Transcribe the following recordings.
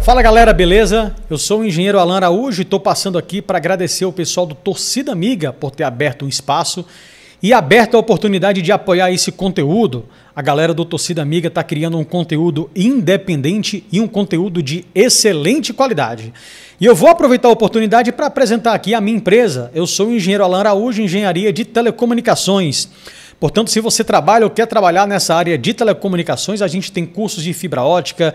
Fala galera, beleza? Eu sou o engenheiro Alan Araújo e estou passando aqui para agradecer o pessoal do Torcida Amiga por ter aberto um espaço e aberto a oportunidade de apoiar esse conteúdo. A galera do Torcida Amiga está criando um conteúdo independente e um conteúdo de excelente qualidade. E eu vou aproveitar a oportunidade para apresentar aqui a minha empresa. Eu sou o engenheiro Alan Araújo, engenharia de telecomunicações. Portanto, se você trabalha ou quer trabalhar nessa área de telecomunicações, a gente tem cursos de fibra ótica,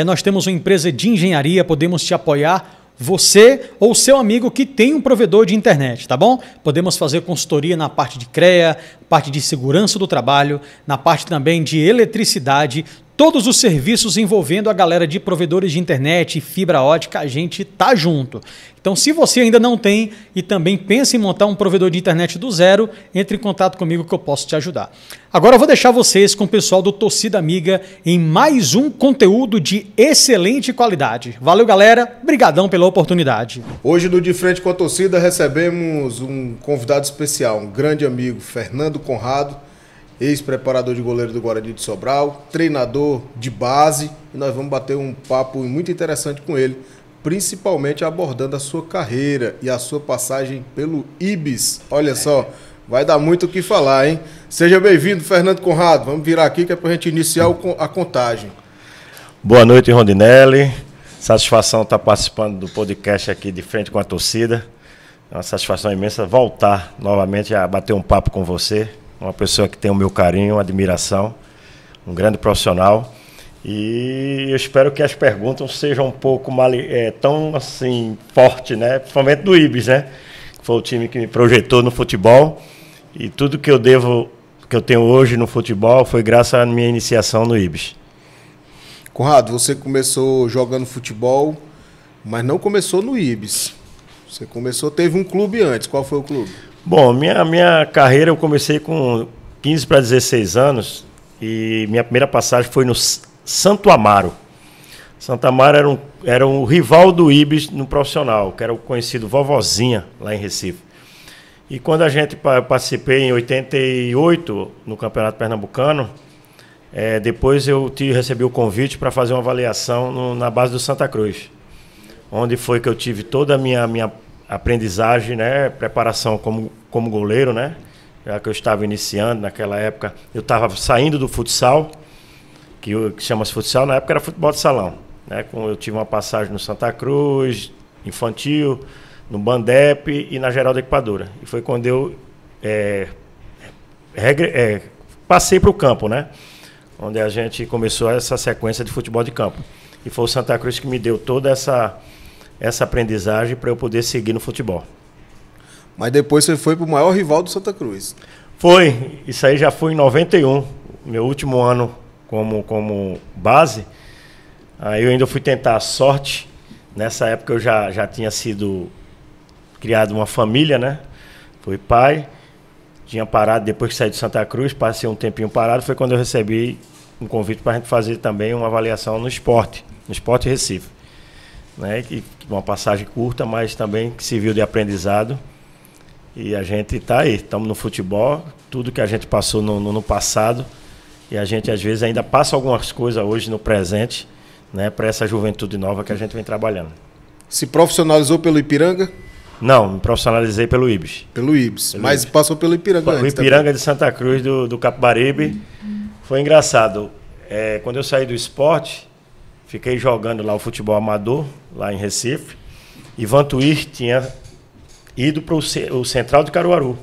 nós temos uma empresa de engenharia, podemos te apoiar, você ou seu amigo que tem um provedor de internet, tá bom? Podemos fazer consultoria na parte de CREA, parte de segurança do trabalho, na parte também de eletricidade, todos os serviços envolvendo a galera de provedores de internet e fibra ótica, a gente tá junto. Então, se você ainda não tem e também pensa em montar um provedor de internet do zero, entre em contato comigo que eu posso te ajudar. Agora eu vou deixar vocês com o pessoal do Torcida Amiga em mais um conteúdo de excelente qualidade. Valeu, galera. Brigadão pela oportunidade. Hoje no De Frente com a Torcida recebemos um convidado especial, um grande amigo, Fernando Conrado, ex-preparador de goleiro do Guarani de Sobral, treinador de base, e nós vamos bater um papo muito interessante com ele, principalmente abordando a sua carreira e a sua passagem pelo Ibis. Olha só, vai dar muito o que falar, hein? Seja bem-vindo, Fernando Conrado. Vamos virar aqui que é para a gente iniciar a contagem. Boa noite, Rondinelli. Satisfação estar participando do podcast aqui De Frente com a Torcida. É uma satisfação imensa voltar novamente a bater um papo com você. Uma pessoa que tem o meu carinho, admiração, um grande profissional. E eu espero que as perguntas sejam um pouco tão assim, forte, né? Principalmente do Ibis, né? Que foi o time que me projetou no futebol. E tudo que eu tenho hoje no futebol foi graças à minha iniciação no Ibis. Conrado, você começou jogando futebol, mas não começou no Ibis. Você teve um clube antes. Qual foi o clube? Bom, minha carreira eu comecei com 15 para 16 anos e minha primeira passagem foi no Santo Amaro. Santo Amaro era um rival do Ibis no profissional, que era o conhecido Vovozinha, lá em Recife. E quando eu participei em 88 no Campeonato Pernambucano, depois eu recebi o convite para fazer uma avaliação na base do Santa Cruz, onde foi que eu tive toda a minha aprendizagem, né, preparação como goleiro, né, já que eu estava iniciando naquela época, eu estava saindo do futsal, que chama-se futsal, na época era futebol de salão, né, eu tive uma passagem no Santa Cruz, infantil, no Bandep e na Geral da Equipadora, e foi quando eu passei para o campo, né, onde a gente começou essa sequência de futebol de campo, e foi o Santa Cruz que me deu toda essa aprendizagem para eu poder seguir no futebol. Mas depois você foi para o maior rival do Santa Cruz. Foi, isso aí já foi em 91, meu último ano como base. Aí eu ainda fui tentar a sorte. Nessa época eu já tinha sido criado uma família, né? Fui pai, tinha parado depois que saí de Santa Cruz, passei um tempinho parado, foi quando eu recebi um convite para a gente fazer também uma avaliação no Sport Recife. Né, que uma passagem curta, mas também que serviu de aprendizado. E a gente está aí, estamos no futebol, tudo que a gente passou no passado, e a gente às vezes ainda passa algumas coisas hoje no presente, né, para essa juventude nova que a gente vem trabalhando. Se profissionalizou pelo Ipiranga? Não, me profissionalizei pelo Ibis. Pelo Ibis, mas passou pelo Ipiranga antes. O Ipiranga também. De Santa Cruz, do Capibaribe. Foi engraçado, quando eu saí do esporte, fiquei jogando lá o futebol amador, lá em Recife. E Vantuir tinha ido para o Central de Caruaru.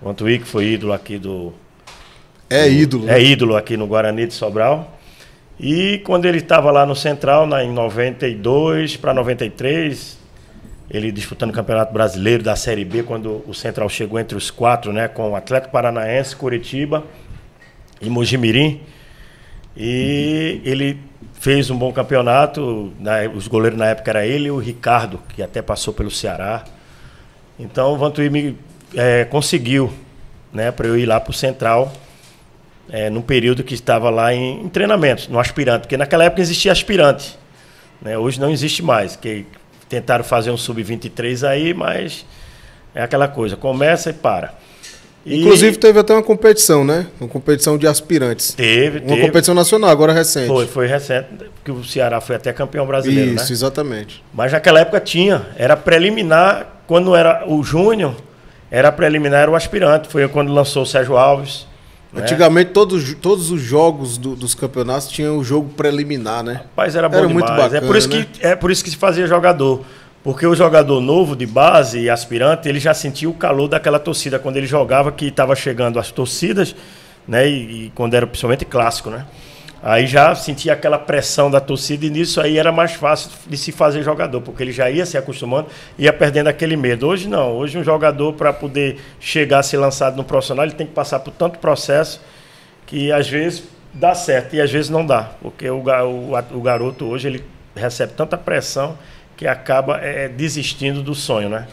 Vantuir, que foi ídolo aqui ídolo. É ídolo aqui no Guarani de Sobral. E quando ele estava lá no Central, em 92 para 93, ele disputando o Campeonato Brasileiro da Série B, quando o Central chegou entre os 4, né, com o Atlético Paranaense, Curitiba e Mojimirim. E ele fez um bom campeonato, os goleiros na época era ele e o Ricardo, que até passou pelo Ceará. Então o Vantuir conseguiu, né, para eu ir lá para o Central, no período que estava lá em treinamento, no aspirante, porque naquela época existia aspirante, né, hoje não existe mais, que tentaram fazer um sub-23 aí, mas é aquela coisa, começa e para. Inclusive teve até uma competição, né? Uma competição de aspirantes. Teve. Uma competição nacional, agora recente. Foi recente, porque o Ceará foi até campeão brasileiro, Isso, né? exatamente. Mas naquela época era preliminar, quando era o júnior, era preliminar, era o aspirante. Foi quando lançou o Sérgio Alves. Né? Antigamente todos os jogos dos campeonatos tinham o jogo preliminar, né? Rapaz, era bom Era demais. muito bacana, é por isso que se fazia jogador. Porque o jogador novo de base e aspirante, ele já sentia o calor daquela torcida quando ele jogava, que estava chegando as torcidas, né? E quando era principalmente clássico, né? Aí já sentia aquela pressão da torcida e nisso aí era mais fácil de se fazer jogador, porque ele já ia se acostumando, ia perdendo aquele medo. Hoje não, hoje um jogador para poder chegar a ser lançado no profissional, ele tem que passar por tanto processo que às vezes dá certo e às vezes não dá, porque o garoto hoje ele recebe tanta pressão que acaba desistindo do sonho, né?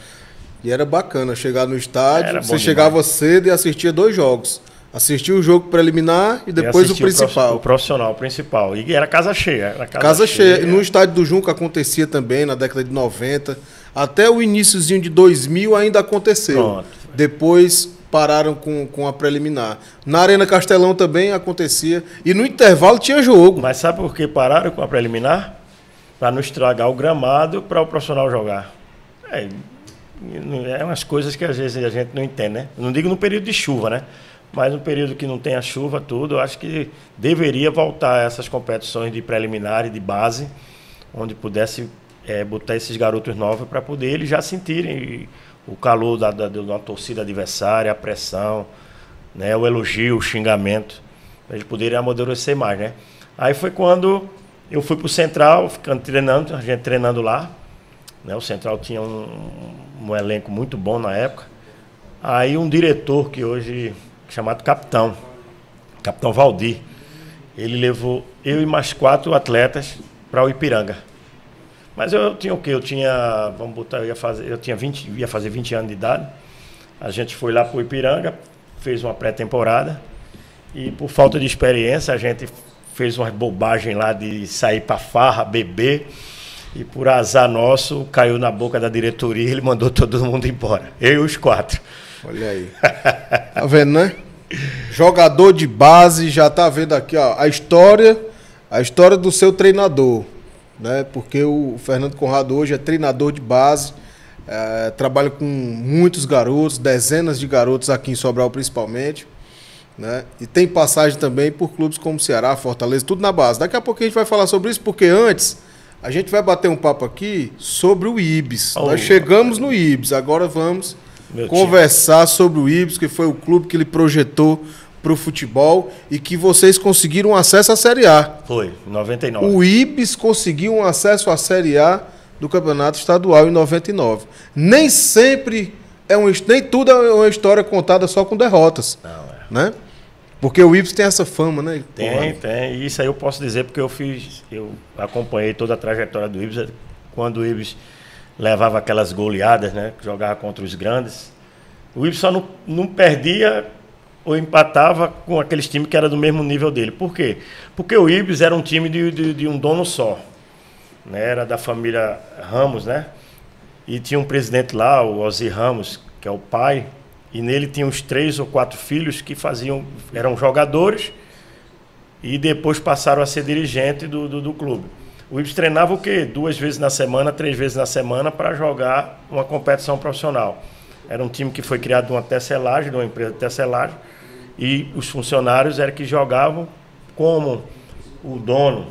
E era bacana chegar no estádio, você demais. chegava cedo e assistia 2 jogos. Assistia o jogo preliminar e depois o principal. O profissional, o principal. E era casa cheia. Era casa cheia. E no estádio do Junco acontecia também, na década de 90. Até o iniciozinho de 2000 ainda aconteceu. Pronto. Depois pararam com a preliminar. Na Arena Castelão também acontecia. E no intervalo tinha jogo. Mas sabe por que pararam com a preliminar? Para não estragar o gramado para o profissional jogar. É umas coisas que às vezes a gente não entende, né? Não digo no período de chuva, né? Mas no período que não tem a chuva, tudo, eu acho que deveria voltar essas competições de preliminar e de base, onde pudesse botar esses garotos novos para poder eles já sentirem o calor da torcida adversária, a pressão, né? O elogio, o xingamento, para eles poderem amadurecer mais, né? Aí foi quando eu fui para o Central, ficando treinando, a gente treinando lá, né? O Central tinha um elenco muito bom na época. Aí um diretor que hoje, chamado Capitão Valdir, ele levou eu e mais 4 atletas para o Ipiranga. Mas eu tinha o quê? Eu tinha, ia fazer 20 anos de idade. A gente foi lá para o Ipiranga, fez uma pré-temporada e por falta de experiência a gente fez uma bobagem lá de sair para farra, beber, e por azar nosso, caiu na boca da diretoria e ele mandou todo mundo embora. Eu e os 4. Olha aí. Tá vendo, né? Jogador de base, já tá vendo aqui, ó, a história do seu treinador, né? Porque o Fernando Conrado hoje é treinador de base, trabalha com muitos garotos, dezenas de garotos aqui em Sobral principalmente, né? E tem passagem também por clubes como Ceará, Fortaleza, tudo na base. Daqui a pouco a gente vai falar sobre isso, porque antes a gente vai bater um papo aqui sobre o Ibis. Nós chegamos no Ibis, agora vamos conversar sobre o Ibis, que foi o clube que ele projetou para o futebol e que vocês conseguiram acesso à Série A. Foi, em 99. O Ibis conseguiu um acesso à Série A do Campeonato Estadual em 99. Nem sempre nem tudo é uma história contada só com derrotas. Não, né? Porque o Ibis tem essa fama, né? Tem. E isso aí eu posso dizer porque eu acompanhei toda a trajetória do Ibis, quando o Ibis levava aquelas goleadas, né? Que jogava contra os grandes. O Ibis só não perdia ou empatava com aqueles times que eram do mesmo nível dele. Por quê? Porque o Ibis era um time de um dono só, né? Era da família Ramos, né? E tinha um presidente lá, o Ozzy Ramos, que é o pai, e nele tinha uns 3 ou 4 filhos que eram jogadores e depois passaram a ser dirigente do clube. O Ibis treinava o quê? 2 vezes na semana, 3 vezes na semana para jogar uma competição profissional. Era um time que foi criado de uma tecelagem, de uma empresa de tecelagem, e os funcionários eram que jogavam, como o dono,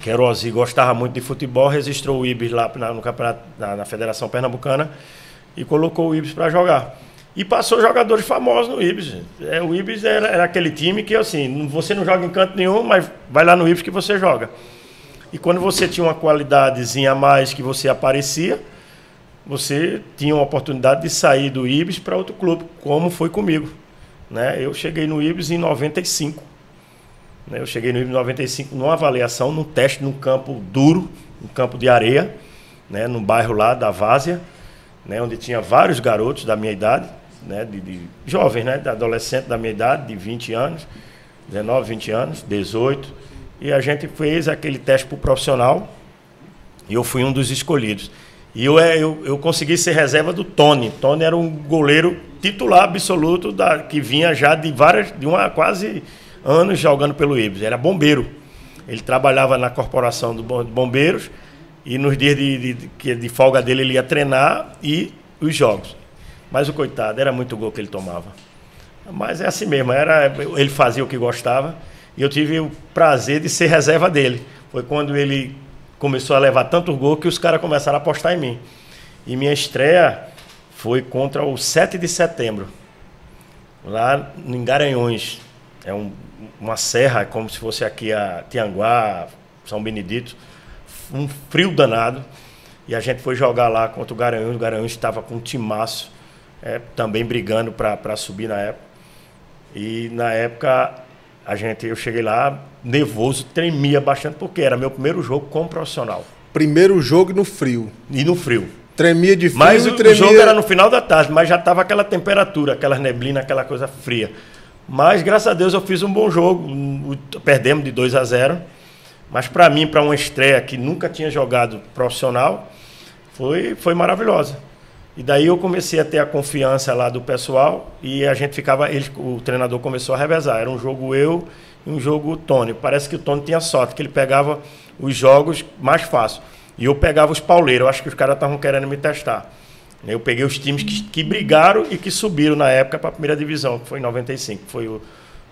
que era o Ozzy, gostava muito de futebol, registrou o Ibis lá no campeonato, na Federação Pernambucana e colocou o Ibis para jogar. E passou jogadores famosos no Ibis. O Ibis era aquele time que, assim, você não joga em canto nenhum, mas vai lá no Ibis que você joga. E quando você tinha uma qualidadezinha a mais que você aparecia, você tinha uma oportunidade de sair do Ibis para outro clube, como foi comigo, né? Eu cheguei no Ibis em 95. Né? Eu cheguei no Ibis em 95 numa avaliação, num teste num campo duro, um campo de areia, né? No bairro lá da Várzea, né? Onde tinha vários garotos da minha idade, né? de jovens, né? De adolescente da minha idade, de 20 anos, 19, 20 anos, 18. E a gente fez aquele teste para o profissional e eu fui um dos escolhidos. E eu consegui ser reserva do Tony. Tony era um goleiro titular absoluto que vinha já de quase anos jogando pelo Ibis. Era bombeiro. Ele trabalhava na corporação de bombeiros e nos dias de folga dele ele ia treinar e os jogos. Mas o coitado, era muito gol que ele tomava. Mas é assim mesmo, ele fazia o que gostava e eu tive o prazer de ser reserva dele. Foi quando ele começou a levar tanto gol que os caras começaram a apostar em mim. E minha estreia foi contra o 7 de setembro, lá em Garanhuns. É uma serra, como se fosse aqui a Tianguá, São Benedito. Um frio danado. E a gente foi jogar lá contra o Garanhuns. O Garanhuns estava com um timaço, também brigando para subir na época. E na época eu cheguei lá nervoso, tremia bastante, porque era meu primeiro jogo como profissional. Primeiro jogo no frio. E no frio. Tremia de frio. Mas o jogo era no final da tarde, mas já estava aquela temperatura, aquela neblina, aquela coisa fria. Mas, graças a Deus, eu fiz um bom jogo. Perdemos de 2-0. Mas, para mim, para uma estreia que nunca tinha jogado profissional, foi maravilhosa. E daí eu comecei a ter a confiança lá do pessoal e a gente ficava... o treinador começou a revezar. Era um jogo eu e um jogo o Tony. Parece que o Tony tinha sorte, que ele pegava os jogos mais fácil. E eu pegava os pauleiros. Eu acho que os caras estavam querendo me testar. Eu peguei os times que brigaram e que subiram na época para a primeira divisão, que foi em 95. Foi o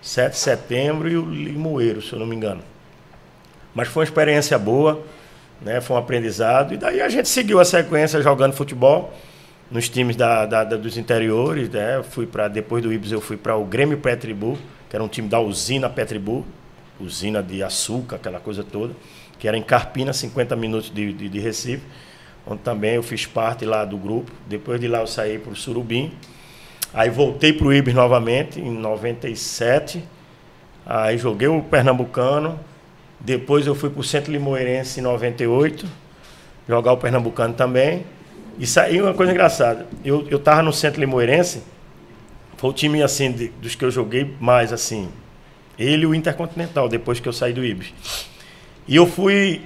7 de setembro e o Limoeiro, se eu não me engano. Mas foi uma experiência boa, né? Foi um aprendizado. E daí a gente seguiu a sequência jogando futebol nos times dos interiores. Né? Depois do Ibis eu fui para o Grêmio Petribu, que era um time da usina Petribu, usina de açúcar, aquela coisa toda, que era em Carpina, 50 minutos de Recife, onde também eu fiz parte lá do grupo. Depois de lá eu saí para o Surubim. Aí voltei para o Ibis novamente, em 97. Aí joguei o Pernambucano. Depois eu fui para o Centro Limoeirense em 98, jogar o Pernambucano também. E saí uma coisa engraçada. Eu estava no Centro Limoeirense, foi o time assim, dos que eu joguei mais assim. Ele e o Intercontinental, depois que eu saí do Ibis. E eu fui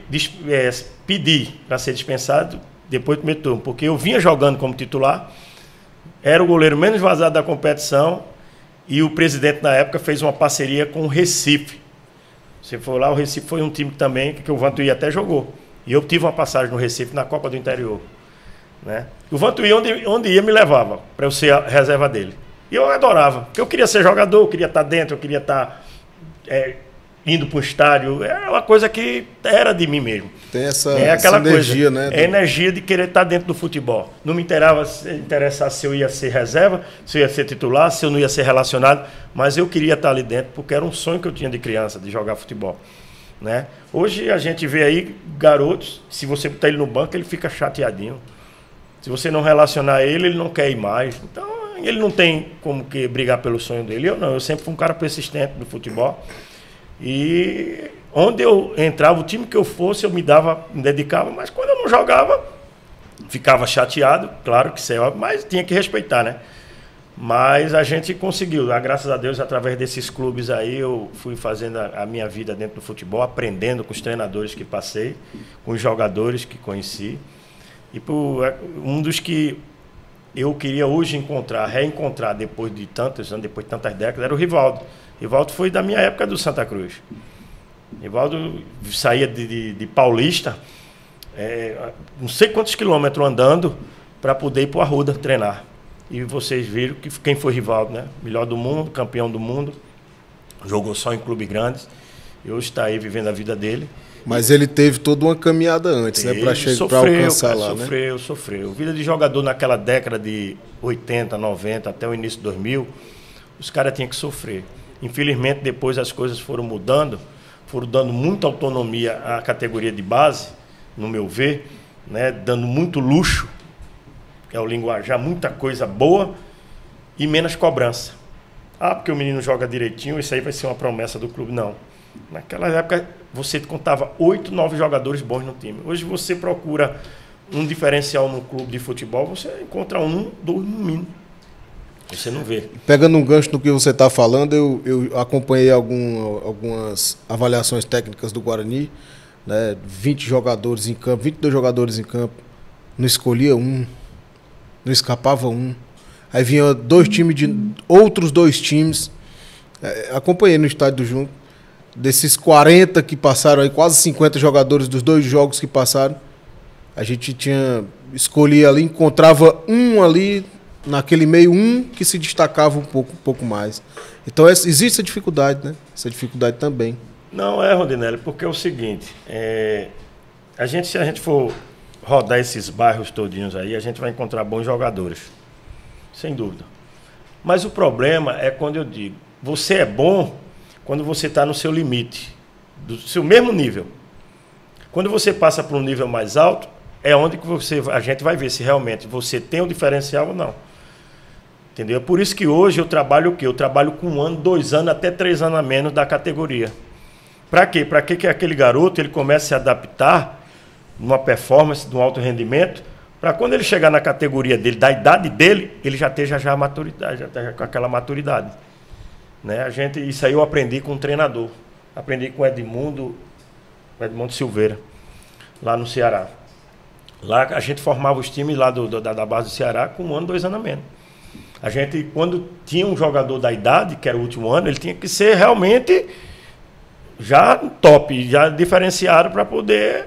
pedir para ser dispensado depois do primeiro turno, porque eu vinha jogando como titular, era o goleiro menos vazado da competição e o presidente na época fez uma parceria com o Recife. Você for lá, o Recife foi um time também que o Vantuí até jogou. E eu tive uma passagem no Recife na Copa do Interior. Né? O Vantuí, onde ia, me levava para eu ser a reserva dele. E eu adorava, porque eu queria ser jogador, eu queria estar dentro, eu queria estar... indo para o estádio, é uma coisa que era de mim mesmo. Tem essa energia, né? É a energia de querer estar dentro do futebol. Não me interessava se eu ia ser reserva, se eu ia ser titular, se eu não ia ser relacionado, mas eu queria estar ali dentro, porque era um sonho que eu tinha de criança, de jogar futebol. Né? Hoje a gente vê aí garotos, se você botar ele no banco, ele fica chateadinho. Se você não relacionar ele não quer ir mais. Então, ele não tem como que brigar pelo sonho dele. Eu não, eu sempre fui um cara persistente do futebol. E onde eu entrava, o time que eu fosse, eu me dedicava, mas quando eu não jogava, ficava chateado, claro que isso é óbvio, mas tinha que respeitar, né? Mas a gente conseguiu, graças a Deus, através desses clubes aí, eu fui fazendo a minha vida dentro do futebol, aprendendo com os treinadores que passei, com os jogadores que conheci. E um dos que eu queria hoje reencontrar depois de tantos anos, depois de tantas décadas, era o Rivaldo. Rivaldo foi da minha época do Santa Cruz. Rivaldo saía de Paulista, não sei quantos quilômetros andando, para poder ir para o Arruda treinar. E vocês viram quem foi Rivaldo, né? Melhor do mundo, campeão do mundo, jogou só em clubes grandes, e hoje está aí vivendo a vida dele. Mas ele teve toda uma caminhada antes, né? Para alcançar lá, né? Sofreu. Vida de jogador naquela década de 80, 90, até o início de 2000, os caras tinham que sofrer. Infelizmente, depois as coisas foram mudando, foram dando muita autonomia à categoria de base, no meu ver, né? Dando muito luxo, que é o linguajar, muita coisa boa e menos cobrança. Porque o menino joga direitinho, isso aí vai ser uma promessa do clube. Não. Naquela época, você contava 8, 9 jogadores bons no time. Hoje você procura um diferencial no clube de futebol, você encontra 1, 2 no mínimo. Você não vê. Pegando um gancho no que você está falando, eu acompanhei algumas avaliações técnicas do Guarani, né? 20 jogadores em campo, 22 jogadores em campo, não escolhia um, não escapava um. Aí vinha dois times de outros dois times. Acompanhei no estádio do Junco. Desses 40 que passaram aí, quase 50 jogadores dos 2 jogos que passaram, a gente escolhia ali, encontrava um ali, naquele meio, um que se destacava um pouco mais. Então existe essa dificuldade, né? Essa dificuldade também. Não Rondinelli, porque é o seguinte, se a gente for rodar esses bairros todinhos aí, a gente vai encontrar bons jogadores, sem dúvida. Mas o problema é quando eu digo, você é bom quando você está no seu limite, do seu mesmo nível. Quando você passa para um nível mais alto, é onde que a gente vai ver se realmente você tem o diferencial ou não. Entendeu? Por isso que hoje eu trabalho o quê? Eu trabalho com 1 ano, 2 anos, até 3 anos a menos da categoria. Para quê? Para que aquele garoto ele comece a se adaptar numa performance, de um alto rendimento, para quando ele chegar na categoria dele, da idade dele, ele já esteja a maturidade, já esteja com aquela maturidade. Né? Isso aí eu aprendi com um treinador. Aprendi com o Edmundo Silveira, lá no Ceará. Lá a gente formava os times lá da base do Ceará com 1 ano, 2 anos a menos. A gente, quando tinha um jogador da idade, que era o último ano, ele tinha que ser realmente já top, já diferenciado para poder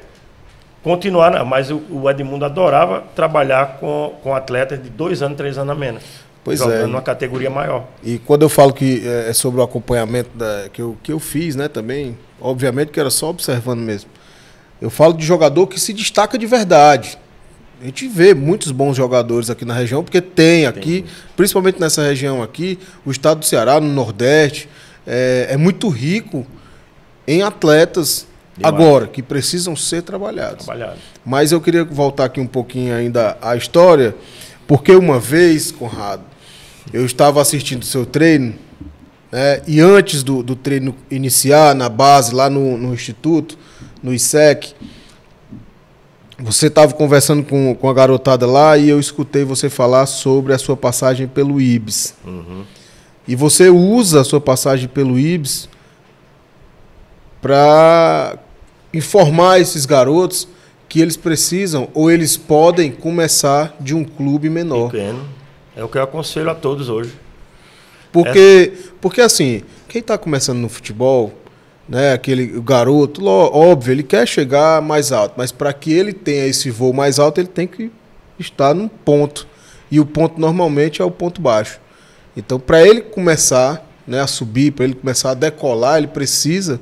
continuar. Mas o Edmundo adorava trabalhar com atletas de 2 anos, 3 anos a menos. Pois jogando numa categoria maior. E quando eu falo que é sobre o acompanhamento que eu fiz, né, também, obviamente que era só observando mesmo. Eu falo de jogador que se destaca de verdade. A gente vê muitos bons jogadores aqui na região, porque tem aqui, principalmente nessa região aqui, o estado do Ceará, no Nordeste, é muito rico em atletas agora, que precisam ser trabalhados. Mas eu queria voltar aqui um pouquinho ainda à história, porque uma vez, Conrado, eu estava assistindo o seu treino, né, e antes do treino iniciar na base, lá no Instituto, no ISEC, você estava conversando com a garotada lá e eu escutei você falar sobre a sua passagem pelo IBS. Uhum. E você usa a sua passagem pelo IBS para informar esses garotos que eles precisam ou eles podem começar de um clube menor. Pequeno. É o que eu aconselho a todos hoje. Porque assim, quem está começando no futebol, né, o garoto, óbvio, ele quer chegar mais alto, mas para que ele tenha esse voo mais alto, ele tem que estar num ponto. E o ponto normalmente é o ponto baixo. Então, para ele começar, né, a subir, para ele começar a decolar, ele precisa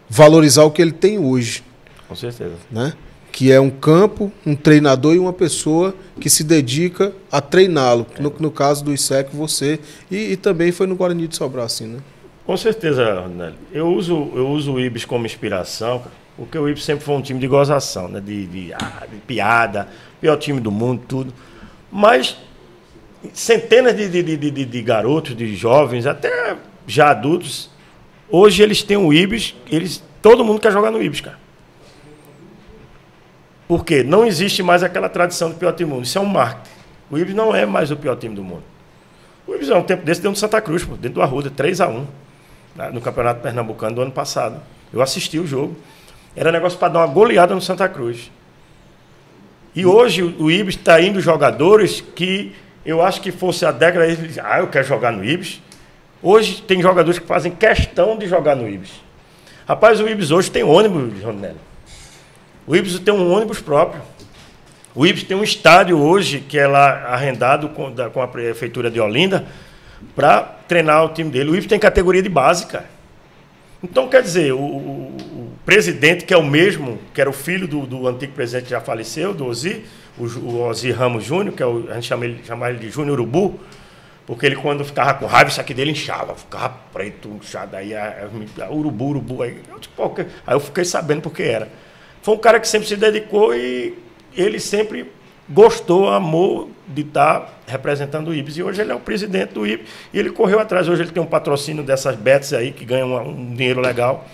valorizar o que ele tem hoje. Com certeza. Né? Que é um campo, um treinador e uma pessoa que se dedica a treiná-lo. No caso do ISEC, você. E também foi no Guarani de Sobral, assim, né? Com certeza, Rondinelli. Eu uso o IBS como inspiração, cara, porque o IBS sempre foi um time de gozação, né? De piada, pior time do mundo, tudo. Mas centenas de garotos, de jovens, até já adultos, hoje eles têm o IBS, todo mundo quer jogar no IBS, cara. Por quê? Não existe mais aquela tradição do pior time do mundo. Isso é um marketing. O IBS não é mais o pior time do mundo. O IBS, há um tempo desse, deu no Santa Cruz, dentro do Arruda, 3-1, no Campeonato Pernambucano do ano passado. Eu assisti o jogo. Era negócio para dar uma goleada no Santa Cruz. E hoje o IBS está indo jogadores que eu acho que fosse a década, eles dizem, eu quero jogar no IBS. Hoje tem jogadores que fazem questão de jogar no IBS. Rapaz, o IBS hoje tem ônibus, Rondinelli. O IBS tem um ônibus próprio. O IBS tem um estádio hoje, que é lá arrendado com a prefeitura de Olinda, para treinar o time dele. O IBS tem categoria de base, cara. Então, quer dizer, o presidente, que é o mesmo, que era o filho do antigo presidente que já faleceu, do Ozi, o Ozi Ramos Júnior, que a gente chama ele de Júnior Urubu, porque ele, quando ficava com raiva, isso aqui dele inchava, ficava preto, inchado, aí urubu, aí eu fiquei sabendo porque era. Foi um cara que sempre se dedicou e ele sempre gostou, amou de estar representando o IBS. E hoje ele é o presidente do IBS e ele correu atrás. Hoje ele tem um patrocínio dessas bets aí, que ganha um dinheiro legal.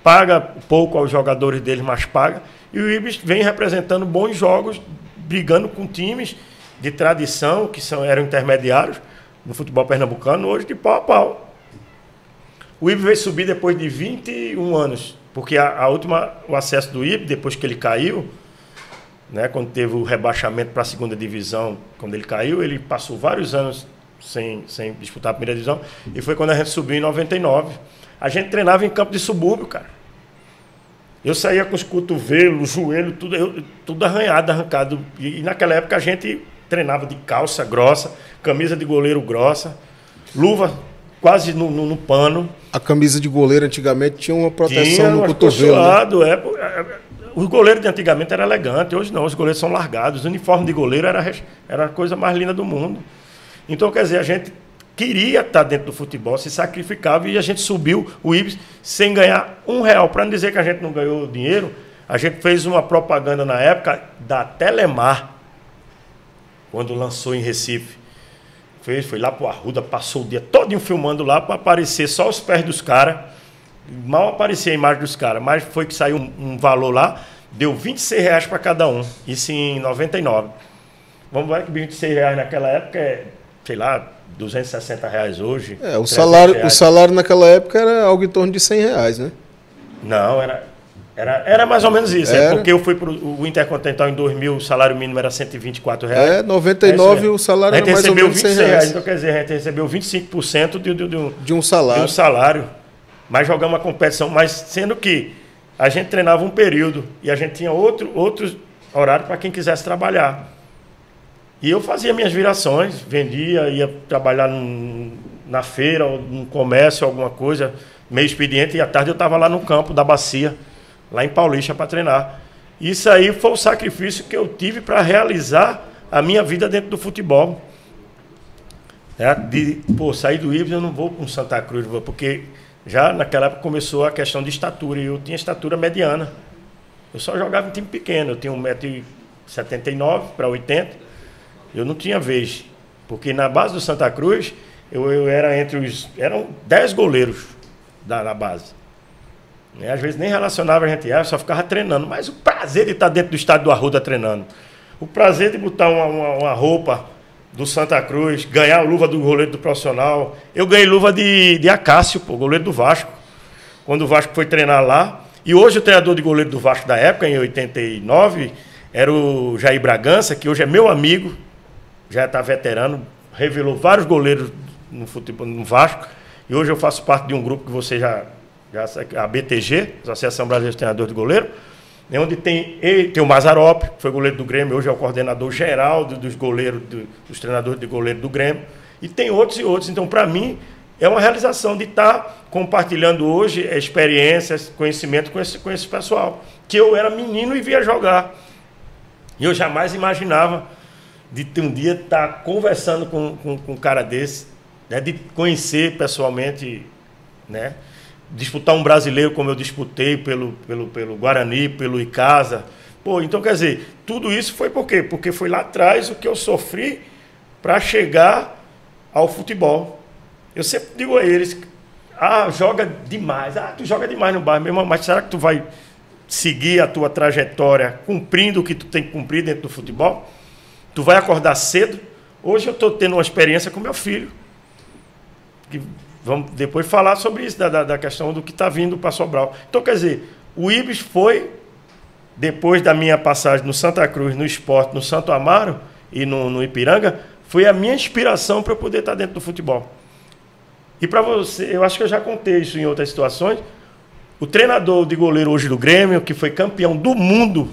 Paga pouco aos jogadores deles, mas paga. E o IBS vem representando bons jogos, brigando com times de tradição, que eram intermediários no futebol pernambucano, hoje de pau a pau. O IBS veio subir depois de 21 anos. Porque o acesso do IBS, depois que ele caiu, né? Quando teve o rebaixamento para a segunda divisão, quando ele caiu, ele passou vários anos sem disputar a primeira divisão, e foi quando a gente subiu em 99. A gente treinava em campo de subúrbio, cara. Eu saía com os cotovelos, joelho, tudo arranhado, arrancado. E naquela época a gente treinava de calça grossa, camisa de goleiro grossa, luva quase no pano. A camisa de goleiro antigamente tinha uma proteção no cotovelo. Né? Os goleiros de antigamente eram elegantes, hoje não, os goleiros são largados. O uniforme de goleiro era a coisa mais linda do mundo. Então, quer dizer, a gente queria estar dentro do futebol, se sacrificava, e a gente subiu o Ibis sem ganhar R$1. Para não dizer que a gente não ganhou dinheiro, a gente fez uma propaganda na época da Telemar, quando lançou em Recife. Foi lá pro Arruda, passou o dia todinho filmando lá para aparecer só os pés dos caras. Mal aparecia a imagem dos caras, mas foi que saiu um valor lá, deu R$26 para cada um. Isso em 99. Vamos ver que R$26 naquela época é, sei lá, R$260 hoje. O salário naquela época era algo em torno de R$100, né? Não, era mais ou menos isso. É porque eu fui para o Intercontinental em 2000, o salário mínimo era R$124. 99 o salário era mais ou menos R$100. Então, quer dizer, a gente recebeu 25% de um salário. Mas jogamos uma competição, mas sendo que a gente treinava um período e a gente tinha outros horários para quem quisesse trabalhar. E eu fazia minhas virações, vendia, ia trabalhar na feira, ou no comércio, alguma coisa, meio expediente, e à tarde eu estava lá no campo da Bacia, lá em Paulista, para treinar. Isso aí foi o sacrifício que eu tive para realizar a minha vida dentro do futebol. Sair do Ibis, eu não vou para um Santa Cruz, porque já naquela época começou a questão de estatura, e eu tinha estatura mediana. Eu só jogava em time pequeno, eu tinha 1,79 m para 80. Eu não tinha vez, porque na base do Santa Cruz, eu era eram 10 goleiros na base. Às vezes nem relacionava a gente, só ficava treinando. Mas o prazer de estar dentro do estádio do Arruda treinando, o prazer de botar uma roupa do Santa Cruz, ganhar a luva do goleiro do profissional. Eu ganhei luva de Acácio, goleiro do Vasco, quando o Vasco foi treinar lá. E hoje o treinador de goleiro do Vasco da época, em 89, era o Jair Bragança, que hoje é meu amigo, já está veterano, revelou vários goleiros no futebol, no Vasco, e hoje eu faço parte de um grupo que você já a BTG, Associação Brasileira de Treinador de Goleiro, onde tem o Mazarop, que foi goleiro do Grêmio, hoje é o coordenador geral dos goleiros, dos treinadores de goleiro do Grêmio, e tem outros e outros. Então, para mim, é uma realização de estar compartilhando hoje experiências, conhecimento com esse pessoal, que eu era menino e via jogar. E eu jamais imaginava de ter um dia estar conversando com um cara desse, né, de conhecer pessoalmente, né, disputar um brasileiro como eu disputei pelo Guarani, pelo Icasa. Então, quer dizer, tudo isso foi por quê? Porque foi lá atrás o que eu sofri para chegar ao futebol. Eu sempre digo a eles, joga demais, tu joga demais no bairro, meu irmão, mas será que tu vai seguir a tua trajetória cumprindo o que tu tem que cumprir dentro do futebol? Tu vai acordar cedo? Hoje eu estou tendo uma experiência com meu filho. Que vamos depois falar sobre isso, da questão do que está vindo para Sobral. Então, quer dizer, o Ibis foi, depois da minha passagem no Santa Cruz, no Sport, no Santo Amaro e no Ipiranga, foi a minha inspiração para eu poder estar dentro do futebol. E para você, eu acho que eu já contei isso em outras situações, o treinador de goleiro hoje do Grêmio, que foi campeão do mundo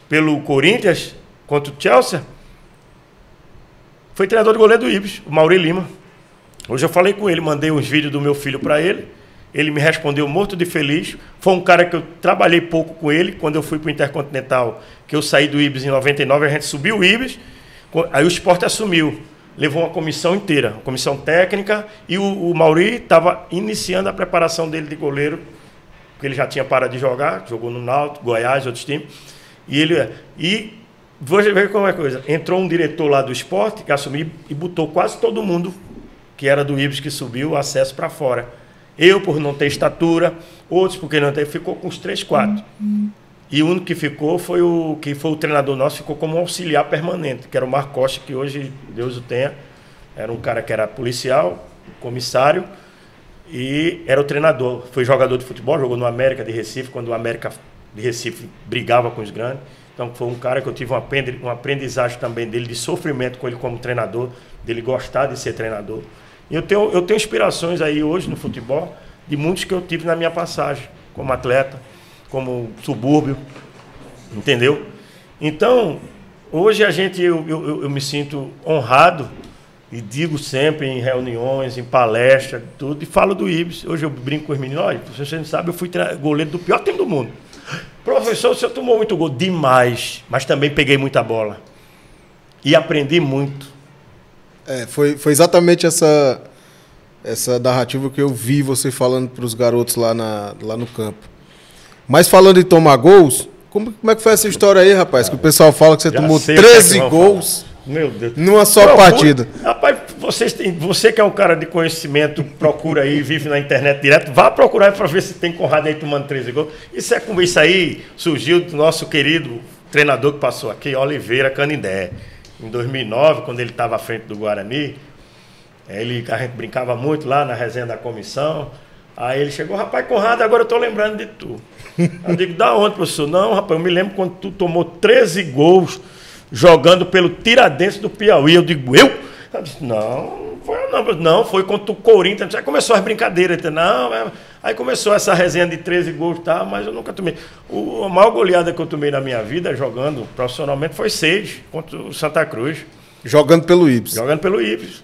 pelo Corinthians, contra o Chelsea, foi treinador de goleiro do Ibis, o Mauri Lima. Hoje eu falei com ele, mandei uns vídeos do meu filho para ele, ele me respondeu morto de feliz. Foi um cara que eu trabalhei pouco com ele, quando eu fui para o Intercontinental, que eu saí do Ibis em 99, a gente subiu o Ibis, aí o Sport assumiu, levou uma comissão inteira, uma comissão técnica, e o Mauri estava iniciando a preparação dele de goleiro, porque ele já tinha parado de jogar, jogou no Náutico, Goiás, outros times, e vou ver como é a coisa. Entrou um diretor lá do Sport, que assumiu e botou quase todo mundo que era do Ibis que subiu o acesso para fora. Eu, por não ter estatura, outros porque não ter, ficou com os 3, 4. E o único que ficou foi o treinador nosso, ficou como auxiliar permanente, que era o Marco Costa, que hoje, Deus o tenha, era um cara que era policial, comissário, e era o treinador. Foi jogador de futebol, jogou no América de Recife, quando o América de Recife brigava com os grandes. Então foi um cara que eu tive uma aprendizagem também dele, de sofrimento com ele como treinador, dele gostar de ser treinador. E eu tenho inspirações aí hoje no futebol, de muitos que eu tive na minha passagem, como atleta, como subúrbio, entendeu? Então, hoje eu me sinto honrado, e digo sempre em reuniões, em palestras, tudo, e falo do Ibis. Hoje eu brinco com os meninos, olha, você não sabe, eu fui goleiro do pior time do mundo. Professor, você tomou muito gol, demais, mas também peguei muita bola. E aprendi muito. Foi exatamente essa narrativa que eu vi você falando para os garotos lá no campo. Mas falando em tomar gols, como é que foi essa história aí, rapaz? Que o pessoal fala que você tomou 13 gols Meu Deus. numa só partida. Rapaz, você que é um cara de conhecimento, procura aí, vive na internet direto, vá procurar para ver se tem Conrado aí tomando 13 gols. Isso aí surgiu do nosso querido treinador que passou aqui, Oliveira Canindé. Em 2009, quando ele estava à frente do Guarani, a gente brincava muito lá na resenha da comissão. Aí ele chegou, rapaz, Conrado, agora eu tô lembrando de tu. Eu digo, da onde, professor? Não, rapaz, eu me lembro quando tu tomou 13 gols jogando pelo Tiradentes do Piauí. Eu digo, eu? Eu disse, não, foi contra o Corinthians. Aí começou as brincadeiras. Aí começou essa resenha de 13 gols, tá? Mas eu nunca tomei. A maior goleada que eu tomei na minha vida, jogando profissionalmente, foi 6 contra o Santa Cruz. Jogando pelo Ibis. Jogando pelo Ibis.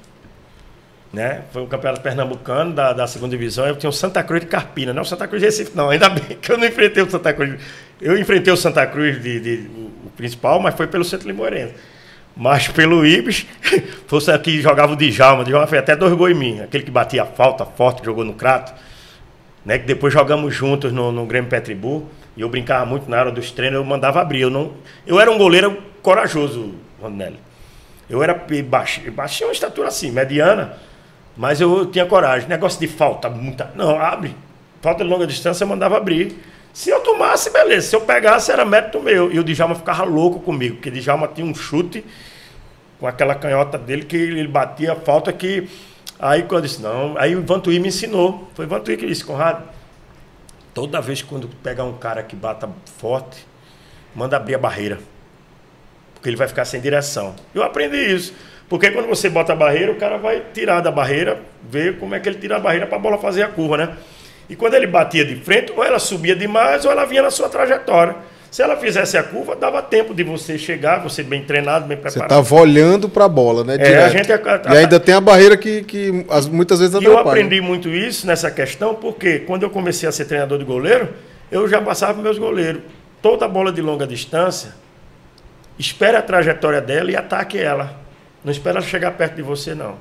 Né? Foi um campeonato pernambucano da segunda divisão. Eu tinha o Santa Cruz de Carpina, não o Santa Cruz de Recife, não. Ainda bem que eu não enfrentei o Santa Cruz. Eu enfrentei o Santa Cruz o principal, mas foi pelo Centro Limoeirense. Mas pelo Ibis, fosse aqui jogava o Djalma foi até 2 gols em mim. Aquele que batia a falta forte, que jogou no Crato. Né? Que depois jogamos juntos no Grêmio Petribu. E eu brincava muito na hora dos treinos, eu mandava abrir. Eu era um goleiro corajoso, Rondinelli. Eu era baixinho, uma estatura assim, mediana. Mas eu tinha coragem. Negócio de falta, não, abre. Falta de longa distância, eu mandava abrir. Se eu tomasse, beleza. Se eu pegasse, era mérito meu. E o Djalma ficava louco comigo, porque o Djalma tinha um chute com aquela canhota dele que ele batia a falta que... Aí quando eu disse, não... Aí o Vantuí me ensinou. Foi o Vantuí que disse, Conrado, toda vez que quando pegar um cara que bata forte, manda abrir a barreira. Porque ele vai ficar sem direção. Eu aprendi isso. Porque quando você bota a barreira, o cara vai tirar da barreira, ver como é que ele tira a barreira para a bola fazer a curva, né? E quando ele batia de frente, ou ela subia demais, ou ela vinha na sua trajetória. Se ela fizesse a curva, dava tempo de você chegar, você bem treinado, bem preparado. Você estava olhando para a bola, né? E ainda tem a barreira que muitas vezes atrapalha. E eu aprendi muito isso nessa questão, porque quando eu comecei a ser treinador de goleiro, eu já passava para meus goleiros. Toda bola de longa distância, espere a trajetória dela e ataque ela. Não espera ela chegar perto de você, não.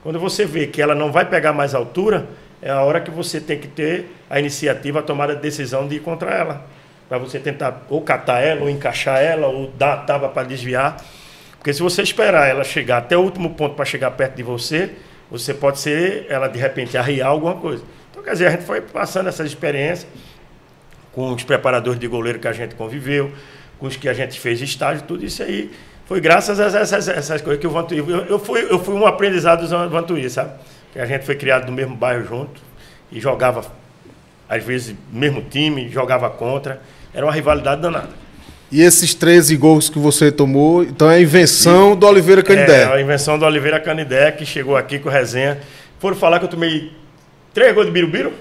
Quando você vê que ela não vai pegar mais altura, é a hora que você tem que ter a iniciativa, a tomada de decisão de ir contra ela. Para você tentar ou catar ela, ou encaixar ela, ou dar a tábua para desviar. Porque se você esperar ela chegar até o último ponto para chegar perto de você, você pode ser, ela de repente arriar alguma coisa. Então, quer dizer, a gente foi passando essas experiências com os preparadores de goleiro que a gente conviveu, com os que a gente fez estágio, tudo isso aí. Foi graças a essas coisas que o Vantuí... Eu fui um aprendizado do Vantuí, sabe? Que a gente foi criado no mesmo bairro junto e jogava, às vezes, no mesmo time, jogava contra. Era uma rivalidade danada. E esses 13 gols que você tomou, então é a invenção do Oliveira Canindé? É, a invenção do Oliveira Canindé, que chegou aqui com resenha. Foram falar que eu tomei 3 gols de Birubiru.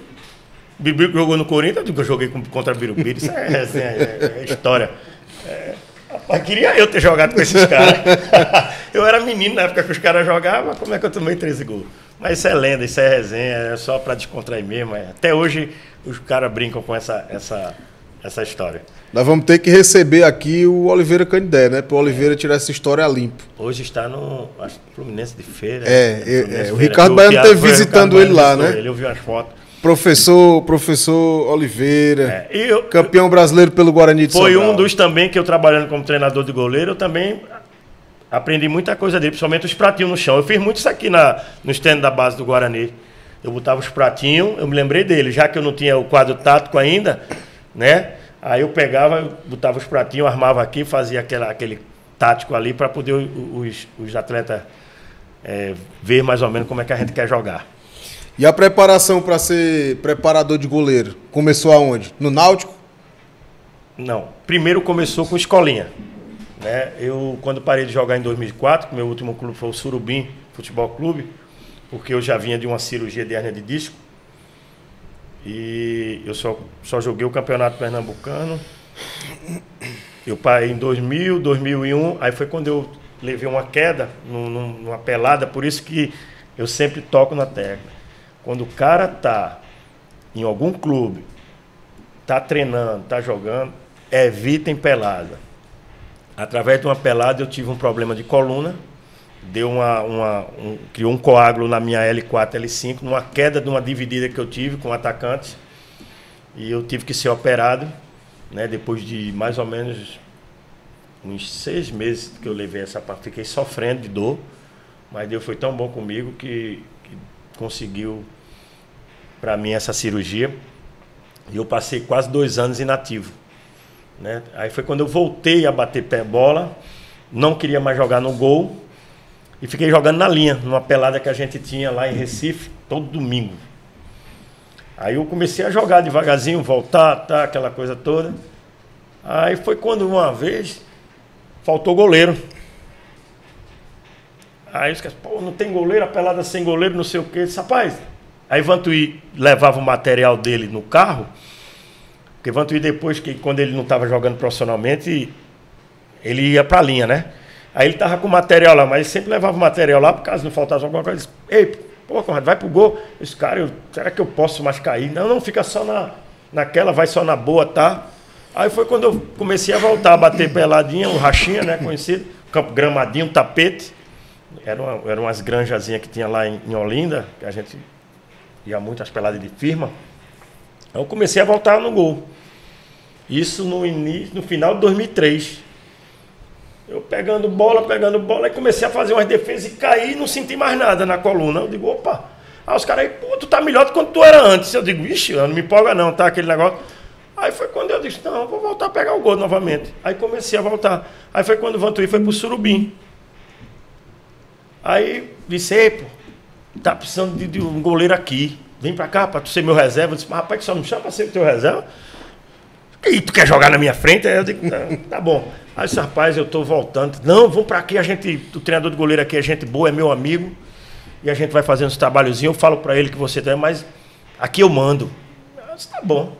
Birubiru jogou no Corinthians, eu digo que eu joguei contra Birubiru. Isso é resenha, é história. Mas queria eu ter jogado com esses caras. Eu era menino na época que os caras jogavam, como é que eu tomei 13 gols? Mas isso é lenda, isso é resenha, é só para descontrair mesmo. Até hoje os caras brincam com essa história. Nós vamos ter que receber aqui o Oliveira Canindé, né? Para o Oliveira tirar essa história limpo. Hoje está no Fluminense de Feira. O Ricardo Baiano esteve visitando ele lá, né? Eu vi umas fotos. Professor Oliveira, campeão brasileiro pelo Guarani de Sobral. Foi um dos também que eu, trabalhando como treinador de goleiro, eu também aprendi muita coisa dele, principalmente os pratinhos no chão. Eu fiz muito isso aqui no stand da base do Guarani. Eu botava os pratinhos, eu me lembrei dele, já que eu não tinha o quadro tático ainda, né? Aí eu pegava, botava os pratinhos, armava aqui, fazia aquele tático ali para poder os atletas ver mais ou menos como é que a gente quer jogar. E a preparação para ser preparador de goleiro começou aonde? No Náutico? Não. Primeiro começou com escolinha. Né? Eu, quando parei de jogar em 2004, meu último clube foi o Surubim Futebol Clube, porque eu já vinha de uma cirurgia de hérnia de disco. E eu só joguei o Campeonato Pernambucano. Eu parei em 2000, 2001, aí foi quando eu levei uma queda numa pelada, por isso que eu sempre toco na tecla. Quando o cara tá em algum clube, tá treinando, tá jogando, evitem pelada. Através de uma pelada eu tive um problema de coluna, deu criou um coágulo na minha L4, L5, numa queda de uma dividida que eu tive com o atacante, e eu tive que ser operado, né, depois de mais ou menos uns 6 meses que eu levei essa parte, fiquei sofrendo de dor, mas Deus foi tão bom comigo que conseguiu para mim essa cirurgia, e eu passei quase 2 anos inativo, né? Aí foi quando eu voltei a bater pé bola, não queria mais jogar no gol, e fiquei jogando na linha, numa pelada que a gente tinha lá em Recife, todo domingo. Aí eu comecei a jogar devagarzinho, voltar, tá, aquela coisa toda. Aí foi quando uma vez faltou goleiro. Aí os caras, pô, não tem goleiro, a pelada sem goleiro, não sei o quê. Eu disse, rapaz, aí Vantuí levava o material dele no carro, porque Vantuí depois, quando ele não estava jogando profissionalmente, ele ia pra linha, né? Aí ele tava com o material lá, mas ele sempre levava o material lá, por caso não faltasse alguma coisa. Ele disse, ei, pô, Conrado, vai pro gol. Esse cara, será que eu posso mais cair? Não, fica só naquela, vai só na boa, tá? Aí foi quando eu comecei a voltar a bater peladinha, o rachinha, né, conhecido, campo gramadinho, tapete. Eram umas granjazinhas que tinha lá em Olinda, que a gente ia muito as peladas de firma. Aí eu comecei a voltar no gol. Isso no final de 2003. Eu pegando bola, e comecei a fazer umas defesas e caí e não senti mais nada na coluna. Eu digo, opa. Aí os caras aí, pô, tu tá melhor do que quando tu era antes. Eu digo, ixi, não me empolga não, tá, aquele negócio. Aí foi quando eu disse, não, eu vou voltar a pegar o gol novamente. Aí comecei a voltar. Aí foi quando o Vantuí foi pro Surubim. Aí disse, ei, pô, tá precisando de um goleiro aqui. Vem pra cá pra tu ser meu reserva. Eu disse, mas rapaz, que só não chama pra ser teu reserva? E tu quer jogar na minha frente? Aí eu digo, tá bom. Aí disse, rapaz, eu tô voltando. Não, vamos pra aqui, o treinador de goleiro aqui é gente boa, é meu amigo. E a gente vai fazendo uns trabalhozinhos. Eu falo pra ele que você tem, mas aqui eu mando. Eu disse, tá bom.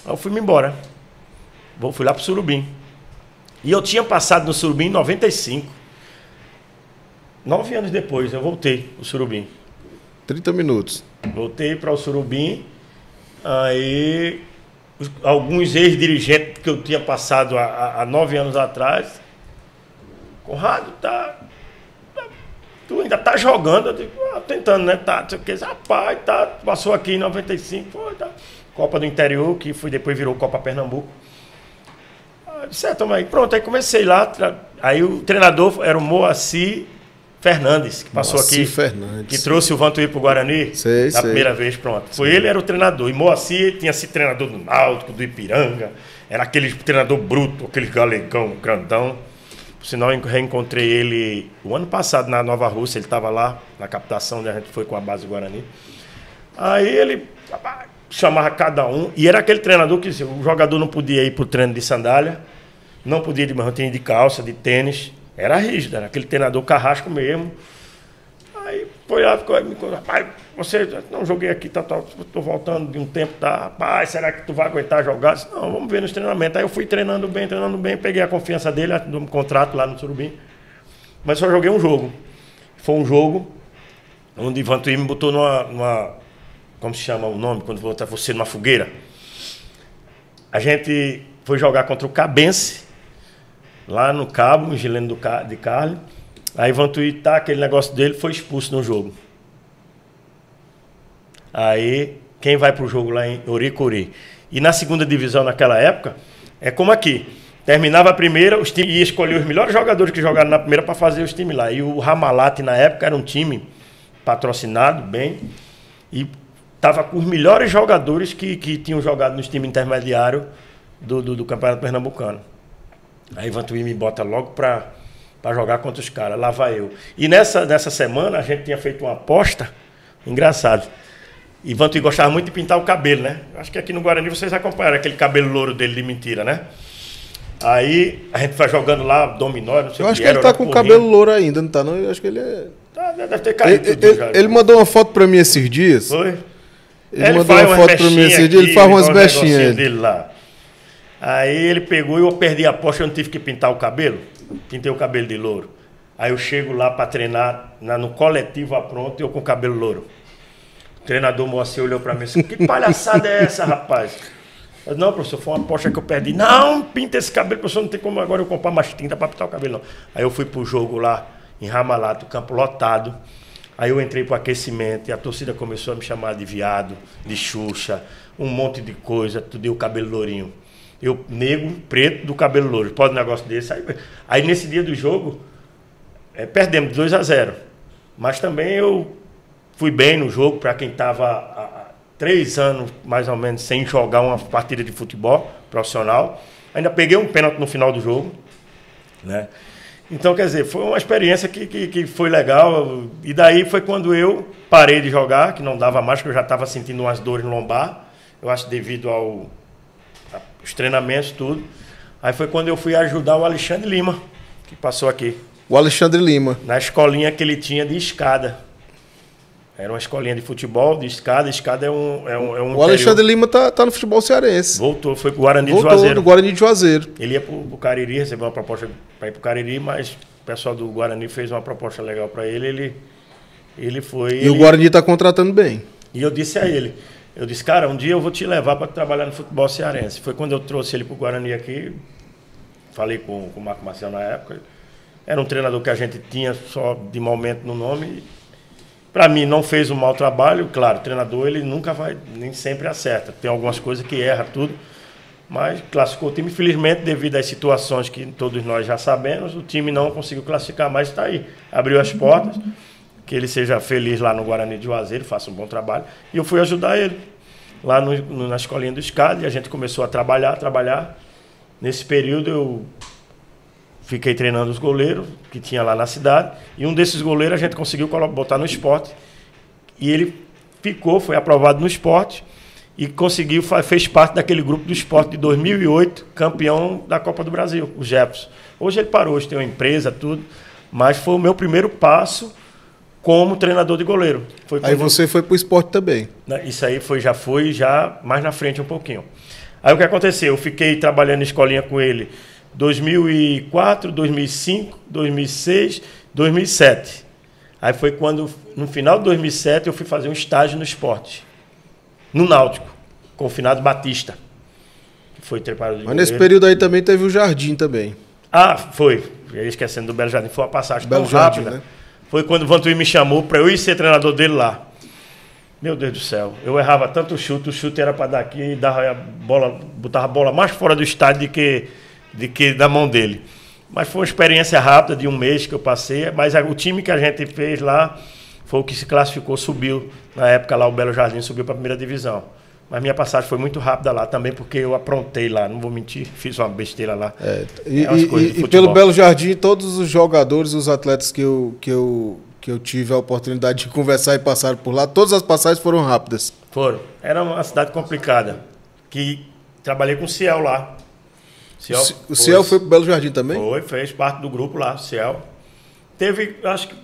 Aí eu fui-me embora. Fui lá pro Surubim. E eu tinha passado no Surubim em 95. 9 anos depois, eu voltei pro Surubim. 30 minutos. Voltei para o Surubim. Aí alguns ex-dirigentes que eu tinha passado há 9 anos atrás. Conrado, tu ainda tá jogando? Eu digo, tentando, né? Tá, rapaz, tá, passou aqui em 95, foi, tá. Copa do Interior, que depois virou Copa Pernambuco. Certo, aí pronto, aí comecei lá. Aí o treinador era o Moacir Fernandes, que passou aqui, que trouxe o Vantuí pro Guarani da primeira vez, pronto. Ele era o treinador. E Moacir tinha sido treinador do Náutico, do Ipiranga, era aquele treinador bruto, aquele galegão, grandão. Por sinal, eu reencontrei ele o ano passado na Nova Rússia, ele estava lá na captação, onde a gente foi com a base do Guarani. Aí ele chamava cada um, e era aquele treinador que o jogador não podia ir pro treino de sandália, não podia ir de mantinha de calça, de tênis. Era rígido, era aquele treinador carrasco mesmo. Aí foi lá, rapaz, você não joguei aqui, tô voltando de um tempo, tá? Rapaz, será que tu vai aguentar jogar? Eu disse, não, vamos ver nos treinamentos. Aí eu fui treinando bem, peguei a confiança dele, no contrato lá no Surubim. Mas só joguei um jogo. Foi um jogo onde Vantuí me botou numa como se chama o nome, quando botar você numa fogueira. A gente foi jogar contra o Cabense, lá no Cabo, em Gileno de Carli. Aí Vantuí, aquele negócio dele, foi expulso no jogo. Aí, quem vai pro jogo lá em Oricuri? E na segunda divisão, naquela época, é como aqui. Terminava a primeira, os times iam escolher os melhores jogadores que jogaram na primeira para fazer os times lá. E o Ramalate, na época, era um time patrocinado bem. E estava com os melhores jogadores que tinham jogado nos times intermediários do Campeonato Pernambucano. Aí Vantuí me bota logo para jogar contra os caras. Lá vai eu. E nessa semana a gente tinha feito uma aposta. Engraçado. E Vantuí gostava muito de pintar o cabelo, né? Acho que aqui no Guarani vocês acompanharam aquele cabelo louro dele de mentira, né? Aí a gente vai jogando lá, dominó, não sei o que. Eu acho que ele tá com o cabelo louro ainda, não tá não? Eu acho que ele é... Deve ter caído ele mandou uma foto pra mim esses dias. Foi? Ele mandou uma foto pra mim esses dias, ele faz umas mechinhas dele lá. Aí ele pegou e eu perdi a aposta, eu não tive que pintar o cabelo. Pintei o cabelo de louro. Aí eu chego lá pra treinar, no coletivo pronto, eu com o cabelo louro. O treinador Moacir olhou pra mim e disse, que palhaçada é essa, rapaz? Eu disse, não, professor, foi uma aposta que eu perdi. Não, pinta esse cabelo, professor, não tem como agora eu comprar mais tinta pra pintar o cabelo, não. Aí eu fui pro jogo lá, em Ramalato, campo lotado. Aí eu entrei pro aquecimento e a torcida começou a me chamar de viado, de Xuxa, um monte de coisa, tudo, e o cabelo lourinho. Eu, negro, preto, do cabelo louro. Pode um negócio desse? Aí nesse dia do jogo, perdemos 2-0. Mas também eu fui bem no jogo, para quem estava há 3 anos, mais ou menos, sem jogar uma partida de futebol profissional. Ainda peguei um pênalti no final do jogo, né? Então, quer dizer, foi uma experiência que foi legal. E daí foi quando eu parei de jogar, que não dava mais, porque eu já estava sentindo umas dores no lombar. Eu acho devido aos treinamentos, tudo. Aí foi quando eu fui ajudar o Alexandre Lima, que passou aqui. O Alexandre Lima. Na escolinha que ele tinha de escada. Era uma escolinha de futebol, de escada. Escada é um o Alexandre Lima tá no futebol cearense. Voltou, foi pro Guarani de Juazeiro. Do Guarani de Juazeiro. Ele ia pro Cariri, recebeu uma proposta para ir pro Cariri, mas o pessoal do Guarani fez uma proposta legal para ele. Ele foi... E o Guarani tá contratando bem. E eu disse a ele, cara, um dia eu vou te levar para trabalhar no futebol cearense. Foi quando eu trouxe ele pro Guarani aqui, falei com o Marco Marcelo na época. Era um treinador que a gente tinha só de momento no nome. Para mim, não fez um mau trabalho. Claro, o treinador, ele nunca vai, nem sempre acerta. Tem algumas coisas que erra tudo. Mas classificou o time. Infelizmente, devido às situações que todos nós já sabemos, o time não conseguiu classificar, mas está aí. Abriu as portas. Que ele seja feliz lá no Guarani de Juazeiro, faça um bom trabalho. E eu fui ajudar ele lá na escolinha do SCAD. E a gente começou a trabalhar. Nesse período, eu fiquei treinando os goleiros que tinha lá na cidade. E um desses goleiros a gente conseguiu botar no esporte. E ele foi aprovado no esporte. E fez parte daquele grupo do esporte de 2008, campeão da Copa do Brasil, o Jefferson. Hoje ele parou, hoje tem uma empresa, tudo. Mas foi o meu primeiro passo como treinador de goleiro. Aí você foi pro esporte também. Isso aí já foi mais na frente um pouquinho. Aí o que aconteceu? Eu fiquei trabalhando em escolinha com ele 2004, 2005, 2006, 2007. Aí foi quando, no final de 2007, eu fui fazer um estágio no esporte. No Náutico, com o finado Batista. Que foi preparador de Mas nesse período aí também teve o Jardim também. Ah, foi. Esquecendo do Belo Jardim. Foi uma passagem Belo tão Jardim, rápida. né? Foi quando o Vantuí me chamou para eu ir ser treinador dele lá. Meu Deus do céu. Eu errava tanto o chute era para dar aqui e botava a bola mais fora do estádio de que da mão dele. Mas foi uma experiência rápida de um mês que eu passei. Mas o time que a gente fez lá foi o que se classificou, subiu. Na época lá o Belo Jardim subiu para a primeira divisão. Mas minha passagem foi muito rápida lá também, porque eu aprontei lá, não vou mentir, fiz uma besteira lá. E pelo Belo Jardim, todos os jogadores, os atletas que eu tive a oportunidade de conversar e passaram por lá, todas as passagens foram rápidas. Foram. Era uma cidade complicada, que trabalhei com o Ciel lá. O Ciel foi pro Belo Jardim também? Fez parte do grupo lá, o Ciel. Teve, acho que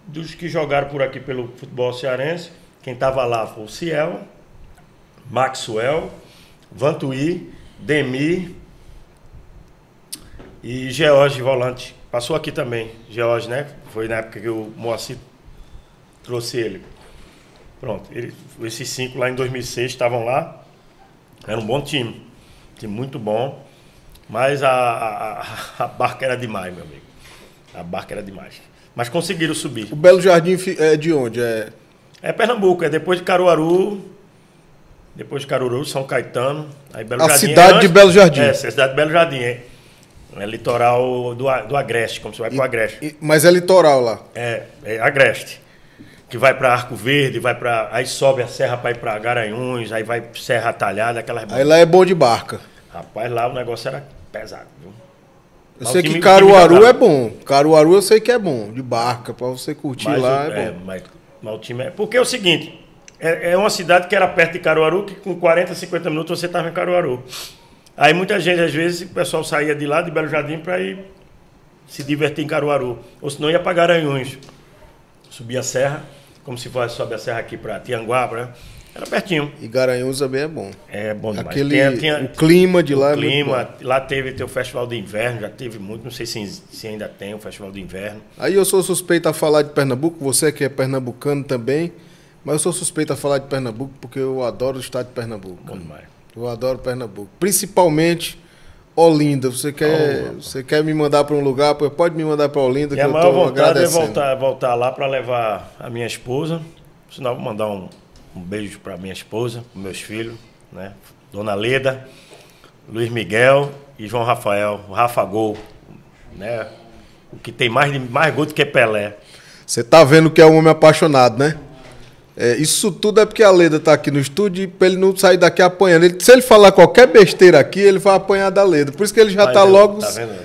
dos que jogaram por aqui pelo futebol cearense, quem estava lá foi o Ciel, Maxwell, Vantuí, Demir e George Volante. Passou aqui também, George, né? Foi na época que o Moacir trouxe ele. Pronto, esses 5 lá em 2006 estavam lá. Era um bom time muito bom. Mas a barca era demais, meu amigo. A barca era demais. Mas conseguiram subir. O Belo Jardim é de onde? É Pernambuco, é depois de Caruaru. Depois de Caruaru, São Caetano. Aí Belo Jardim cidade de Belo Jardim. É a cidade de Belo Jardim. É litoral do Agreste, como você vai para o Agreste. Mas é litoral lá? É Agreste. Que vai para Arco Verde, aí sobe a serra para ir para Garanhuns, aí vai Serra Talhada, aquelas... Aí lá é bom de barca. Rapaz, lá o negócio era pesado, viu? Eu sei que Caruaru é bom. Caruaru eu sei que é bom, de barca, para você curtir lá é bom. Mas o time é... Porque é o seguinte, É uma cidade que era perto de Caruaru, que com 40, 50 minutos você estava em Caruaru. Aí muita gente, às vezes, o pessoal saía de lá, de Belo Jardim, para ir se divertir em Caruaru. Ou senão ia para Garanhuns. Subia a serra, como se fosse sobe a serra aqui para Tianguá, era pertinho. E Garanhuns também é bom. É bom demais. O clima de lá é muito bom. Lá teve o Festival de Inverno, já teve muito, não sei se ainda tem o Festival de Inverno. Aí eu sou suspeito a falar de Pernambuco, você que é pernambucano também, mas eu sou suspeito a falar de Pernambuco porque eu adoro o estado de Pernambuco. Bom demais. Eu adoro Pernambuco. Principalmente Olinda. Você quer me mandar para um lugar? Pode me mandar para Olinda, que eu estou vontade agradecendo. É voltar lá para levar a minha esposa. Senão vou mandar um beijo para minha esposa, para meus filhos, né? Dona Leda, Luiz Miguel e João Rafael, o Rafa Gol, né? O que tem mais gol do que Pelé. Você tá vendo que é um homem apaixonado, né? Isso tudo é porque a Leda tá aqui no estúdio e pra ele não sair daqui apanhando. Se ele falar qualquer besteira aqui, ele vai apanhar da Leda. Por isso que ele já tá logo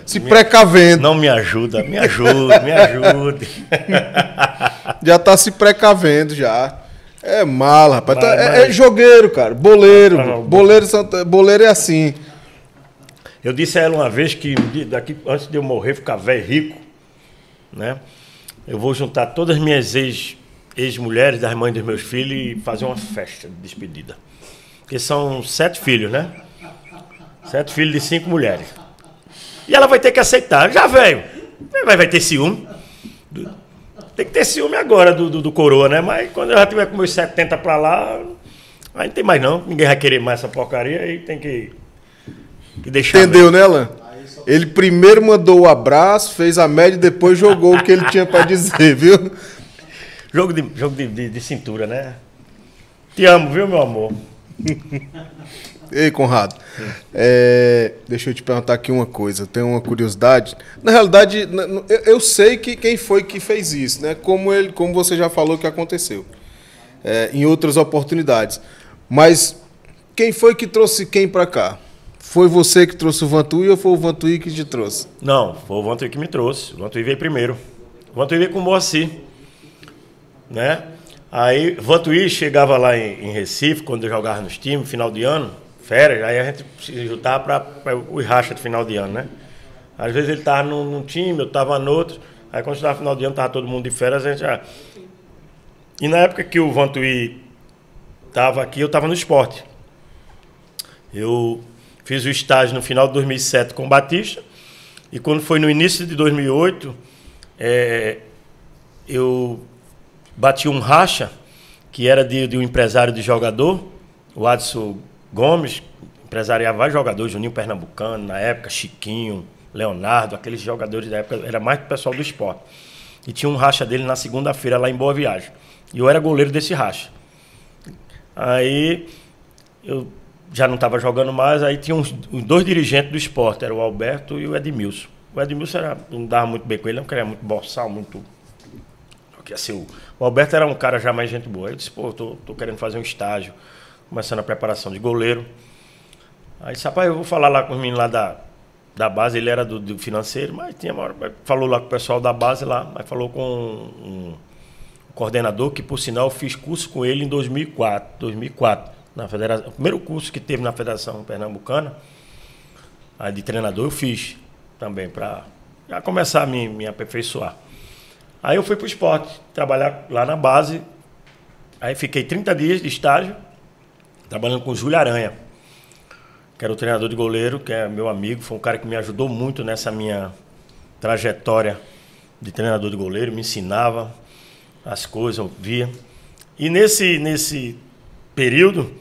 se precavendo. Não me ajuda, me ajude. Já tá se precavendo já. É mala, rapaz. É jogueiro, cara. Boleiro. Boleiro é assim. Eu disse a ela uma vez que daqui, antes de eu morrer, ficar velho rico, né? Eu vou juntar todas as minhas ex-mulheres, das mães dos meus filhos, e fazer uma festa de despedida. Porque são 7 filhos, né? 7 filhos de 5 mulheres. E ela vai ter que aceitar. Já velho. Vai ter ciúme. Tem que ter ciúme agora do coroa, né? Mas quando eu já tiver com meus 70 pra lá, aí não tem mais não. Ninguém vai querer mais essa porcaria, aí tem que deixar. Entendeu, né, Alan? Ele primeiro mandou o abraço, fez a média e depois jogou o que ele tinha pra dizer, viu? Jogo de cintura, né? Te amo, viu, meu amor? Ei, Conrado, deixa eu te perguntar aqui uma coisa, eu tenho uma curiosidade. Na realidade, eu sei quem foi que fez isso, né? Como você já falou que aconteceu em outras oportunidades. Mas quem foi que trouxe quem para cá? Foi você que trouxe o Vantuí ou foi o Vantuí que te trouxe? Não, foi o Vantuí que me trouxe. O Vantuí veio primeiro. O Vantuí veio com o Moacir, né? Aí, Vantuí chegava lá em Recife, quando eu jogava nos times, final de ano, férias, aí a gente se juntava para o racha de final de ano, né? Às vezes ele estava num time, eu estava no outro, aí quando estava final de ano, estava todo mundo de férias, a gente já... E na época que o Vantuí estava aqui, eu estava no esporte. Eu fiz o estágio no final de 2007 com o Batista, e quando foi no início de 2008, eu bati um racha, que era de um empresário de jogador, o Adson Gomes, empresariava vários jogadores, Juninho Pernambucano, na época, Chiquinho, Leonardo, aqueles jogadores da época, era mais do pessoal do esporte. E tinha um racha dele na segunda-feira lá em Boa Viagem. E eu era goleiro desse racha. Aí eu já não estava jogando mais, aí tinha os 2 dirigentes do esporte, era o Alberto e o Edmilson. O Edmilson não dava muito bem com ele, não queria muito boçal, muito... Assim, o Alberto era um cara já mais gente boa. Eu disse, pô, tô querendo fazer um estágio, começando a preparação de goleiro. Aí disse, rapaz, eu vou falar lá com os meninos lá da base, ele era do financeiro, mas falou lá com o pessoal da base lá, mas falou com um coordenador, que por sinal eu fiz curso com ele em 2004 na federação. O primeiro curso que teve na Federação Pernambucana, aí de treinador, eu fiz também, para já começar a me aperfeiçoar. Aí eu fui para o esporte, trabalhar lá na base. Aí fiquei 30 dias de estágio, trabalhando com o Júlio Aranha, que era o treinador de goleiro, que é meu amigo, foi um cara que me ajudou muito nessa minha trajetória de treinador de goleiro, me ensinava as coisas, eu via. E nesse período,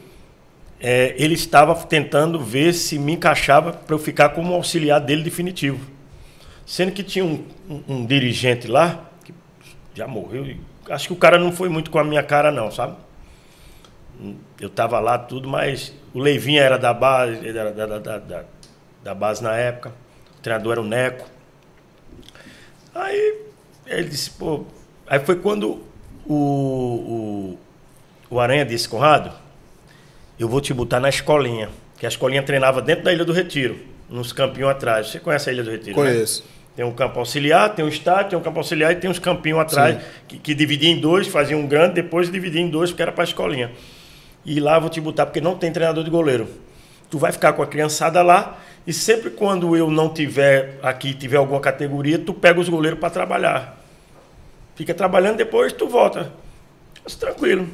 ele estava tentando ver se me encaixava para eu ficar como auxiliar dele definitivo. Sendo que tinha um dirigente lá, já morreu. Acho que o cara não foi muito com a minha cara, não, sabe? Eu tava lá tudo, mas o Leivinha era da base, da base na época. O treinador era o Neco. Aí ele disse, pô... Aí foi quando o Aranha disse, Conrado, eu vou te botar na escolinha. Que a escolinha treinava dentro da Ilha do Retiro, nos campinhos atrás. Você conhece a Ilha do Retiro? Conheço. Né? Tem um campo auxiliar, tem um estádio, tem um campo auxiliar e tem uns campinhos atrás que dividia em dois, fazia um grande, depois dividia em dois, porque era para a escolinha. E lá vou te botar, porque não tem treinador de goleiro. Tu vai ficar com a criançada lá e sempre quando eu não tiver aqui, tiver alguma categoria, tu pega os goleiros para trabalhar. Fica trabalhando, depois tu volta. Mas tranquilo.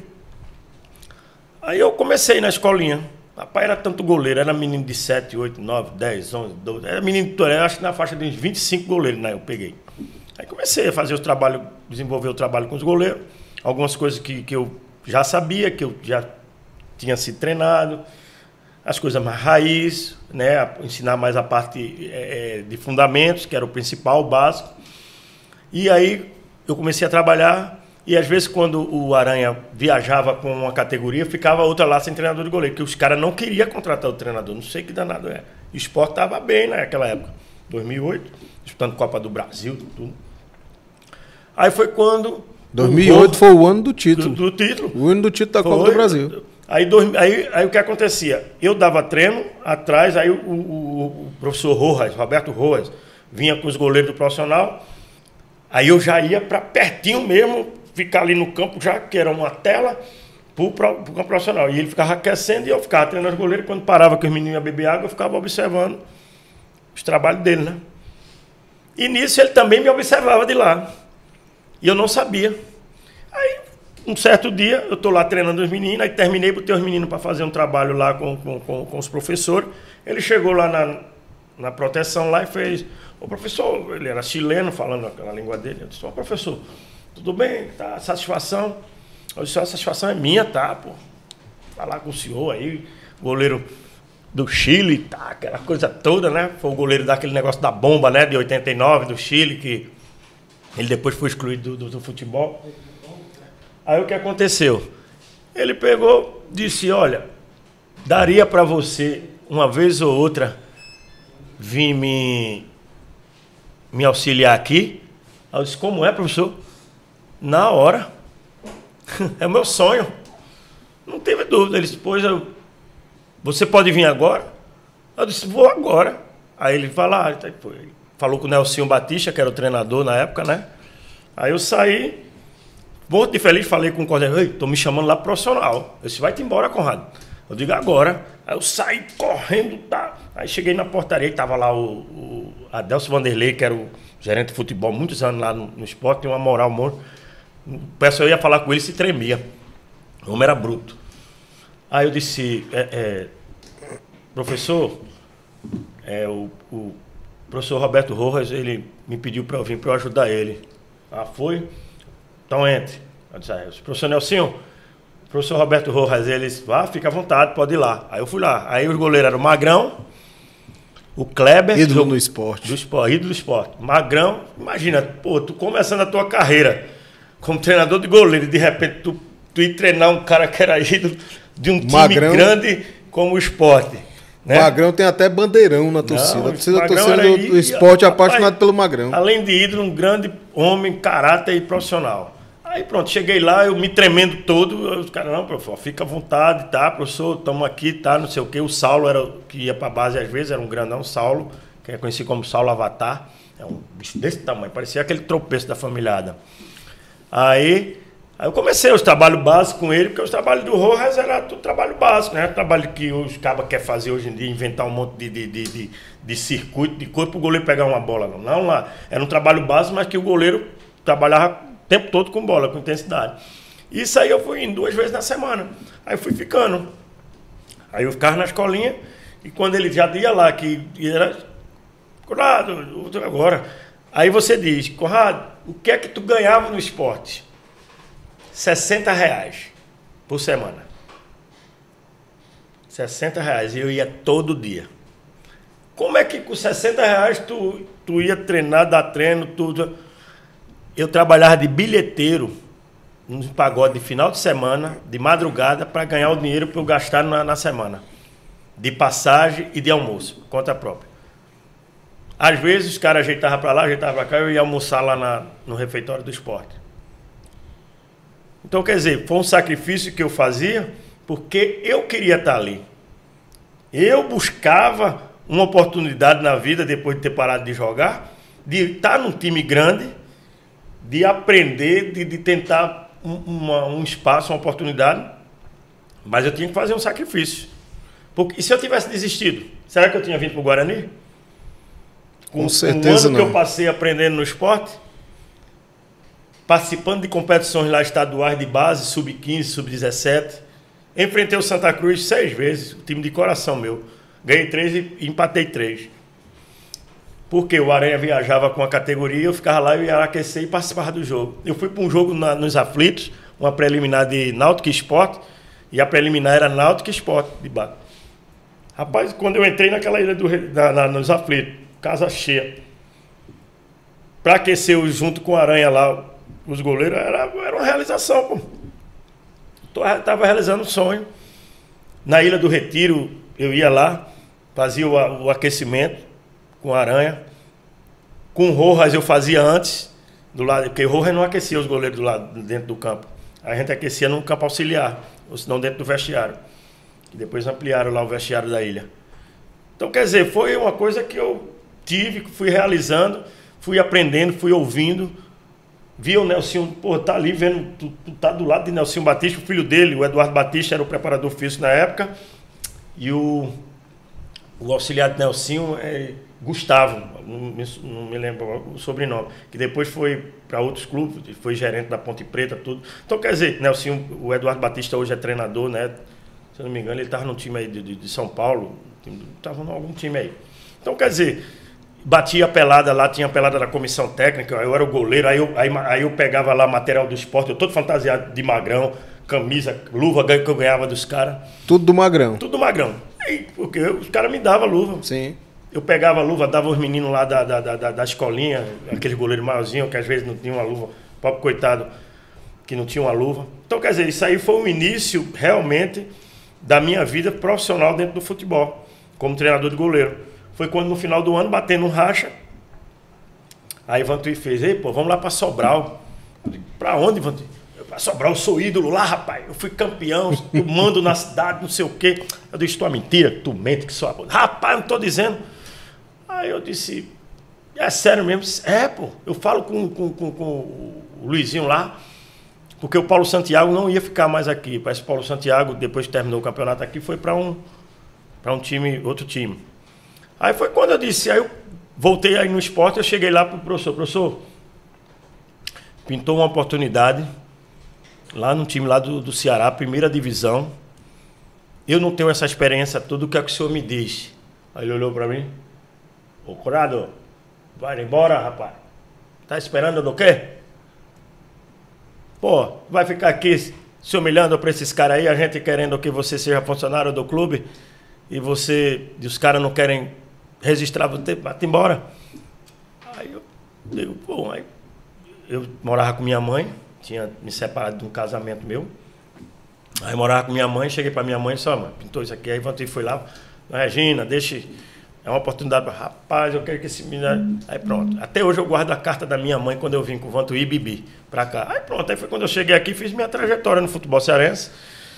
Aí eu comecei na escolinha. Rapaz, era tanto goleiro, era menino de 7, 8, 9, 10, 11, 12. Era menino, acho que na faixa de uns 25 goleiros, né? Eu peguei. Aí comecei a fazer os trabalhos, desenvolver o trabalho com os goleiros. Algumas coisas que eu já sabia, que eu já tinha sido treinado. As coisas mais raiz, né? Ensinar mais a parte de fundamentos, que era o principal, o básico. E aí eu comecei a trabalhar. E às vezes quando o Aranha viajava com uma categoria, ficava outra lá sem treinador de goleiro, porque os caras não queriam contratar o treinador, não sei que danado é. O esporte estava bem naquela época, 2008, disputando Copa do Brasil, tudo. Aí foi quando... 2008 foi o ano do título. Do título. O ano do título da Copa do Brasil. Aí o que acontecia? Eu dava treino atrás, aí o professor Roberto Rojas, vinha com os goleiros do profissional, aí eu já ia para pertinho mesmo, ficar ali no campo já, que era uma tela, para o campo profissional. E ele ficava aquecendo e eu ficava treinando os goleiros. Quando parava que os meninos iam beber água, eu ficava observando os trabalhos dele, né? E nisso ele também me observava de lá. E eu não sabia. Aí, um certo dia, eu estou lá treinando os meninos, aí terminei, botei os meninos para fazer um trabalho lá com os professores. Ele chegou lá na proteção lá e fez... O professor, ele era chileno, falando aquela língua dele. Eu disse, professor, tudo bem? Tá, satisfação? Eu disse, a satisfação é minha, tá, pô. Falar com o senhor aí, goleiro do Chile, tá, aquela coisa toda, né? Foi o goleiro daquele negócio da bomba, né, de 89, do Chile, que ele depois foi excluído do futebol. Aí o que aconteceu? Ele pegou, disse, olha, daria para você, uma vez ou outra, vir me auxiliar aqui? Aí eu disse, como é, professor? Na hora. É o meu sonho. Não teve dúvida. Ele disse, pois você pode vir agora? Eu disse, vou agora. Aí ele falou com o Nelsinho Batista, que era o treinador na época, né? Aí eu saí, muito feliz, falei com o coordenador, estou me chamando lá pro profissional. Eu disse, vai-te embora, Conrado. Eu digo, agora. Aí eu saí correndo, tá? Aí cheguei na portaria e estava lá o Adelso Vanderlei, que era o gerente de futebol, muitos anos lá no esporte, tem uma moral, amor. O pessoal ia falar com ele e se tremia. O homem era bruto. Aí eu disse, professor, o professor Roberto Rojas, ele me pediu para eu vir para eu ajudar ele. Ah, foi? Então entre. Eu disse, professor Nelsinho, professor Roberto Rojas, ele disse, fica à vontade, pode ir lá. Aí eu fui lá. Aí os goleiros eram o Magrão, o Kleber... Ídolo no esporte. Ídolo do esporte. Magrão, imagina, pô, tu começando a tua carreira como treinador de goleiro, de repente tu ir treinar um cara que era ídolo de um time grande como o esporte. Né? Magrão tem até bandeirão na torcida. A torcida do esporte apaixonado pelo Magrão. Além de ídolo, um grande homem, caráter e profissional. Aí pronto, cheguei lá, eu me tremendo todo. Os caras, não, professor, fica à vontade, tá, professor, estamos aqui, tá, não sei o quê. O Saulo era que ia para a base às vezes, era um grandão, Saulo, que é conhecido como Saulo Avatar. É um bicho desse tamanho, parecia aquele tropeço da família. Aí eu comecei os trabalhos básicos com ele, porque os trabalhos do Rojas era tudo trabalho básico, né? Trabalho que os cabas querem fazer hoje em dia, inventar um monte de circuito, de coisa para o goleiro pegar uma bola. Não, lá. Era um trabalho básico, mas que o goleiro trabalhava o tempo todo com bola, com intensidade. Isso aí eu fui indo 2 vezes na semana. Aí eu fui ficando. Aí eu ficava na escolinha, e quando ele já ia lá, que era... Conrado, agora... Aí você diz, Conrado, o que é que tu ganhava no esporte? R$60 por semana. R$60. E eu ia todo dia. Como é que com R$60 tu ia treinar, dar treino, tudo? Eu trabalhava de bilheteiro num pagode de final de semana, de madrugada, para ganhar o dinheiro para eu gastar na semana. De passagem e de almoço, conta própria. Às vezes os caras ajeitavam para lá, ajeitavam para cá, eu ia almoçar lá no refeitório do esporte. Então, quer dizer, foi um sacrifício que eu fazia porque eu queria estar ali. Eu buscava uma oportunidade na vida, depois de ter parado de jogar, de estar num time grande, de aprender, de tentar um espaço, uma oportunidade, mas eu tinha que fazer um sacrifício. Porque, e se eu tivesse desistido, será que eu tinha vindo para o Guarani? Com certeza um ano que eu passei aprendendo no esporte, participando de competições lá estaduais de base, sub-15, sub-17, enfrentei o Santa Cruz 6 vezes, o time de coração meu. Ganhei 3 e empatei 3. Porque o Aranha viajava com a categoria, eu ficava lá, eu ia aquecer e participava do jogo. Eu fui para um jogo nos Aflitos, uma preliminar de Náutico Sport, e a preliminar era Náutico Sport de base. Rapaz, quando eu entrei naquela ilha nos Aflitos, casa cheia, para aquecer junto com o Aranha lá, os goleiros, era uma realização, pô. Estava realizando um sonho. Na Ilha do Retiro, eu ia lá, fazia o aquecimento com o Aranha. Com o Rojas eu fazia antes, do lado, porque o Rojas não aquecia os goleiros do lado, dentro do campo. A gente aquecia no campo auxiliar, ou senão dentro do vestiário. E depois ampliaram lá o vestiário da ilha. Então, quer dizer, foi uma coisa que eu tive, que fui realizando, fui aprendendo, fui ouvindo. Vi o Nelsinho, pô, tá ali vendo, tu tá do lado de Nelsinho Batista, o filho dele, o Eduardo Batista, era o preparador físico na época, e o auxiliar de Nelsinho é Gustavo, não me lembro o sobrenome, que depois foi para outros clubes, foi gerente da Ponte Preta, tudo. Então, quer dizer, Nelsinho, o Eduardo Batista hoje é treinador, né? Se eu não me engano, ele estava num time aí de São Paulo, estava em algum time aí. Então, quer dizer, batia a pelada lá, tinha a pelada da comissão técnica, eu era o goleiro, aí eu pegava lá material do esporte, eu todo fantasiado de magrão, camisa, luva que eu ganhava dos caras. Tudo do magrão. Tudo do magrão. Aí, porque os caras me davam luva. Sim. Eu pegava a luva, dava os meninos lá da escolinha, aqueles goleiros maiorzinhos, que às vezes não tinham uma luva, pobre coitado, que não tinha uma luva. Então, quer dizer, isso aí foi o início, realmente, da minha vida profissional dentro do futebol, como treinador de goleiro. Foi quando no final do ano, batendo um racha, aí Vantuí fez, ei, pô, vamos lá para Sobral. Eu digo, pra onde, Vantuí? Para Sobral, eu sou ídolo lá, rapaz. Eu fui campeão, eu mando na cidade, não sei o quê. Eu disse, tua mentira, tu mente que só. Rapaz, não tô dizendo. Aí eu disse, é sério mesmo? É, pô, eu falo com o Luizinho lá, porque o Paulo Santiago não ia ficar mais aqui. Parece que o Paulo Santiago, depois que terminou o campeonato aqui, foi para um time, outro time. Aí foi quando eu disse, aí eu voltei aí no esporte, eu cheguei lá pro professor, pintou uma oportunidade lá no time lá do Ceará, primeira divisão. Eu não tenho essa experiência toda, o que é que o senhor me diz? Aí ele olhou para mim, ô Corrado, vai embora, rapaz. Tá esperando do quê? Pô, vai ficar aqui se humilhando para esses caras aí, a gente querendo que você seja funcionário do clube e os caras não querem registrar você, vai-te embora. Aí eu digo, pô, aí eu morava com minha mãe, tinha me separado de um casamento meu. Aí morava com minha mãe, cheguei para minha mãe e disse, ó, mãe, pintou isso aqui. Aí Vantuí foi lá, Regina, deixa, é uma oportunidade para rapaz, eu quero que esse menino... Aí pronto, até hoje eu guardo a carta da minha mãe quando eu vim com o Vantuí e Bibi para cá. Aí pronto, aí foi quando eu cheguei aqui, fiz minha trajetória no futebol cearense.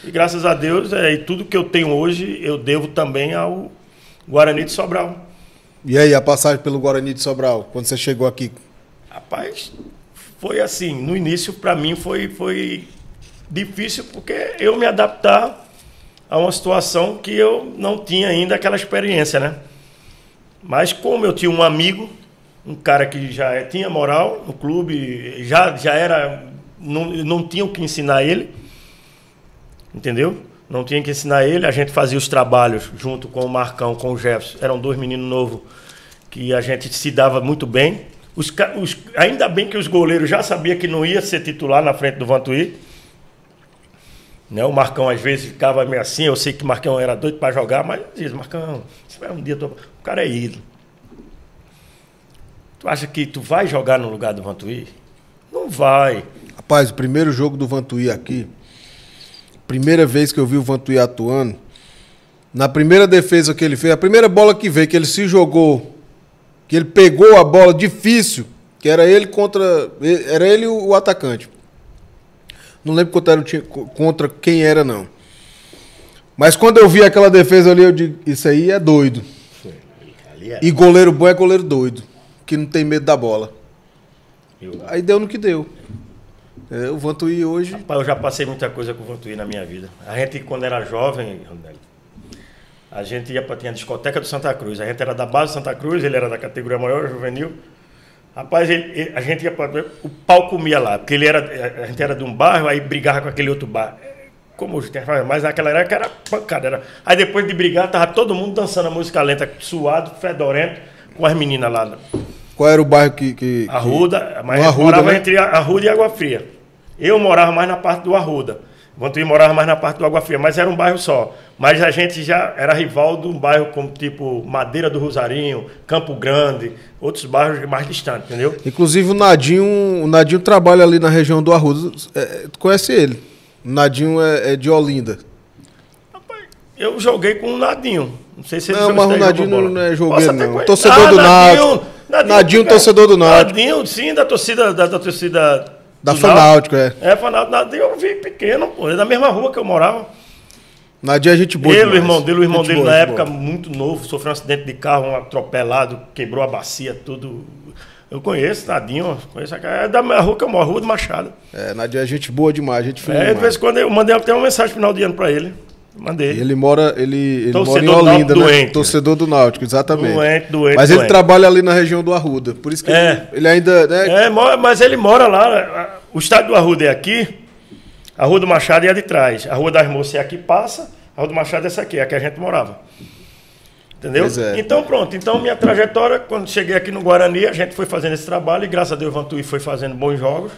E graças a Deus, e tudo que eu tenho hoje, eu devo também ao Guarani de Sobral. E aí, a passagem pelo Guarani de Sobral, quando você chegou aqui? Rapaz, foi assim, no início para mim foi difícil porque eu me adaptar a uma situação que eu não tinha ainda aquela experiência, né? Mas como eu tinha um amigo, um cara que já tinha moral no clube, já era, não tinha o que ensinar ele, entendeu? Não tinha que ensinar ele, a gente fazia os trabalhos junto com o Marcão, com o Jefferson, eram 2 meninos novos que a gente se dava muito bem. Ainda bem que os goleiros já sabiam que não ia ser titular na frente do Vantuí. Né? O Marcão às vezes ficava meio assim, eu sei que o Marcão era doido para jogar, mas diz, Marcão, espera um dia, o cara é ídolo. Tu acha que tu vai jogar no lugar do Vantuí? Não vai. Rapaz, o primeiro jogo do Vantuí aqui, primeira vez que eu vi o Vantuí atuando, na primeira defesa que ele fez, a primeira bola que veio, que ele se jogou, que ele pegou a bola difícil, que era ele e o atacante. Não lembro contra quem era, não. Mas quando eu vi aquela defesa ali, eu digo, isso aí é doido. E goleiro bom é goleiro doido. que não tem medo da bola. Aí deu no que deu. O Vantuí hoje... Rapaz, eu já passei muita coisa com o Vantuí na minha vida. A gente, quando era jovem, a gente ia para a discoteca do Santa Cruz. A gente era da base do Santa Cruz, ele era da categoria maior, juvenil. Rapaz, a gente ia para... O pau comia lá, porque a gente era de um bairro, aí brigava com aquele outro bairro. Como hoje tem, mas naquela época era pancada. Aí depois de brigar, tava todo mundo dançando a música lenta, suado, fedorento, com as meninas lá. Qual era o bairro que Arruda, mas Arruda, morava né? entre Arruda e Água Fria. Eu morava mais na parte do Arruda. O Vantuí morava mais na parte do Água Fria, mas era um bairro só. Mas a gente já era rival de um bairro como tipo Madeira do Rosarinho, Campo Grande, outros bairros mais distantes, entendeu? Inclusive o Nadinho trabalha ali na região do Arruda. Tu conhece ele? O Nadinho é de Olinda. Rapaz, eu joguei com o Nadinho. Não sei se ele Não, mas o Nadinho bola. não é jogueiro, não. Conhecer. Torcedor do Náutico. Nadinho, torcedor do Náutico. Nadinho, sim, da torcida Da Fanáutico, É, Fanáutico. Nadinho eu vi pequeno, pô. É da mesma rua que eu morava. Nadinho é gente boa. Ele, o irmão dele Gente boa, na gente época, boa. muito novo, sofreu um acidente de carro, um atropelado, quebrou a bacia, tudo. Eu conheço Nadinho, conheço é da minha rua que eu moro, Rua do Machado. Nadinho é gente boa demais, gente fina De demais. vez em quando eu mandei até uma mensagem no final de ano pra ele. Mandei. Ele mora em Torcedor Olinda, né? doente. Torcedor do Náutico, exatamente. Doente. Mas ele trabalha ali na região do Arruda. Por isso que ele ainda... Né? Mas ele mora lá. O estádio do Arruda é aqui, a Rua do Machado é a de trás. A Rua das Moças é aqui, passa, a Rua do Machado é essa aqui, é a que a gente morava. Entendeu? Pois é. Então pronto. Então minha trajetória, quando cheguei aqui no Guarani, a gente foi fazendo esse trabalho e graças a Deus o Vantuí foi fazendo bons jogos.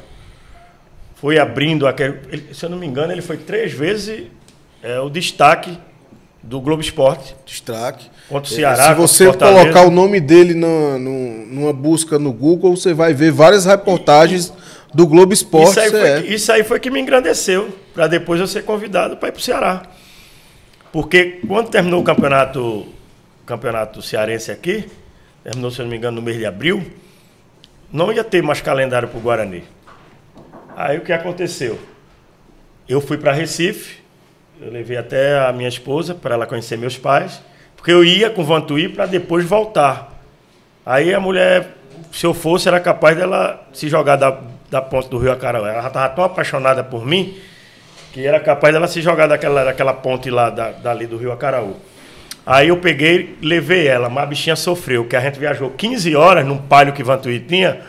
Foi abrindo aquele... se eu não me engano, ele foi 3 vezes o destaque do Globo Esporte. Destaque. Contra o Ceará, Se você contra o Fortaleza. colocar o nome dele numa busca no Google, você vai ver várias reportagens do Globo Esporte. Isso aí foi que me engrandeceu, para depois eu ser convidado para ir para o Ceará. Porque quando terminou o campeonato cearense aqui, terminou, se eu não me engano, no mês de abril, não ia ter mais calendário para o Guarani. Aí o que aconteceu? Eu fui para Recife, eu levei até a minha esposa para ela conhecer meus pais, porque eu ia com o Vantuí para depois voltar. Aí a mulher, se eu fosse, era capaz dela se jogar da ponte do Rio Acaraú. Ela já estava tão apaixonada por mim que era capaz dela se jogar daquela ponte lá dali do Rio Acaraú. Aí eu peguei, levei ela, mas a bichinha sofreu, porque a gente viajou 15 horas num Palio que Vantuí tinha,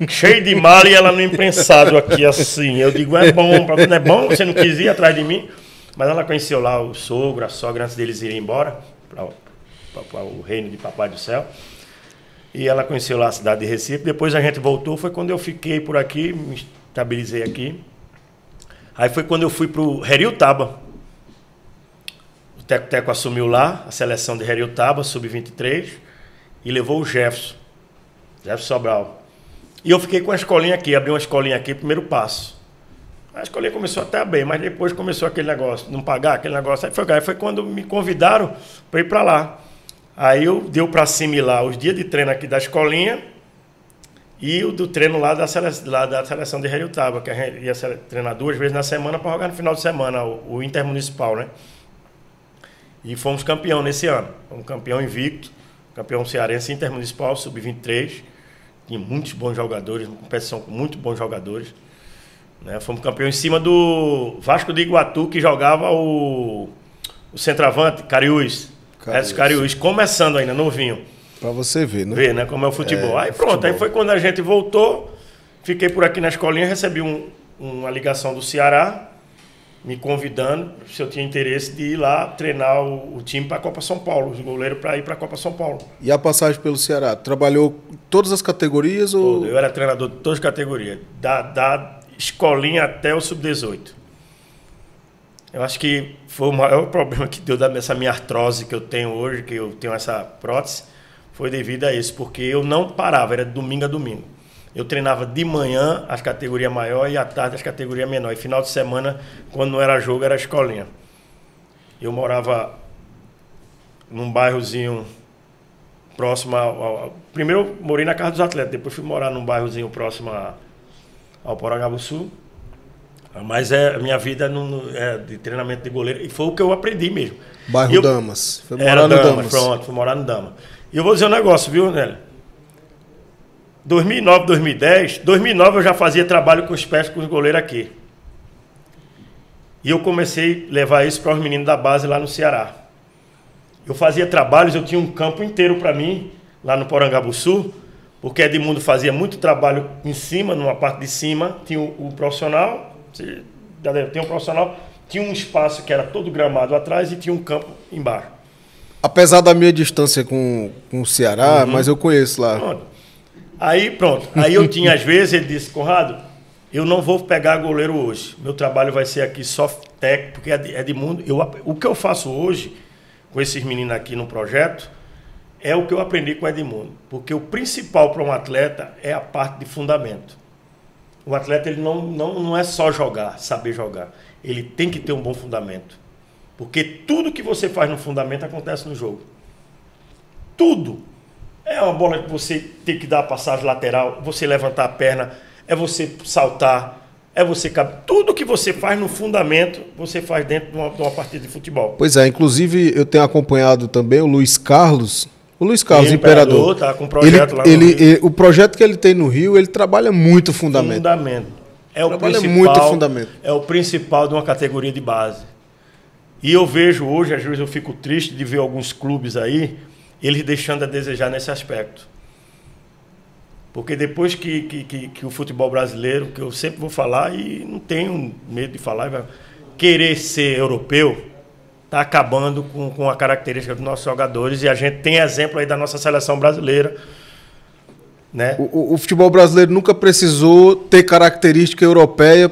cheio de mala e ela no imprensado aqui assim. Eu digo, não é bom, você não quis ir atrás de mim. Mas ela conheceu lá o sogro, a sogra, antes deles irem embora para o reino de Papai do Céu. E ela conheceu lá a cidade de Recife. Depois a gente voltou, foi quando eu fiquei por aqui, me estabilizei aqui. Aí foi quando eu fui para o Heriotaba. O Teco assumiu lá a seleção de Heriotaba, sub-23, e levou o Jefferson Sobral. E eu fiquei com a escolinha aqui, abri uma escolinha aqui, primeiro passo. A escolinha começou até bem, mas depois começou aquele negócio, não pagar aquele negócio. Aí foi quando me convidaram para ir para lá. Aí deu para assimilar os dias de treino aqui da escolinha e o do treino lá da seleção de Heriotaba, que a gente ia treinar 2 vezes na semana para jogar no final de semana, o Intermunicipal, né? E fomos campeão nesse ano. Fomos campeão invicto, campeão cearense Intermunicipal, sub-23. Tinha muitos bons jogadores, uma competição com muito bons jogadores. Né? Fomos campeão em cima do Vasco de Iguatu, que jogava o centroavante, Cariús. Cariús, começando ainda, novinho. Pra você ver, né? Ver, né? Como é o futebol. Aí pronto, aí foi quando a gente voltou, fiquei por aqui na escolinha, recebi uma ligação do Ceará, me convidando, se eu tinha interesse de ir lá treinar o time para a Copa São Paulo, os goleiros para ir para a Copa São Paulo. E a passagem pelo Ceará? Trabalhou todas as categorias? Ou... Eu era treinador de todas as categorias, da escolinha até o sub-18. Eu acho que foi o maior problema que deu dessa minha artrose que eu tenho hoje, que eu tenho essa prótese, foi devido a isso, porque eu não parava, era de domingo a domingo. Eu treinava de manhã as categorias maior e à tarde as categorias menor. E final de semana, quando não era jogo, era escolinha. Eu morava num bairrozinho próximo primeiro eu morei na Casa dos Atletas, depois fui morar num bairrozinho próximo ao Porangabuçu. Mas a minha vida é de treinamento de goleiro. E foi o que eu aprendi mesmo. Bairro Damas. Foi morar no Damas. Pronto, fui morar no Damas. E eu vou dizer um negócio, viu, Nélio? 2009, 2010. 2009 eu já fazia trabalho com os pés com os goleiros aqui. E eu comecei a levar isso para os meninos da base lá no Ceará. Eu fazia trabalhos, eu tinha um campo inteiro para mim, lá no Porangabuçu, porque Edmundo fazia muito trabalho em cima, numa parte de cima, tinha o profissional, tinha um profissional, tinha um espaço que era todo gramado atrás e tinha um campo embaixo. Apesar da minha distância com o Ceará, mas eu conheço lá. Pronto. Aí eu tinha, às vezes, ele disse, Conrado, eu não vou pegar goleiro hoje. Meu trabalho vai ser aqui só técnico, porque Edmundo, o que eu faço hoje com esses meninos aqui no projeto é o que eu aprendi com Edmundo. Porque o principal para um atleta é a parte de fundamento. O atleta ele não é só jogar, saber jogar. Ele tem que ter um bom fundamento. Porque tudo que você faz no fundamento acontece no jogo. Tudo. É uma bola que você tem que dar a passagem lateral, você levantar a perna, é você saltar, é você caber. Tudo que você faz no fundamento, você faz dentro de uma partida de futebol. Pois é, inclusive eu tenho acompanhado também o Luiz Carlos. O Luiz Carlos, Imperador. Tá com um projeto lá no Rio. O projeto que ele tem no Rio, ele trabalha muito fundamento. Fundamento. É o Trabalha principal, muito fundamento. É o principal de uma categoria de base. E eu vejo hoje, às vezes eu fico triste de ver alguns clubes aí, eles deixando a desejar nesse aspecto. Porque depois que o futebol brasileiro, que eu sempre vou falar e não tenho medo de falar, querer ser europeu, está acabando com a característica dos nossos jogadores. E a gente tem exemplo aí da nossa seleção brasileira. Né? O futebol brasileiro nunca precisou ter característica europeia.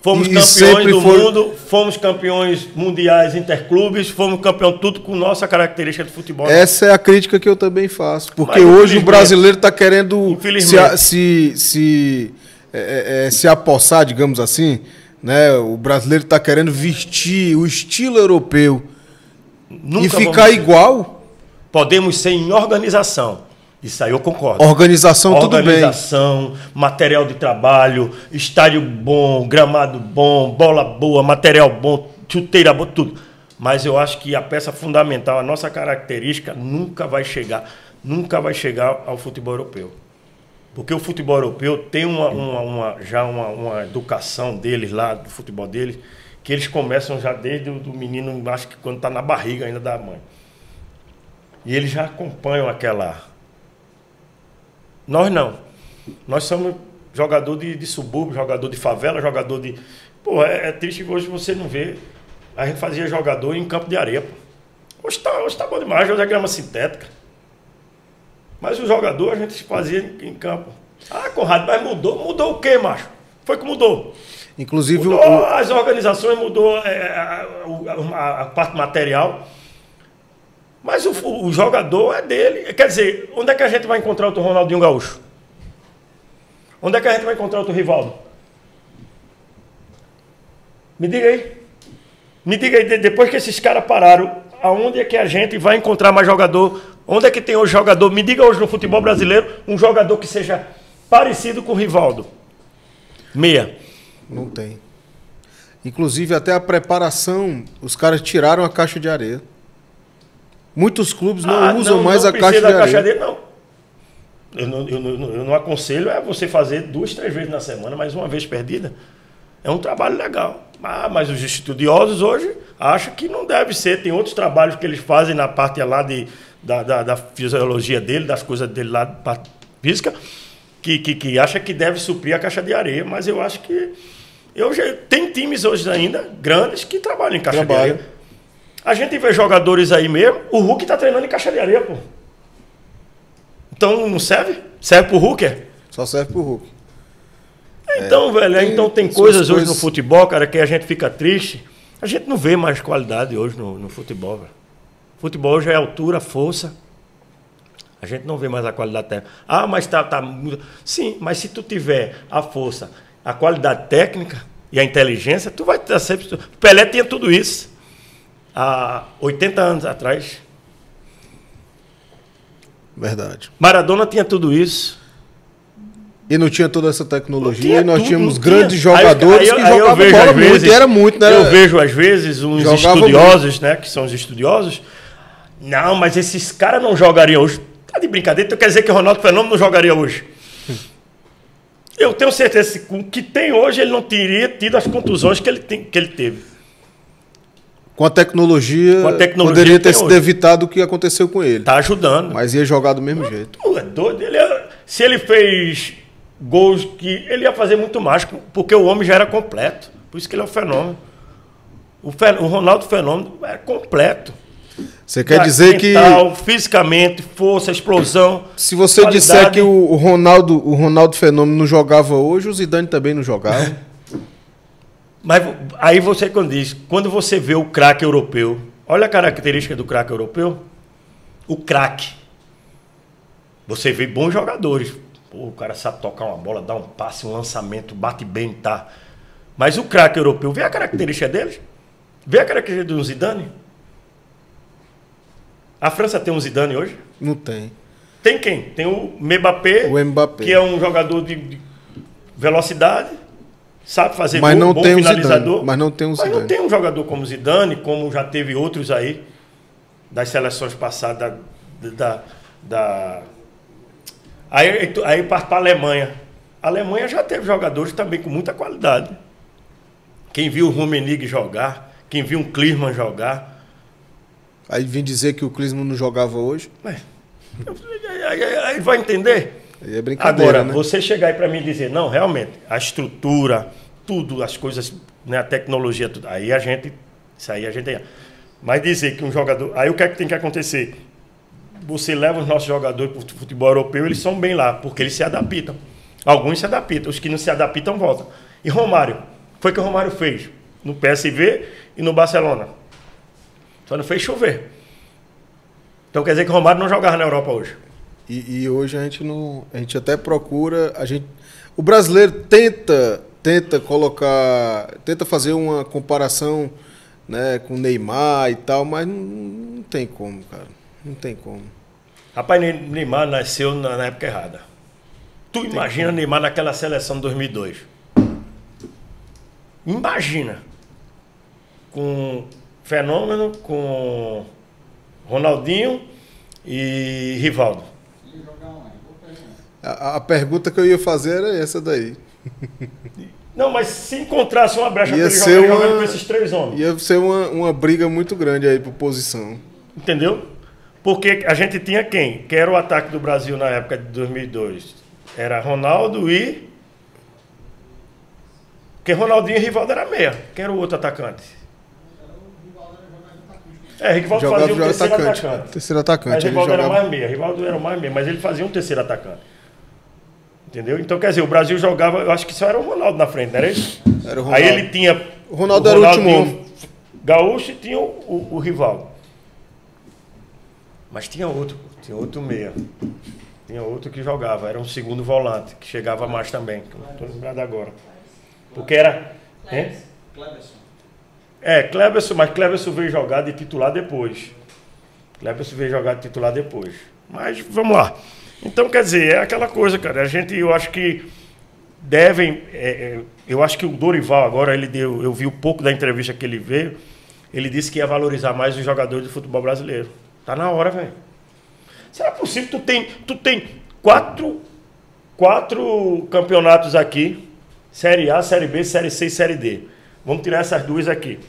Fomos campeões do mundo, fomos campeões mundiais interclubes, fomos campeões tudo com nossa característica de futebol. Essa é a crítica que eu também faço. Porque hoje o brasileiro está querendo se apossar, digamos assim. Né? O brasileiro está querendo vestir o estilo europeu. Nunca e ficar igual. Podemos ser em organização. Isso aí eu concordo. Organização, tudo bem. Organização, material de trabalho, estádio bom, gramado bom, bola boa, material bom, chuteira boa, tudo. Mas eu acho que a peça fundamental, a nossa característica, nunca vai chegar ao futebol europeu. Porque o futebol europeu tem já uma educação deles lá, do futebol deles, que eles começam já desde o menino, acho que quando está na barriga ainda da mãe. E eles já acompanham aquela... Nós não. Nós somos jogador de subúrbio, jogador de favela, jogador de... Pô, é triste que hoje você não vê. A gente fazia jogador em campo de areia, pô. Hoje tá bom demais, hoje é grama sintética. Mas o jogador a gente fazia em campo. Ah, Conrado, mas mudou. Mudou o quê, macho? Foi que mudou. Inclusive mudou as organizações, mudou a parte material. Mas o jogador é dele. Quer dizer, onde é que a gente vai encontrar outro Ronaldinho Gaúcho? Onde é que a gente vai encontrar outro Rivaldo? Me diga aí. Me diga aí, depois que esses caras pararam, aonde é que a gente vai encontrar mais jogador? Onde é que tem hoje jogador? Me diga hoje no futebol brasileiro um jogador que seja parecido com o Rivaldo. Meia. Não tem. Inclusive, até a preparação, os caras tiraram a caixa de areia. Muitos clubes não usam mais a caixa de areia. Não. Eu não aconselho você fazer 2, 3 vezes na semana, mas uma vez perdida. É um trabalho legal. Mas os estudiosos hoje acham que não deve ser. Tem outros trabalhos que eles fazem na parte lá da fisiologia dele, das coisas dele lá, da parte física, que acha que deve suprir a caixa de areia. Mas eu acho que... Tem times hoje ainda, grandes, que trabalham em caixa de areia. A gente vê jogadores aí mesmo, o Hulk tá treinando em caixa de areia, pô. Então não serve? Serve pro Hulk, é? Só serve pro Hulk. Então, velho, tem coisas hoje no futebol, cara, que a gente fica triste. A gente não vê mais qualidade hoje no futebol, velho. Futebol hoje é altura, força. A gente não vê mais a qualidade técnica. Ah, mas tá... Sim, mas se tu tiver a força, a qualidade técnica e a inteligência, tu vai estar sempre... Pelé tinha tudo isso. Há 80 anos atrás. Verdade. Maradona tinha tudo isso. E não tinha toda essa tecnologia. E nós tínhamos grandes jogadores que jogavam bola muito. E era muito, né? Eu vejo, às vezes, uns estudiosos, né? Que são os estudiosos. Não, mas esses caras não jogariam hoje. Tá de brincadeira. Então quer dizer que o Ronaldo Fenômeno não jogaria hoje? Eu tenho certeza que com o que tem hoje ele não teria tido as contusões que ele teve. Com a tecnologia poderia ter sido evitado o que aconteceu com ele. Tá ajudando. Mas ia jogar do mesmo jeito. Tu é doido. Se ele fez gols que ele ia fazer muito mais, porque o homem já era completo. Por isso que ele é um fenômeno. O Ronaldo Fenômeno é completo. Você quer dizer mental, fisicamente, força, explosão. Se você disser que o Ronaldo Fenômeno não jogava hoje, o Zidane também não jogava. Mas aí você quando você vê o craque europeu, olha a característica do craque europeu. O craque. Você vê bons jogadores. Pô, o cara sabe tocar uma bola, dar um passe, um lançamento, bate bem, tá. Mas o craque europeu, vê a característica deles? Vê a característica do Zidane? A França tem um Zidane hoje? Não tem. Tem quem? Tem o Mbappé, que é um jogador de velocidade, sabe fazer mas gol, não bom tem finalizador. Mas não tem um Zidane. Mas não tem um jogador como Zidane, como já teve outros aí, das seleções passadas, Aí parte para a Alemanha. A Alemanha já teve jogadores também com muita qualidade. Quem viu o Rummenigge jogar, quem viu um Klinsmann jogar. Aí vem dizer que o Klinsmann não jogava hoje. Aí vai entender. Aí é brincadeira. Agora, né? você chegar aí para mim e dizer, não, realmente, a estrutura, tudo, as coisas, né, a tecnologia, tudo. Isso aí a gente. Mas dizer que um jogador. Aí o que é que tem que acontecer? Você leva os nossos jogadores para o futebol europeu, eles são bem lá, porque eles se adaptam. Alguns se adaptam, os que não se adaptam voltam. E Romário? Foi o que o Romário fez no PSV e no Barcelona. Só não fez chover. Então quer dizer que o Romário não jogava na Europa hoje. E hoje a gente até procura, o brasileiro tenta colocar, tenta fazer uma comparação, né, com o Neymar e tal, mas não tem como, cara. Não tem como. Rapaz, Neymar nasceu na época errada. Tu imagina Neymar naquela seleção de 2002. Imagina. Com Fenômeno, com Ronaldinho e Rivaldo. A pergunta que eu ia fazer era essa daí. Não, mas se encontrasse uma brecha ia para ele jogando com esses três homens. Ia ser uma briga muito grande aí por posição. Entendeu? Porque a gente tinha quem? Que era o ataque do Brasil na época de 2002. Era Ronaldo e... Porque Ronaldinho e Rivaldo era meia. Quem era o outro atacante? Rivaldo fazia o terceiro atacante. Terceiro atacante. Mas Rivaldo era mais meia. Rivaldo era mais meia, mas ele fazia um terceiro atacante. Entendeu? Então, quer dizer, o Brasil jogava... Eu acho que só era o Ronaldo na frente, não era isso? Era o Ronaldo. Aí ele tinha... O Ronaldo era o último homem. Gaúcho e tinha o Rivaldo. Mas tinha outro meia. Tinha outro que jogava, era um segundo volante, que chegava mais também, que eu não estou lembrado agora. Porque era... Cleberson. Cleberson, mas Cleberson veio jogar de titular depois. Mas vamos lá. Então, quer dizer, é aquela coisa, cara. Eu acho que devem... eu acho que o Dorival agora, eu vi um pouco da entrevista que ele veio, ele disse que ia valorizar mais os jogadores de futebol brasileiro. Tá na hora, velho. Será possível? Tu tem quatro campeonatos aqui. Série A, Série B, Série C e Série D. Vamos tirar essas duas aqui.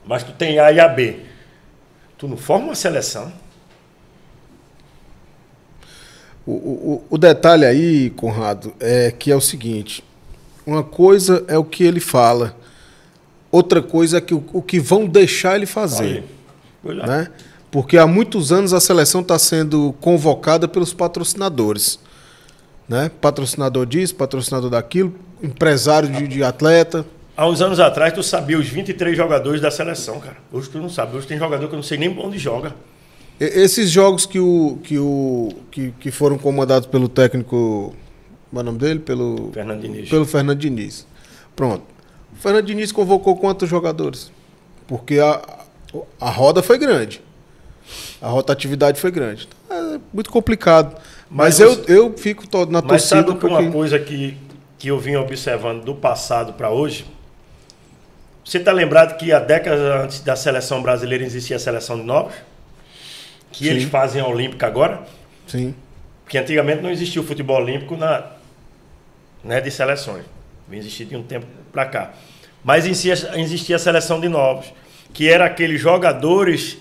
Mas tu tem A e a B. Tu não forma uma seleção? O detalhe aí, Conrado, é que é o seguinte. Uma coisa é o que ele fala. Outra coisa é o que vão deixar ele fazer. Né? Porque há muitos anos a seleção está sendo convocada pelos patrocinadores. Né? Patrocinador disso, patrocinador daquilo, empresário de atleta. Há uns anos atrás, tu sabia os 23 jogadores da seleção, cara. Hoje tu não sabe. Hoje tem jogador que eu não sei nem onde joga. Esses jogos que foram comandados pelo técnico... Qual é o nome dele? Pelo Fernando Diniz. Pronto. O Fernando Diniz convocou quantos jogadores? Porque a roda foi grande. A rotatividade foi grande. É muito complicado. Mas eu fico na torcida. Mas sabe porque... uma coisa que eu vim observando do passado para hoje? Você está lembrado que há décadas antes da seleção brasileira existia a seleção de novos? Que Sim. Eles fazem a Olímpica agora? Sim. Porque antigamente não existia o futebol olímpico né, de seleções. Vem existir de um tempo para cá. Mas existia a seleção de novos, que era aqueles jogadores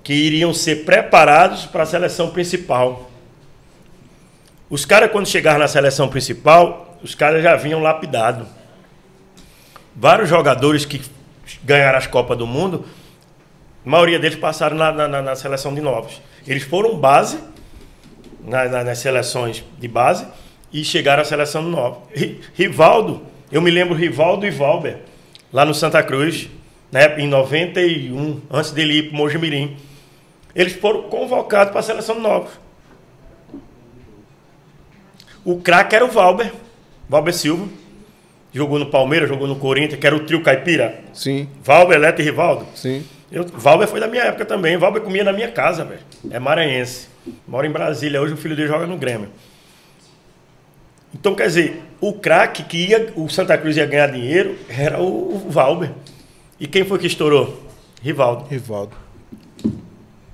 que iriam ser preparados para a seleção principal. Os caras, quando chegaram na seleção principal, os caras já vinham lapidados. Vários jogadores que ganharam as Copas do Mundo, a maioria deles passaram na seleção de novos. Eles foram base nas seleções de base e chegaram à seleção de novos. Rivaldo, eu me lembro Rivaldo e Valber, lá no Santa Cruz, né, em 91, antes dele ir para o Mojimirim. Eles foram convocados para a seleção de novos. O craque era o Valber Silva. Jogou no Palmeiras, jogou no Corinthians, que era o trio caipira. Sim. Valber, Leto e Rivaldo. Sim. Valber foi da minha época também. Valber comia na minha casa, velho. É maranhense. Mora em Brasília. Hoje o filho dele joga no Grêmio. Então, quer dizer, o craque que o Santa Cruz ia ganhar dinheiro era o Valber. E quem foi que estourou? Rivaldo.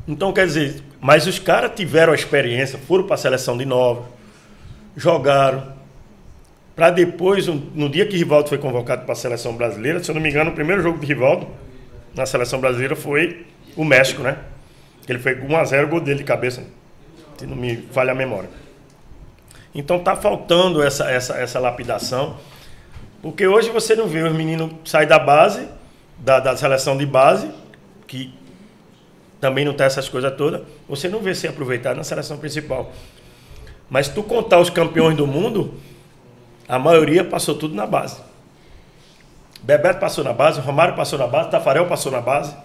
Então, quer dizer, mas os caras tiveram a experiência, foram para a seleção de novos, jogaram, para depois, no dia que Rivaldo foi convocado para a seleção brasileira, se eu não me engano, o primeiro jogo de Rivaldo na seleção brasileira foi o México, né? Ele foi 1-0, gol dele de cabeça, se não me falha a memória. Então tá faltando essa lapidação, porque hoje você não vê os meninos sair da base, da seleção de base, que também não tem essas coisas todas, você não vê ser aproveitado na seleção principal. Mas se tu contar os campeões do mundo, a maioria passou tudo na base. Bebeto passou na base, Romário passou na base, Tafarel passou na base,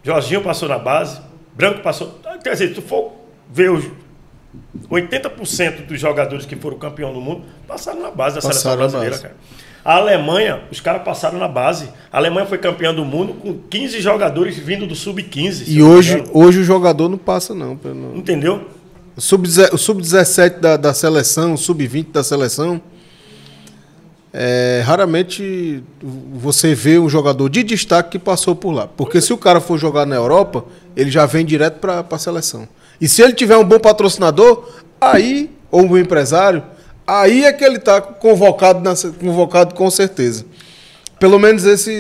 Jorginho passou na base, Branco passou... Quer dizer, se tu for ver os 80% dos jogadores que foram campeão do mundo passaram na base da seleção brasileira, cara. A Alemanha, os caras passaram na base. A Alemanha foi campeã do mundo com 15 jogadores vindo do Sub-15. E hoje o jogador não passa, não. Entendeu? O Sub-17 da seleção, o Sub-20 da seleção, raramente você vê um jogador de destaque que passou por lá. Porque se o cara for jogar na Europa, ele já vem direto para a seleção. E se ele tiver um bom patrocinador, aí, ou um bom empresário, aí é que ele está convocado com certeza. Pelo menos essa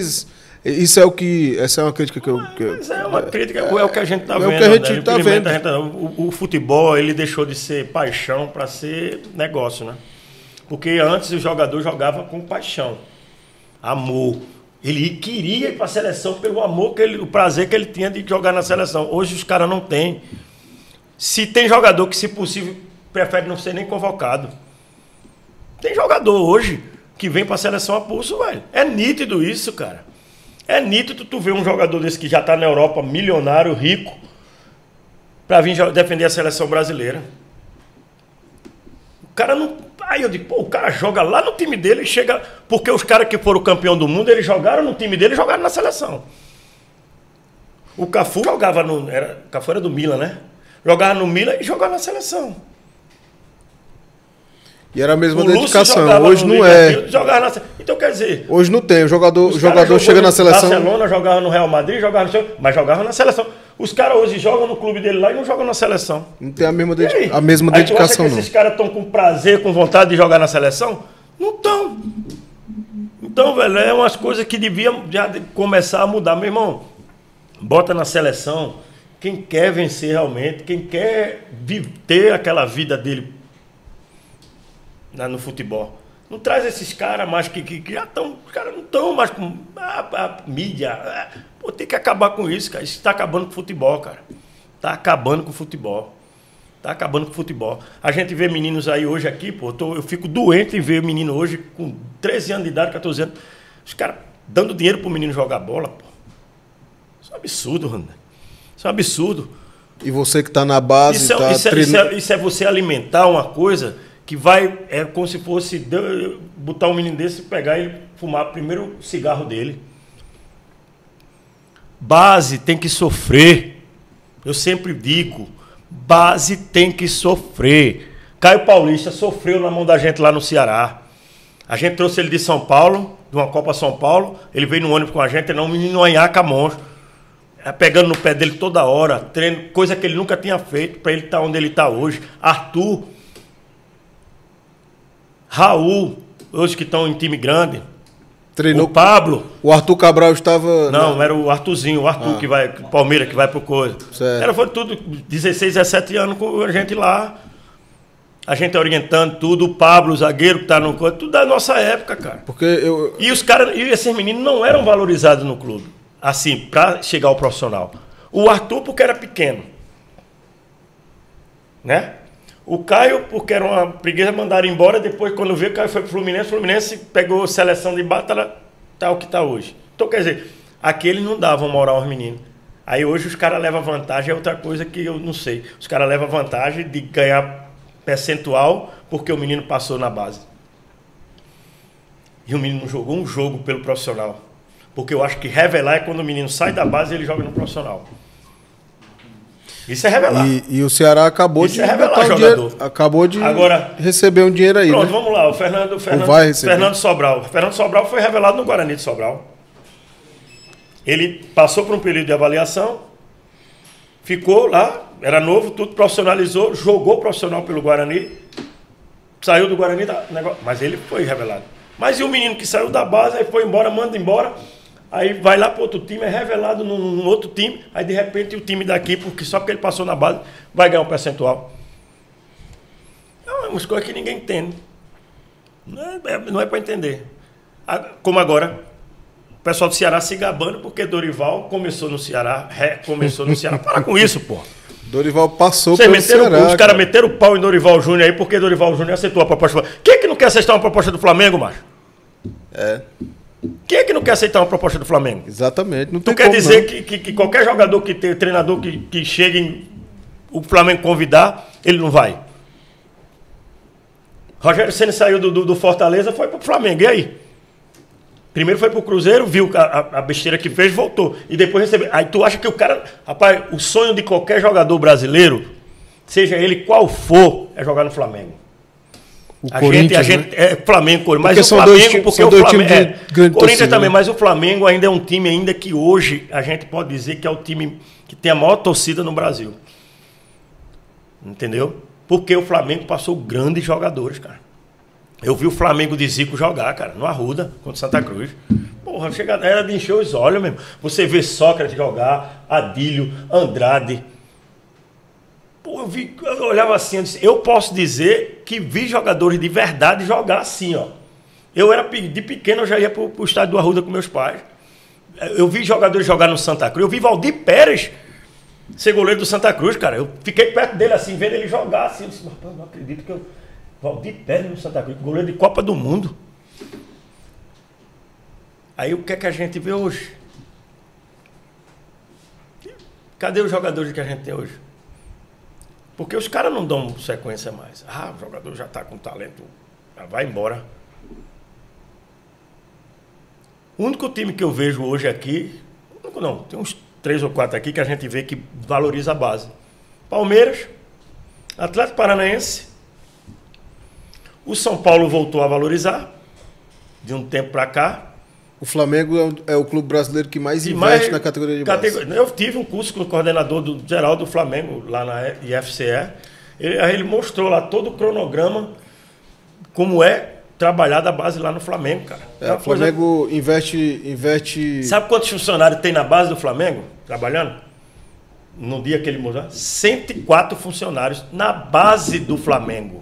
é uma crítica que eu... Mas é uma crítica, é o que a gente está vendo. É o que a gente está vendo. O futebol, ele deixou de ser paixão para ser negócio, né? Porque antes o jogador jogava com paixão, amor. Ele queria ir para a seleção pelo amor, o prazer que ele tinha de jogar na seleção. Hoje os caras não têm. Se tem jogador que, se possível, prefere não ser nem convocado. Tem jogador hoje que vem para a seleção a pulso, velho. É nítido isso, cara. É nítido tu ver um jogador desse que já está na Europa, milionário, rico, para vir defender a seleção brasileira. O cara não... Aí eu digo, pô, o cara joga lá no time dele e chega... Porque os caras que foram campeão do mundo, eles jogaram no time dele e jogaram na seleção. O Cafu jogava no... Cafu era do Milan, né? Jogava no Milan e jogava na seleção. E era a mesma dedicação. Hoje não é. Então, quer dizer... Hoje não tem. O jogador chega na seleção... Barcelona jogava no Real Madrid, mas jogava na seleção. Os caras hoje jogam no clube dele lá e não jogam na seleção. Não tem a mesma dedicação, tu acha que esses caras estão com prazer, com vontade de jogar na seleção? Não estão. Então, velho, é umas coisas que deviam já começar a mudar. Meu irmão, bota na seleção quem quer vencer realmente, quem quer ter aquela vida dele no futebol. Não traz esses caras mais que já estão... Os caras não estão mais com a mídia. Pô, tem que acabar com isso, cara. Isso está acabando com o futebol, cara. Está acabando com o futebol. Está acabando com o futebol. A gente vê meninos aí hoje aqui, pô. Eu fico doente em ver menino hoje com 13 anos de idade, 14 anos. Os caras dando dinheiro pro menino jogar bola, pô. Isso é um absurdo, Randa. Isso é um absurdo. E você que está na base... Isso é você alimentar uma coisa... que vai, como se fosse botar um menino desse e pegar e fumar primeiro o cigarro dele. Base tem que sofrer. Eu sempre digo, base tem que sofrer. Caio Paulista sofreu na mão da gente lá no Ceará. A gente trouxe ele de São Paulo, de uma Copa São Paulo, ele veio no ônibus com a gente, um menino anhaca monstro, pegando no pé dele toda hora, treino, coisa que ele nunca tinha feito para ele estar onde ele está hoje. Raul, hoje que estão em time grande. Treinou. O Pablo. O Arthur Cabral estava... Não, era o Arthurzinho, o Arthur que vai, Palmeiras, que vai pro coisa. Certo. Foi tudo 16, 17 anos com a gente lá. A gente orientando tudo, o Pablo, o zagueiro que tá no coisa, tudo da nossa época, cara. Porque eu... E os caras, e esses meninos não eram valorizados no clube, assim, pra chegar ao profissional. O Arthur, porque era pequeno. Né? O Caio, porque era uma preguiça, mandaram embora. Depois, quando veio, o Caio foi pro Fluminense. O Fluminense pegou a seleção de base, tá o que tá hoje. Então, quer dizer, aqui eles não davam moral aos meninos. Aí hoje os caras levam vantagem, é outra coisa que eu não sei. Os caras levam vantagem de ganhar percentual porque o menino passou na base. E o menino não jogou um jogo pelo profissional. Porque eu acho que revelar é quando o menino sai da base e ele joga no profissional. Isso é revelar. E o Ceará acabou Isso de é revelar botar jogador. Acabou de Agora, receber um dinheiro aí, pronto, né? vamos lá. O Fernando Sobral. O Fernando Sobral foi revelado no Guarani de Sobral. Ele passou por um período de avaliação, ficou lá, era novo, tudo profissionalizou, jogou profissional pelo Guarani, saiu do Guarani, mas ele foi revelado. Mas e o menino que saiu da base, aí foi embora, manda embora, aí vai lá para outro time, é revelado num outro time, aí de repente o time daqui, só porque ele passou na base, vai ganhar um percentual. É umas coisas que ninguém entende. Não é para entender. Como agora, o pessoal do Ceará se gabando porque Dorival começou no Ceará, recomeçou no Ceará. Para com isso, pô. Dorival passou pelo Ceará. Os caras meteram o pau em Dorival Júnior aí porque Dorival Júnior aceitou a proposta do Flamengo. Quem é que não quer aceitar uma proposta do Flamengo, macho? Quem é que não quer aceitar uma proposta do Flamengo? Exatamente. Não tu quer dizer que qualquer jogador que tem treinador que chegue o Flamengo convidar, ele não vai? Rogério Ceni saiu do Fortaleza, foi pro Flamengo. E aí? Primeiro foi pro Cruzeiro, viu a besteira que fez, voltou. E depois recebeu. Aí tu acha que o cara... Rapaz, o sonho de qualquer jogador brasileiro, seja ele qual for, é jogar no Flamengo. A gente é Flamengo, Corinthians. Mas o Flamengo, porque o Flamengo... Corinthians também, mas o Flamengo ainda é um time ainda que hoje a gente pode dizer que é o time que tem a maior torcida no Brasil. Entendeu? Porque o Flamengo passou grandes jogadores, cara. Eu vi o Flamengo de Zico jogar, cara, no Arruda, contra Santa Cruz. Porra, era de encher os olhos mesmo. Você vê Sócrates jogar, Adílio, Andrade. Pô, eu olhava assim, eu disse, eu posso dizer que vi jogadores de verdade jogar assim, ó. Eu era de pequeno, eu já ia pro estádio do Arruda com meus pais. Eu vi jogadores jogar no Santa Cruz. Eu vi Valdir Pérez ser goleiro do Santa Cruz, cara. Eu fiquei perto dele assim, vendo ele jogar assim. Eu disse, rapaz, não acredito que eu... Valdir Pérez no Santa Cruz, goleiro de Copa do Mundo. Aí o que é que a gente vê hoje? Cadê os jogadores que a gente tem hoje? Porque os caras não dão sequência mais. O jogador já está com talento, já vai embora. O único time que eu vejo hoje aqui, não, tem uns 3 ou 4 aqui que a gente vê que valoriza a base. Palmeiras, Atlético Paranaense. O São Paulo voltou a valorizar, de um tempo para cá. O Flamengo é o clube brasileiro que mais investe na categoria de base. Eu tive um curso com o coordenador geral do Flamengo, lá na IFCE. Ele mostrou lá todo o cronograma, como é trabalhar a base lá no Flamengo, cara. O Flamengo investe... Sabe quantos funcionários tem na base do Flamengo, trabalhando? No dia que ele mudou? 104 funcionários na base do Flamengo.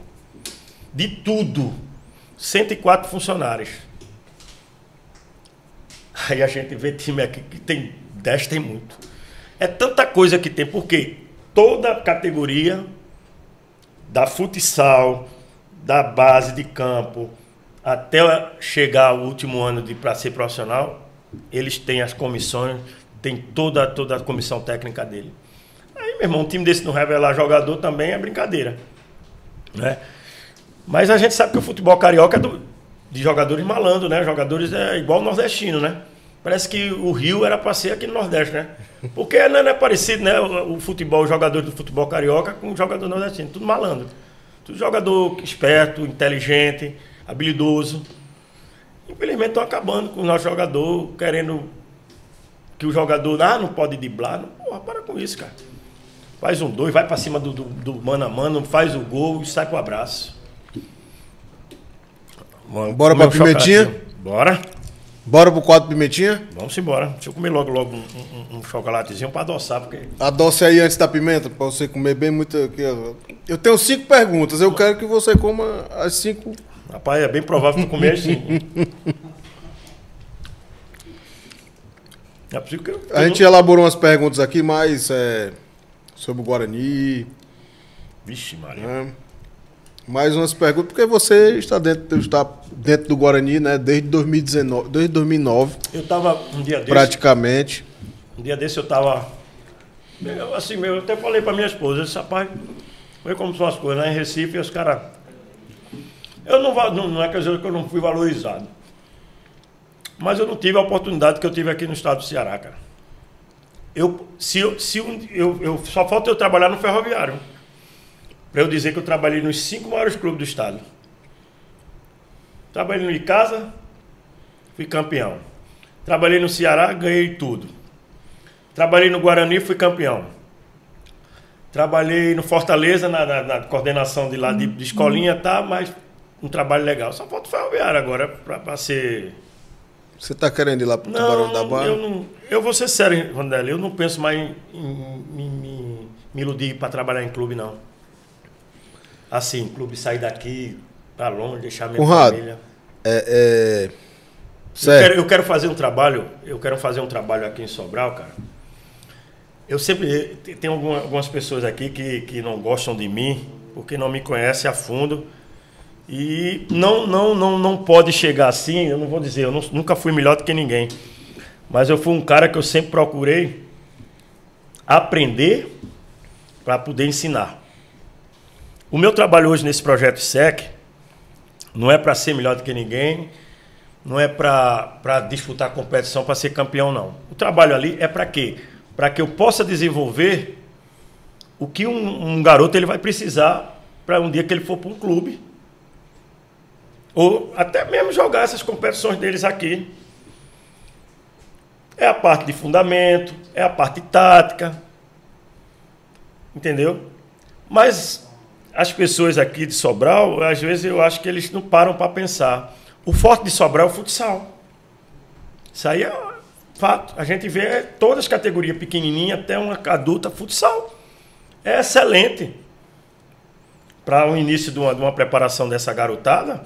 De tudo. 104 funcionários. Aí a gente vê time aqui que tem 10, tem muito. É tanta coisa que tem, porque toda categoria da futsal, da base de campo, até chegar ao último ano para ser profissional, eles têm as comissões, tem toda a comissão técnica dele. Aí, meu irmão, um time desse não revelar jogador também é brincadeira, né? Mas a gente sabe que o futebol carioca é de jogadores malandros, né? Jogadores é igual o nordestino, né? Parece que o Rio era para ser aqui no Nordeste, né? Porque não é parecido, né? O futebol, os jogadores do futebol carioca com o jogador nordestino. Tudo malandro. Tudo jogador esperto, inteligente, habilidoso. Infelizmente estão acabando com o nosso jogador, querendo que o jogador não pode driblar. Não, porra, para com isso, cara. Faz 1-2, vai para cima do mano a mano, faz o gol e sai pro abraço. Bora pra pimentinha? Bora. Bora pro quadro pimentinha? Vamos embora. Deixa eu comer logo um chocolatezinho pra adoçar, porque... Adoce aí antes da pimenta, pra você comer bem muito aqui. Eu tenho 5 perguntas, eu quero que você coma as 5. Rapaz, é bem provável que tu comer assim. É possível que eu... A gente elaborou umas perguntas aqui mais sobre o Guarani. Vixe, Maria. Né? Mais umas perguntas, porque você está dentro do Guarani, né? Desde 2009. Eu tava um dia desse... Praticamente. Um dia desse eu tava... Eu até falei pra minha esposa, eu disse, rapaz, olha como são as coisas, lá em Recife, os caras... Não é quer dizer que eu não fui valorizado. Mas eu não tive a oportunidade que eu tive aqui no estado do Ceará, cara. Só falta eu trabalhar no ferroviário. Para eu dizer que eu trabalhei nos 5 maiores clubes do estado. Trabalhei no Icasa, fui campeão. Trabalhei no Ceará, ganhei tudo. Trabalhei no Guarani, fui campeão. Trabalhei no Fortaleza, na coordenação de lá de escolinha, tá, mas um trabalho legal. Só falta o ferroviário agora para ser... Você está querendo ir lá para o Tubarão da Barra? Eu vou ser sério, Rondelli, eu não penso mais em me iludir para trabalhar em clube, não. Assim, clube sair daqui para longe, deixar minha Conrado, família. Eu quero fazer um trabalho, aqui em Sobral, cara. Eu sempre tenho algumas pessoas aqui que não gostam de mim, porque não me conhecem a fundo. E não pode chegar assim, eu não vou dizer, eu nunca fui melhor do que ninguém. Mas eu fui um cara que eu sempre procurei aprender para poder ensinar. O meu trabalho hoje nesse projeto SEC não é para ser melhor do que ninguém, não é para disputar competição, para ser campeão, não. O trabalho ali é para quê? Para que eu possa desenvolver o que um garoto ele vai precisar para um dia que ele for para um clube. Ou até mesmo jogar essas competições deles aqui. É a parte de fundamento, é a parte tática. Entendeu? Mas as pessoas aqui de Sobral, às vezes eu acho que eles não param para pensar. O forte de Sobral é o futsal. Isso aí é fato. A gente vê todas as categorias pequenininhas até uma adulta, futsal. É excelente. Para o início de uma preparação dessa garotada,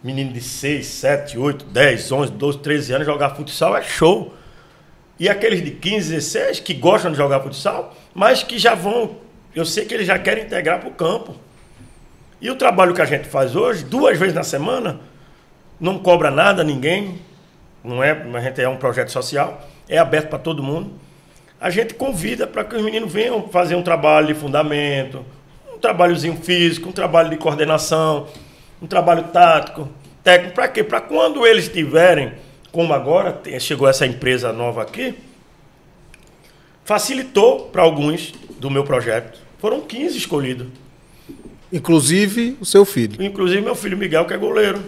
menino de 6, 7, 8, 10, 11, 12, 13 anos jogar futsal é show. E aqueles de 15, 16 que gostam de jogar futsal, mas que já vão, eu sei que eles já querem integrar para o campo. E o trabalho que a gente faz hoje, 2 vezes na semana, não cobra nada a ninguém, não é, a gente é um projeto social, é aberto para todo mundo. A gente convida para que os meninos venham fazer um trabalho de fundamento, um trabalhozinho físico, um trabalho de coordenação, um trabalho tático, técnico, para quê? Para quando eles tiverem, como agora, chegou essa empresa nova aqui, facilitou para alguns do meu projeto. Foram 15 escolhidos. Inclusive o seu filho. Inclusive meu filho Miguel, que é goleiro.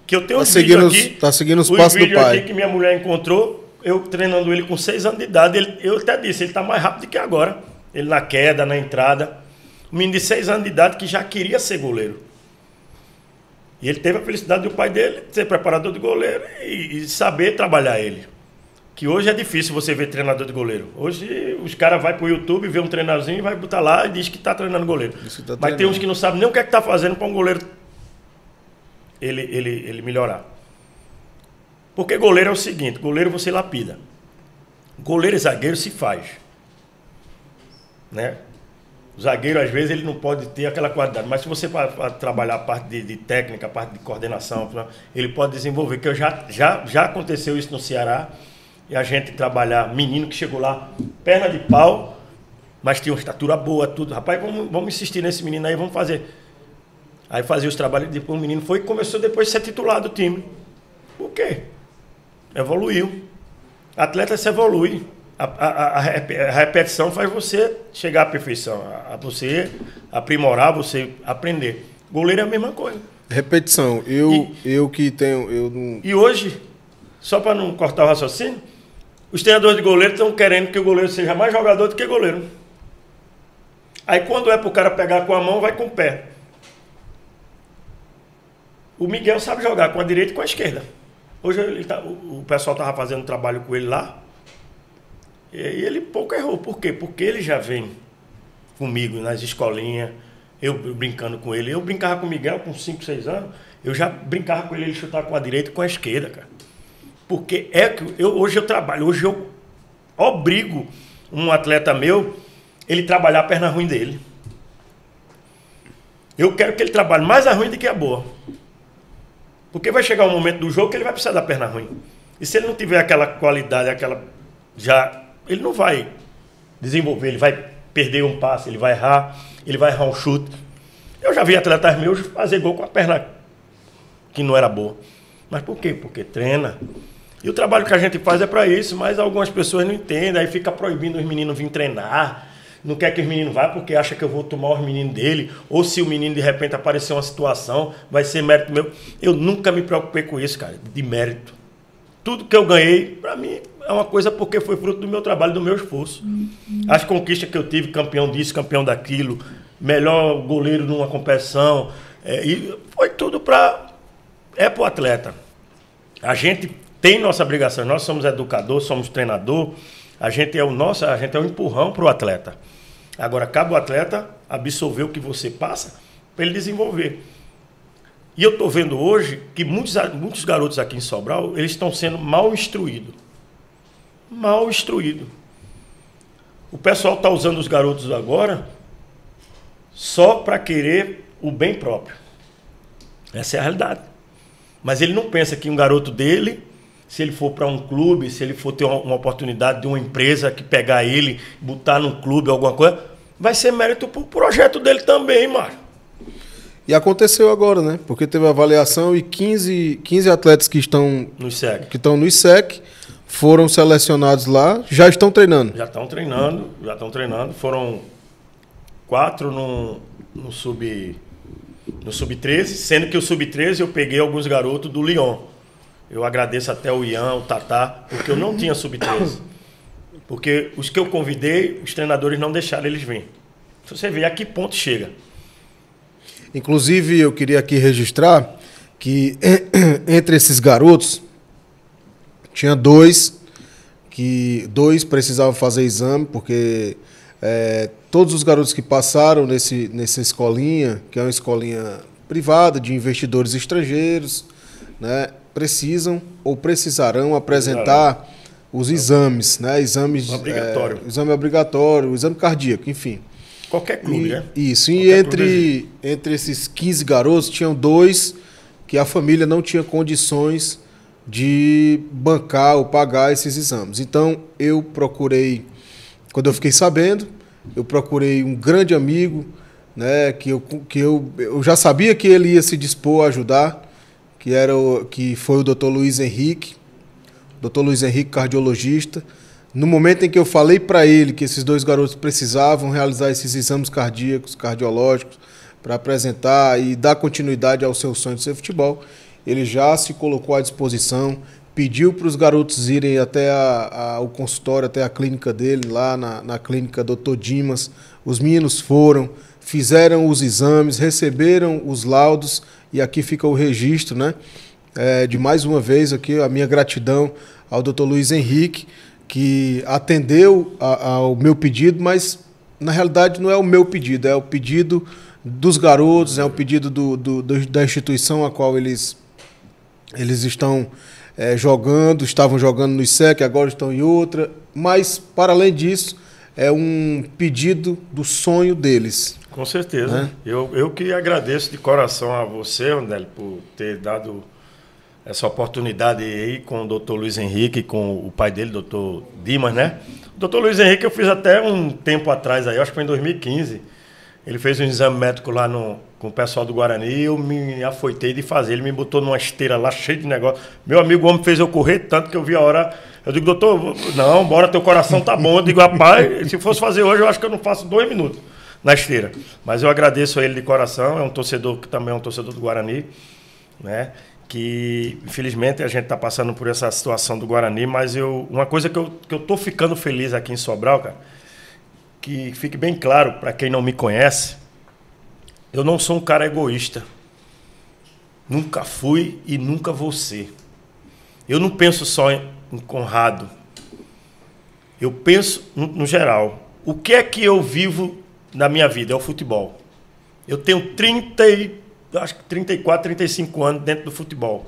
Que eu tenho tá seguindo os passos do pai. Aqui que minha mulher encontrou, eu treinando ele com 6 anos de idade, eu até disse, ele está mais rápido que agora. Ele na queda, na entrada. Um menino de 6 anos de idade que já queria ser goleiro. E ele teve a felicidade do pai dele ser preparador de goleiro e saber trabalhar ele. Que hoje é difícil você ver treinador de goleiro. Hoje os caras vão para o YouTube, vê um treinadorzinho, vai botar lá e diz que está treinando goleiro. Mas tem uns que não sabem nem o que é que está fazendo para um goleiro ele melhorar. Porque goleiro é o seguinte, goleiro você lapida. Goleiro e zagueiro se faz. Né? O zagueiro, às vezes, ele não pode ter aquela qualidade. Mas se você trabalhar a parte de técnica, a parte de coordenação, ele pode desenvolver. Que já aconteceu isso no Ceará. E a gente trabalhar, menino que chegou lá, perna de pau, mas tinha uma estatura boa, tudo. Rapaz, vamos insistir nesse menino aí, vamos fazer. Aí fazia os trabalhos, depois o menino foi e começou depois a ser titular do time. Por quê? Evoluiu. Atleta se evolui. A repetição faz você chegar à perfeição, a você aprimorar, você aprender. Goleiro é a mesma coisa. Repetição. Eu que tenho... E hoje, só para não cortar o raciocínio, os treinadores de goleiro estão querendo que o goleiro seja mais jogador do que goleiro. Aí quando é para o cara pegar com a mão, vai com o pé. O Miguel sabe jogar com a direita e com a esquerda. Hoje o pessoal estava fazendo um trabalho com ele lá. E ele pouco errou. Por quê? Porque ele já vem comigo nas escolinhas, eu brincando com ele. Eu brincava com o Miguel com 5, 6 anos. Eu já brincava com ele chutar com a direita e com a esquerda, cara. Porque hoje eu trabalho, hoje eu obrigo um atleta meu, ele trabalhar a perna ruim dele. Eu quero que ele trabalhe mais a ruim do que a boa. Porque vai chegar um momento do jogo que ele vai precisar da perna ruim. E se ele não tiver aquela qualidade, ele não vai desenvolver, ele vai perder um passe, ele vai errar um chute. Eu já vi atletas meus fazer gol com a perna que não era boa. Mas por quê? Porque treina. E o trabalho que a gente faz é para isso, mas algumas pessoas não entendem, aí fica proibindo os meninos virem treinar, não quer que os meninos vá porque acha que eu vou tomar os meninos dele, ou se o menino de repente aparecer uma situação, vai ser mérito meu. Eu nunca me preocupei com isso, cara, de mérito. Tudo que eu ganhei, para mim, é uma coisa porque foi fruto do meu trabalho, do meu esforço. As conquistas que eu tive, campeão disso, campeão daquilo, melhor goleiro numa competição, e foi tudo para o atleta. A gente tem nossa obrigação, nós somos educador, somos treinador, a gente é um empurrão para o atleta. Agora, cabe ao atleta absorver o que você passa para ele desenvolver. E eu estou vendo hoje que muitos garotos aqui em Sobral, eles estão sendo mal instruídos. Mal instruídos. O pessoal está usando os garotos agora só para querer o bem próprio. Essa é a realidade. Mas ele não pensa que um garoto dele, se ele for para um clube, se ele for ter uma oportunidade de uma empresa que pegar ele, botar num clube ou alguma coisa, vai ser mérito para o projeto dele também, Mário. E aconteceu agora, né? Porque teve avaliação e 15 atletas que estão no ISEC foram selecionados lá, já estão treinando. Já estão treinando. Foram 4 no Sub-13, sendo que o Sub-13 eu peguei alguns garotos do Lyon. Eu agradeço até o Ian, o Tatá, porque eu não tinha Sub-13. Porque os que eu convidei, os treinadores não deixaram eles virem. Você vê a que ponto chega. Inclusive, eu queria aqui registrar que entre esses garotos, tinha dois precisavam fazer exame, porque todos os garotos que passaram nessa escolinha, que é uma escolinha privada de investidores estrangeiros, né, precisam ou precisarão apresentar os exames, né, exame obrigatório, exame cardíaco, enfim. Qualquer clube, né? Isso. E entre esses 15 garotos, tinham 2 que a família não tinha condições de bancar ou pagar esses exames. Então, eu procurei, quando eu fiquei sabendo, eu procurei um grande amigo, né, que eu já sabia que ele ia se dispor a ajudar, que foi o Dr. Luiz Henrique, cardiologista. No momento em que eu falei para ele que esses 2 garotos precisavam realizar esses exames cardíacos, cardiológicos, para apresentar e dar continuidade ao seu sonho de ser futebol, ele já se colocou à disposição, pediu para os garotos irem até o consultório, até a clínica dele, lá na clínica Dr. Dimas. Os meninos foram, fizeram os exames, receberam os laudos, e aqui fica o registro, né? De mais uma vez aqui a minha gratidão ao Dr. Luiz Henrique, que atendeu ao meu pedido, mas na realidade não é o meu pedido, é o pedido dos garotos, é o pedido da instituição a qual eles estão estavam jogando no ISEC, agora estão em outra, mas para além disso é um pedido do sonho deles. Com certeza. Né? Eu que agradeço de coração a você, Rondelli, por ter dado essa oportunidade aí com o Dr. Luiz Henrique, com o pai dele, Dr. Dimas, né? O Dr. Luiz Henrique eu fiz até um tempo atrás, aí, acho que foi em 2015. Ele fez um exame médico lá com o pessoal do Guarani e eu me afoitei de fazer. Ele me botou numa esteira lá, cheio de negócio. Meu amigo, o homem fez eu correr tanto que eu vi a hora. Eu digo, doutor, não, bora, teu coração tá bom. Eu digo, rapaz, se fosse fazer hoje, eu acho que eu não faço 2 minutos na esteira. Mas eu agradeço a ele de coração, é um torcedor que também é um torcedor do Guarani, né? Que infelizmente a gente está passando por essa situação do Guarani, mas uma coisa que eu tô ficando feliz aqui em Sobral, cara, que fique bem claro para quem não me conhece, eu não sou um cara egoísta. Nunca fui e nunca vou ser. Eu não penso só em Conrado. Eu penso no geral. O que é que eu vivo na minha vida? É o futebol. Eu tenho 34, 35 anos dentro do futebol.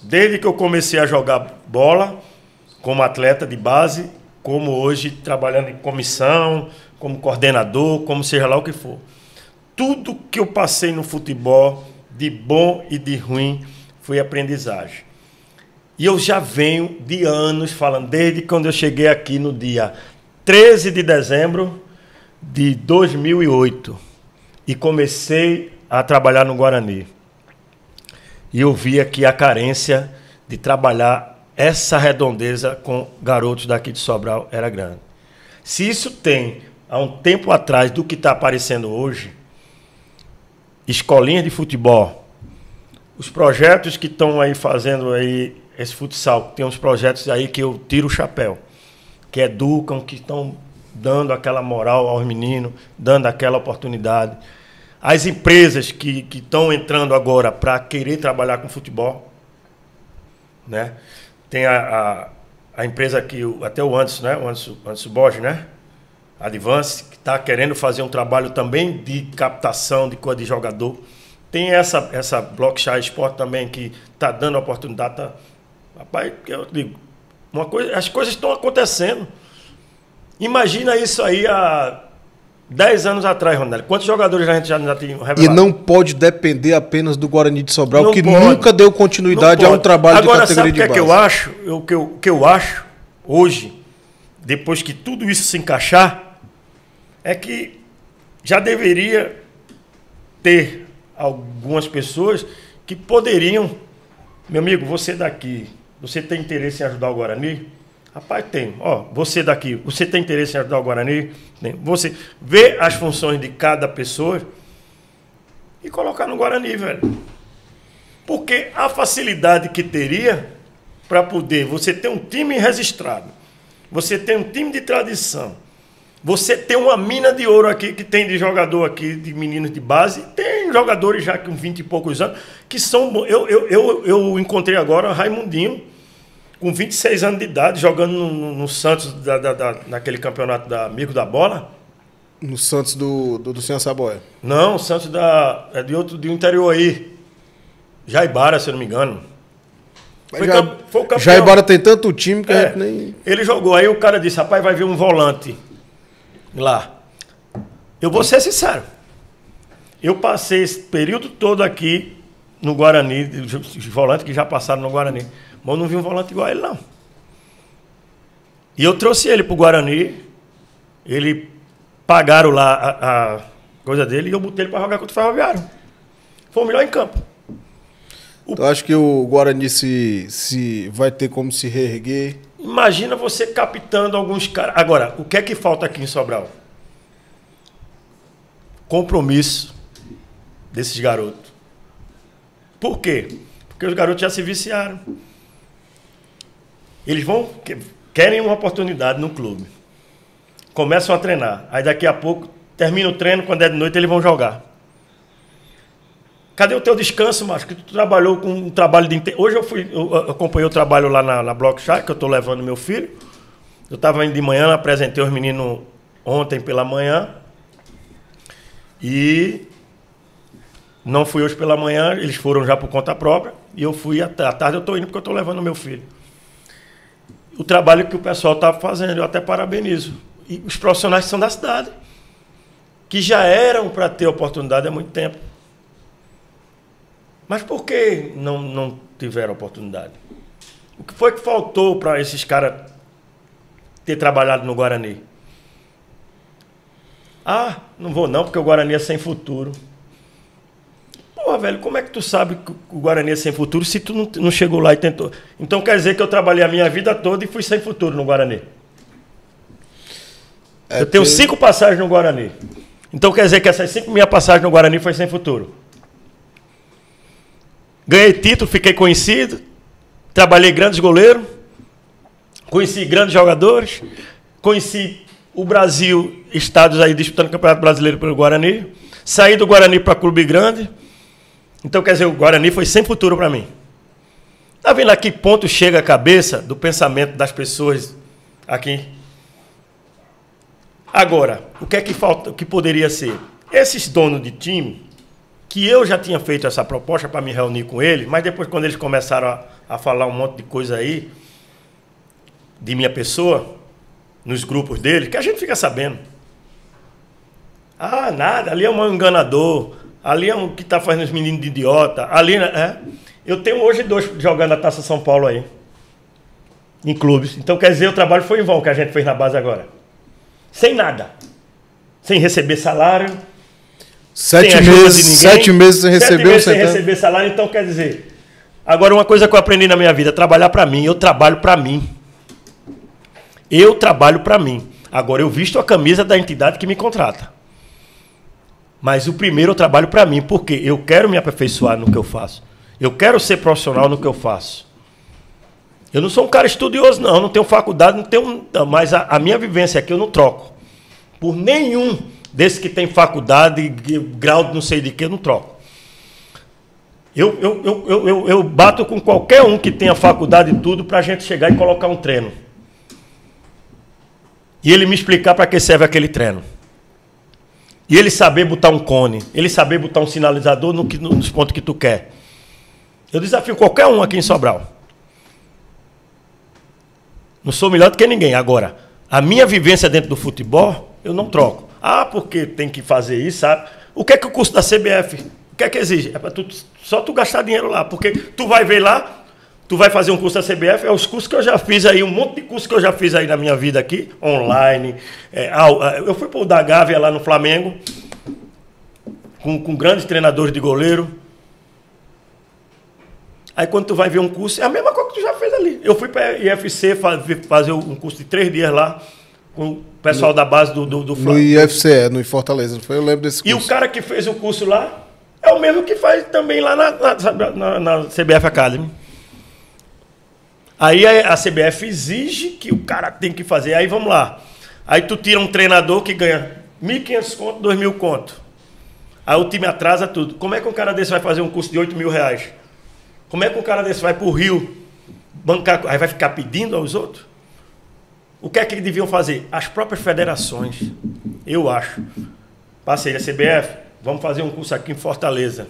Desde que eu comecei a jogar bola, como atleta de base, como hoje trabalhando em comissão, como coordenador, como seja lá o que for. Tudo que eu passei no futebol, de bom e de ruim, foi aprendizagem. E eu já venho de anos falando, desde quando eu cheguei aqui no dia 13 de dezembro de 2008 e comecei a trabalhar no Guarani. E eu vi aqui a carência de trabalhar essa redondeza com garotos daqui de Sobral era grande. Se isso tem há um tempo atrás do que está aparecendo hoje, escolinha de futebol, os projetos que estão aí fazendo aí esse futsal, tem uns projetos aí que eu tiro o chapéu, que educam, que estão dando aquela moral aos meninos, dando aquela oportunidade. As empresas que estão entrando agora para querer trabalhar com futebol, né? Tem a empresa que até o Anderson, né? O Anderson Borges, né? Advance, que está querendo fazer um trabalho também de captação de coisa de jogador. Tem essa Blockchain Sport também que está dando oportunidade. Tá, rapaz, eu digo, as coisas estão acontecendo. Imagina isso aí há 10 anos atrás, Ronaldo. Quantos jogadores a gente já tinha revelado? E não pode depender apenas do Guarani de Sobral, não que pode. Nunca deu continuidade a um trabalho agora, de categoria de base. Agora, sabe o que eu acho hoje, depois que tudo isso se encaixar, é que já deveria ter algumas pessoas que poderiam... Meu amigo, você daqui, você tem interesse em ajudar o Guarani? Rapaz, tem. Ó, você daqui, você tem interesse em ajudar o Guarani? Tem. Você vê as funções de cada pessoa e colocar no Guarani, velho. Porque a facilidade que teria para poder você ter um time registrado, você ter um time de tradição, você ter uma mina de ouro aqui, que tem de jogador aqui, de meninos de base, tem jogadores já com 20 e poucos anos, que são bons. Eu encontrei agora o Raimundinho, com 26 anos de idade, jogando no Santos, naquele campeonato da Amigo da Bola. No Santos do Senhor Saboia? Não, o Santos de um interior aí. Jaibara, se eu não me engano. Foi o campeão. Jaibara tem tanto time que a gente nem... Ele jogou, aí o cara disse, rapaz, vai vir um volante lá. Eu vou ser sincero. Eu passei esse período todo aqui no Guarani, os volantes que já passaram no Guarani. Mas eu não vi um volante igual a ele, não. E eu trouxe ele pro Guarani. Ele pagaram lá a coisa dele e eu botei ele para jogar contra o Ferroviário. Foi o melhor em campo. Eu acho que o Guarani se vai ter como se reerguer. Imagina você captando alguns caras. Agora, o que é que falta aqui em Sobral? Compromisso desses garotos. Por quê? Porque os garotos já se viciaram. Eles querem uma oportunidade no clube. Começam a treinar. Aí daqui a pouco, termina o treino, quando é de noite, eles vão jogar. Cadê o teu descanso, macho? Que tu trabalhou com um trabalho de... Hoje eu acompanhei o trabalho lá na Blockchain, que eu estou levando meu filho. Eu estava indo de manhã, apresentei os meninos ontem pela manhã. E não fui hoje pela manhã, eles foram já por conta própria. E eu fui à tarde, eu estou indo porque eu estou levando meu filho. O trabalho que o pessoal está fazendo, eu até parabenizo. E os profissionais que são da cidade, que já eram para ter oportunidade há muito tempo. Mas por que não tiveram oportunidade? O que foi que faltou para esses caras ter trabalhado no Guarani? Ah, não vou não, porque o Guarani é sem futuro. Porra, velho, como é que tu sabe que o Guarani é sem futuro se tu não chegou lá e tentou? Então quer dizer que eu trabalhei a minha vida toda e fui sem futuro no Guarani. Eu tenho 5 passagens no Guarani. Então quer dizer que essas 5 minhas passagens no Guarani foi sem futuro. Ganhei título, fiquei conhecido, trabalhei grandes goleiros, conheci grandes jogadores, conheci o Brasil, estados aí disputando o Campeonato Brasileiro pelo Guarani, saí do Guarani para Clube Grande, Então, quer dizer, o Guarani foi sem futuro para mim. Tá vendo a que ponto chega a cabeça do pensamento das pessoas aqui? Agora, o que é que falta, o que poderia ser? Esses donos de time, que eu já tinha feito essa proposta para me reunir com eles, mas depois quando eles começaram a falar um monte de coisa aí, de minha pessoa, nos grupos deles, que a gente fica sabendo. Ah, nada, ali é um enganador, ali é um que está fazendo os meninos de idiota, ali... Eu tenho hoje 2 jogando a Taça São Paulo aí, em clubes. Então, quer dizer, o trabalho foi em vão que a gente fez na base agora. Sem nada. Sem receber salário. 7 meses, 7 meses sem receber 7 meses sem receber salário. Então, quer dizer... Agora, uma coisa que eu aprendi na minha vida, trabalhar para mim. Eu trabalho para mim. Eu trabalho para mim. Agora, eu visto a camisa da entidade que me contrata. Mas o primeiro eu trabalho para mim, porque eu quero me aperfeiçoar no que eu faço. Eu quero ser profissional no que eu faço. Eu não sou um cara estudioso, não tenho faculdade, não tenho, mas a minha vivência aqui eu não troco. Por nenhum desses que tem faculdade, grau de não sei de que, eu não troco. Eu bato com qualquer um que tenha faculdade e tudo para a gente chegar e colocar um treino. E ele me explicar para que serve aquele treino. E ele saber botar um cone, ele saber botar um sinalizador nos pontos que tu quer. Eu desafio qualquer um aqui em Sobral. Não sou melhor do que ninguém. Agora, a minha vivência dentro do futebol, eu não troco. Ah, porque tem que fazer isso, sabe? O que é que o curso da CBF? O que é que exige? É para só tu gastar dinheiro lá. Porque tu vai ver lá, tu vai fazer um curso da CBF, é os cursos que eu já fiz aí, um monte de cursos que eu já fiz aí na minha vida aqui, online. Eu fui para o da Gávea lá no Flamengo, com grandes treinadores de goleiro. Aí quando tu vai ver um curso, é a mesma coisa que tu já fez ali. Eu fui para a IFC fazer um curso de 3 dias lá, com o pessoal da base do Flamengo. No IFC, no Fortaleza, não foi? Eu lembro desse curso. E o cara que fez o curso lá, é o mesmo que faz também lá na CBF Academy. Aí a CBF exige que o cara tem que fazer. Aí vamos lá. Aí tu tira um treinador que ganha 1.500 conto, 2.000 conto. Aí o time atrasa tudo. Como é que um cara desse vai fazer um curso de 8 mil reais? Como é que um cara desse vai para o Rio bancar? Aí vai ficar pedindo aos outros? O que é que eles deviam fazer? As próprias federações, eu acho. Parceria CBF, vamos fazer um curso aqui em Fortaleza.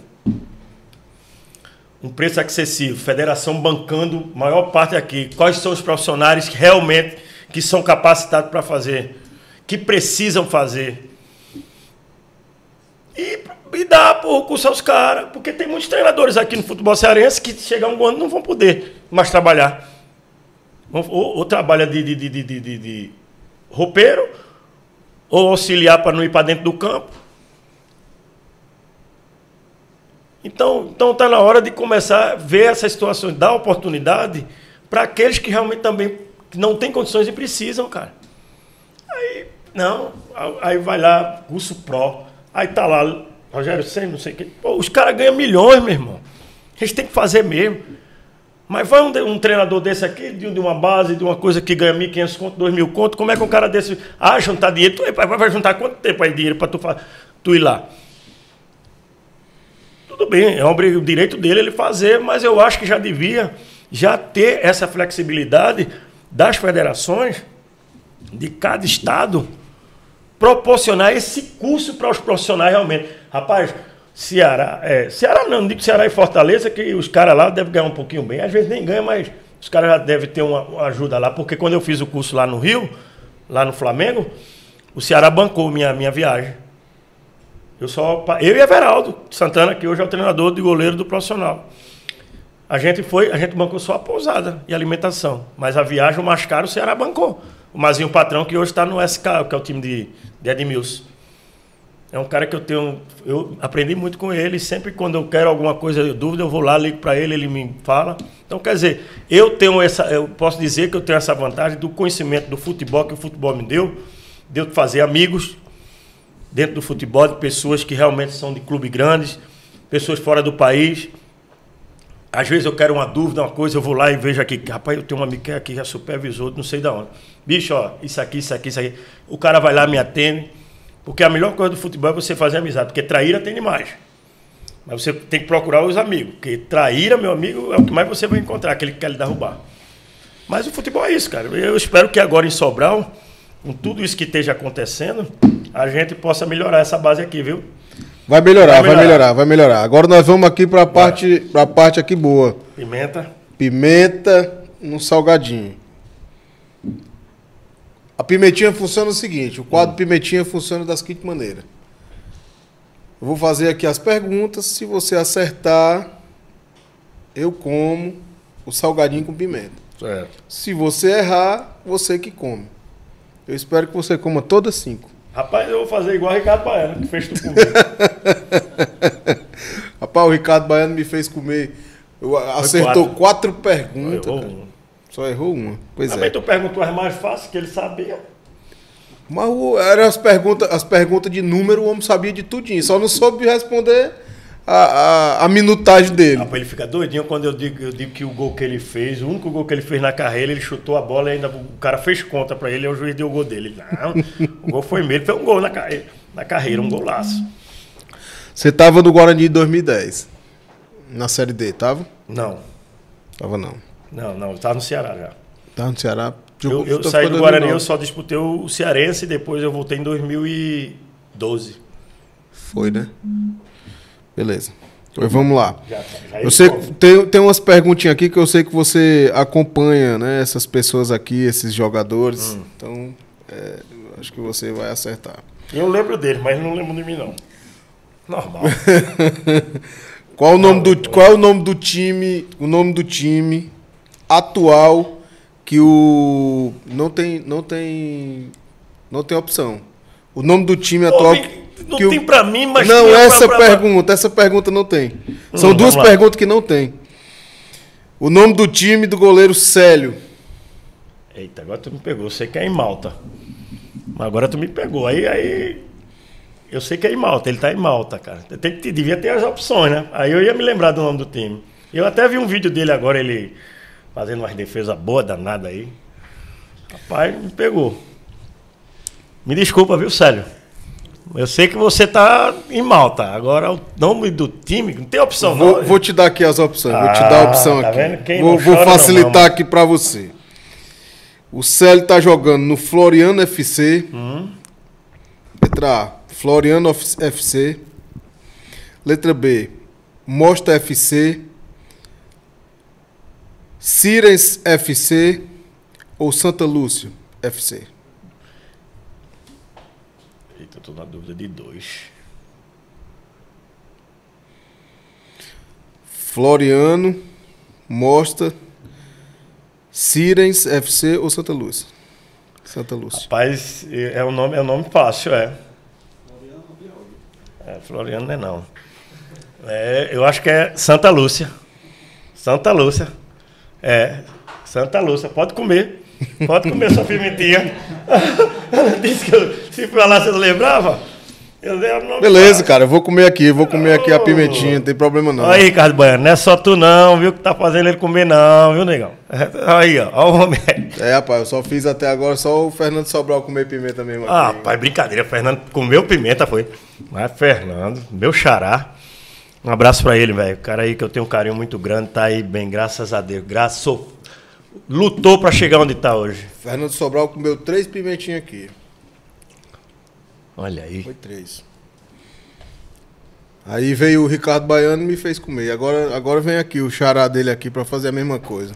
Um preço acessível, federação bancando maior parte aqui. Quais são os profissionais que realmente que são capacitados para fazer, que precisam fazer. E dá o curso aos caras, porque tem muitos treinadores aqui no futebol cearense que chegar um ano não vão poder mais trabalhar. Ou trabalha de roupeiro, ou auxiliar para não ir para dentro do campo. Então está na hora de começar a ver essas situações, dar oportunidade para aqueles que realmente também não têm condições e precisam, cara. Aí vai lá, curso pró, aí tá lá, Rogério Ceni, não sei o quê. Pô, os caras ganham milhões, meu irmão. Eles têm que fazer mesmo. Mas vai um treinador desse aqui, de uma base, de uma coisa que ganha 1.500 conto, 2.000 conto, como é que um cara desse... juntar dinheiro, tu vai juntar quanto tempo aí dinheiro para tu ir lá? Tudo bem, é o direito dele ele fazer, mas eu acho que já devia ter essa flexibilidade das federações, de cada estado, proporcionar esse curso para os profissionais realmente. Rapaz, Ceará não digo Ceará e Fortaleza, que os caras lá devem ganhar um pouquinho bem. Às vezes nem ganham, mas os caras já devem ter uma ajuda lá. Porque quando eu fiz o curso lá no Rio, lá no Flamengo, o Ceará bancou minha viagem. Eu e Everaldo Santana, que hoje é o treinador de goleiro do profissional. A gente bancou só a pousada e alimentação. Mas a viagem, o mais caro, o Ceará bancou. O Mazinho Patrão, que hoje está no SK, que é o time de Edmilson. É um cara que eu aprendi muito com ele. Sempre quando eu quero alguma coisa, dúvida, eu vou lá, ligo para ele, ele me fala. Então, quer dizer, eu posso dizer que eu tenho essa vantagem do conhecimento do futebol que o futebol me deu, de eu fazer amigos dentro do futebol, de pessoas que realmente são de clubes grandes, pessoas fora do país. Às vezes eu quero uma dúvida, uma coisa, eu vou lá e vejo aqui, rapaz, eu tenho um amigo aqui que é supervisor, não sei de onde. Bicho, ó, isso aqui. O cara vai lá, me atende, porque a melhor coisa do futebol é você fazer amizade, porque traíra tem demais. Mas você tem que procurar os amigos, porque traíra, meu amigo, é o que mais você vai encontrar, aquele que quer lhe derrubar. Mas o futebol é isso, cara. Eu espero que agora em Sobral, com tudo isso que esteja acontecendo, a gente possa melhorar essa base aqui, viu? Vai melhorar. Agora nós vamos aqui para a parte aqui boa. Pimenta no salgadinho. A pimentinha funciona o seguinte, o quadro pimentinha funciona da seguinte maneira. Eu vou fazer aqui as perguntas, se você acertar, eu como o salgadinho com pimenta. Certo. Se você errar, você que come. Eu espero que você coma todas 5. Rapaz, eu vou fazer igual o Ricardo Baiano, que fez tu comer. Rapaz, o Ricardo Baiano me fez comer. Acertou 4 perguntas. Errou uma. Só errou uma. Pois Também é. tu perguntou as mais fáceis, que ele sabia. Mas eram as perguntas de número, o homem sabia de tudinho. Só não soube responder a minutagem dele. Rapaz, ele fica doidinho quando eu digo que o gol que ele fez, o único gol que ele fez na carreira, ele chutou a bola e ainda o cara fez conta pra ele e o juiz deu o gol dele. Não, o gol foi meu, ele fez um gol na carreira, um golaço. Você tava no Guarani de 2010? Na Série D, tava? Não. Tava não. Não, eu tava no Ceará já. Tava no Ceará? Eu saí do Guarani, eu só disputei o Cearense e depois eu voltei em 2012. Foi, né? Beleza. Pois vamos lá. Já Eu sei que tem umas perguntinhas aqui que eu sei que você acompanha, né? Essas pessoas aqui, esses jogadores. Então, acho que você vai acertar. Eu lembro dele, mas não lembro de mim, não. Normal. Qual é o nome do time? O nome do time atual que não tem opção. O nome do time atual Não tem pra mim, mas... Não, essa pergunta não tem. São duas perguntas que não tem. O nome do time do goleiro Célio. Eita, agora tu me pegou. Eu sei que é em Malta. Mas agora tu me pegou. Aí eu sei que é em Malta. Ele tá em Malta, cara. Devia ter as opções, né? Aí eu ia me lembrar do nome do time. Eu até vi um vídeo dele agora, ele fazendo umas defesas boas, danada aí. Rapaz, me pegou. Me desculpa, viu, Célio? Eu sei que você tá em Malta. Agora, o nome do time, não tem opção, não. Vou te dar aqui as opções. Vou te dar a opção tá aqui. Vendo? Quem vou chora, facilitar aqui pra você. O Célio tá jogando no Floriano FC. Letra A, Floriano FC. Letra B, Mosta FC. Sirens FC ou Santa Lúcia FC? Eita, eu tô na dúvida de 2. Floriano, Mosta, Sirens FC ou Santa Lúcia? Santa Lúcia. Rapaz, é um nome fácil, é. Floriano não é não. Eu acho que é Santa Lúcia. Santa Lúcia. Santa Lúcia. Pode comer. Pode comer sua pimentinha. Ela disse que se falar você não lembrava. Eu dei o nome. Beleza, cara. Eu vou comer aqui a pimentinha. Não tem problema não. Aí, Ricardo Baiano, não é só tu não, viu, que tá fazendo ele comer não, viu, negão? Aí, ó o homem. Rapaz, eu só fiz até agora só o Fernando Sobral comer pimenta mesmo aqui. Rapaz, brincadeira. Fernando comeu pimenta, foi. Mas, Fernando, meu xará. Um abraço pra ele, velho. O cara aí que eu tenho um carinho muito grande, tá aí bem, graças a Deus. Lutou pra chegar onde tá hoje. Fernando Sobral comeu 3 pimentinhas aqui. Olha aí. Foi 3. Aí veio o Ricardo Baiano e me fez comer. Agora vem aqui o xará dele aqui pra fazer a mesma coisa.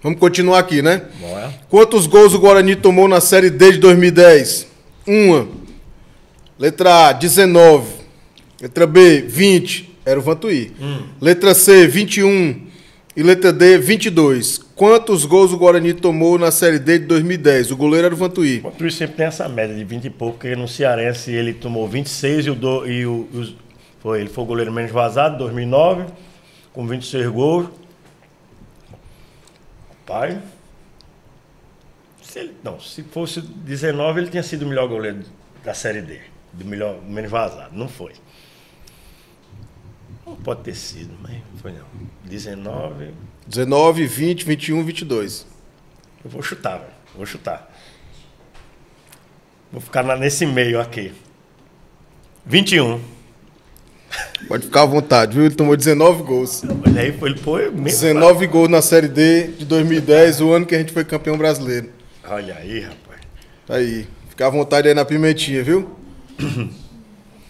Vamos continuar aqui, né? Bora. Quantos gols o Guarani tomou na Série D de 2010? 1. Letra A, 19. Letra B, 20. Era o Vantuí. Letra C, 21. E letra D, 22. Quantos gols o Guarani tomou na Série D de 2010? O goleiro era o Vantuí. O Vantuí sempre tem essa média de 20 e pouco, porque no Cearense ele tomou 26 ele foi o goleiro menos vazado, em 2009, com 26 gols. Pai. Se fosse 19, ele tinha sido o melhor goleiro da Série D. Do menos vazado. Não foi. Não pode ter sido, mas foi não. 19, 20, 21, 22. Eu vou chutar, velho. Vou chutar. Vou ficar nesse meio aqui. 21. Pode ficar à vontade, viu? Ele tomou 19 gols. Mas aí ele foi mesmo. 19 gols na Série D de 2010, o ano que a gente foi campeão brasileiro. Olha aí, rapaz. Aí, fica à vontade aí na pimentinha, viu?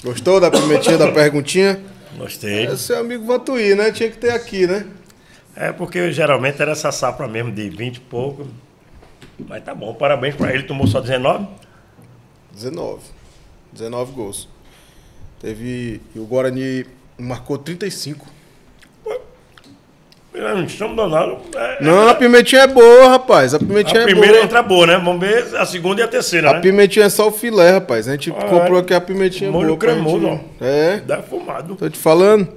Gostou da pimentinha, da perguntinha? Gostei. É seu amigo Vantuí, né? Tinha que ter aqui, né? É porque geralmente era essa safra mesmo de 20 e pouco. Mas tá bom, parabéns pra ele. Tomou só 19? 19 gols. E o Guarani marcou 35. Não estamos danados. Não, a pimentinha é boa, rapaz. A pimentinha é boa. A primeira entra boa, né? Vamos ver a segunda e a terceira, né? A pimentinha é só o filé, rapaz. A gente comprou aqui a pimentinha molho boa. cremoso, ó. É. Defumado. Tô te falando.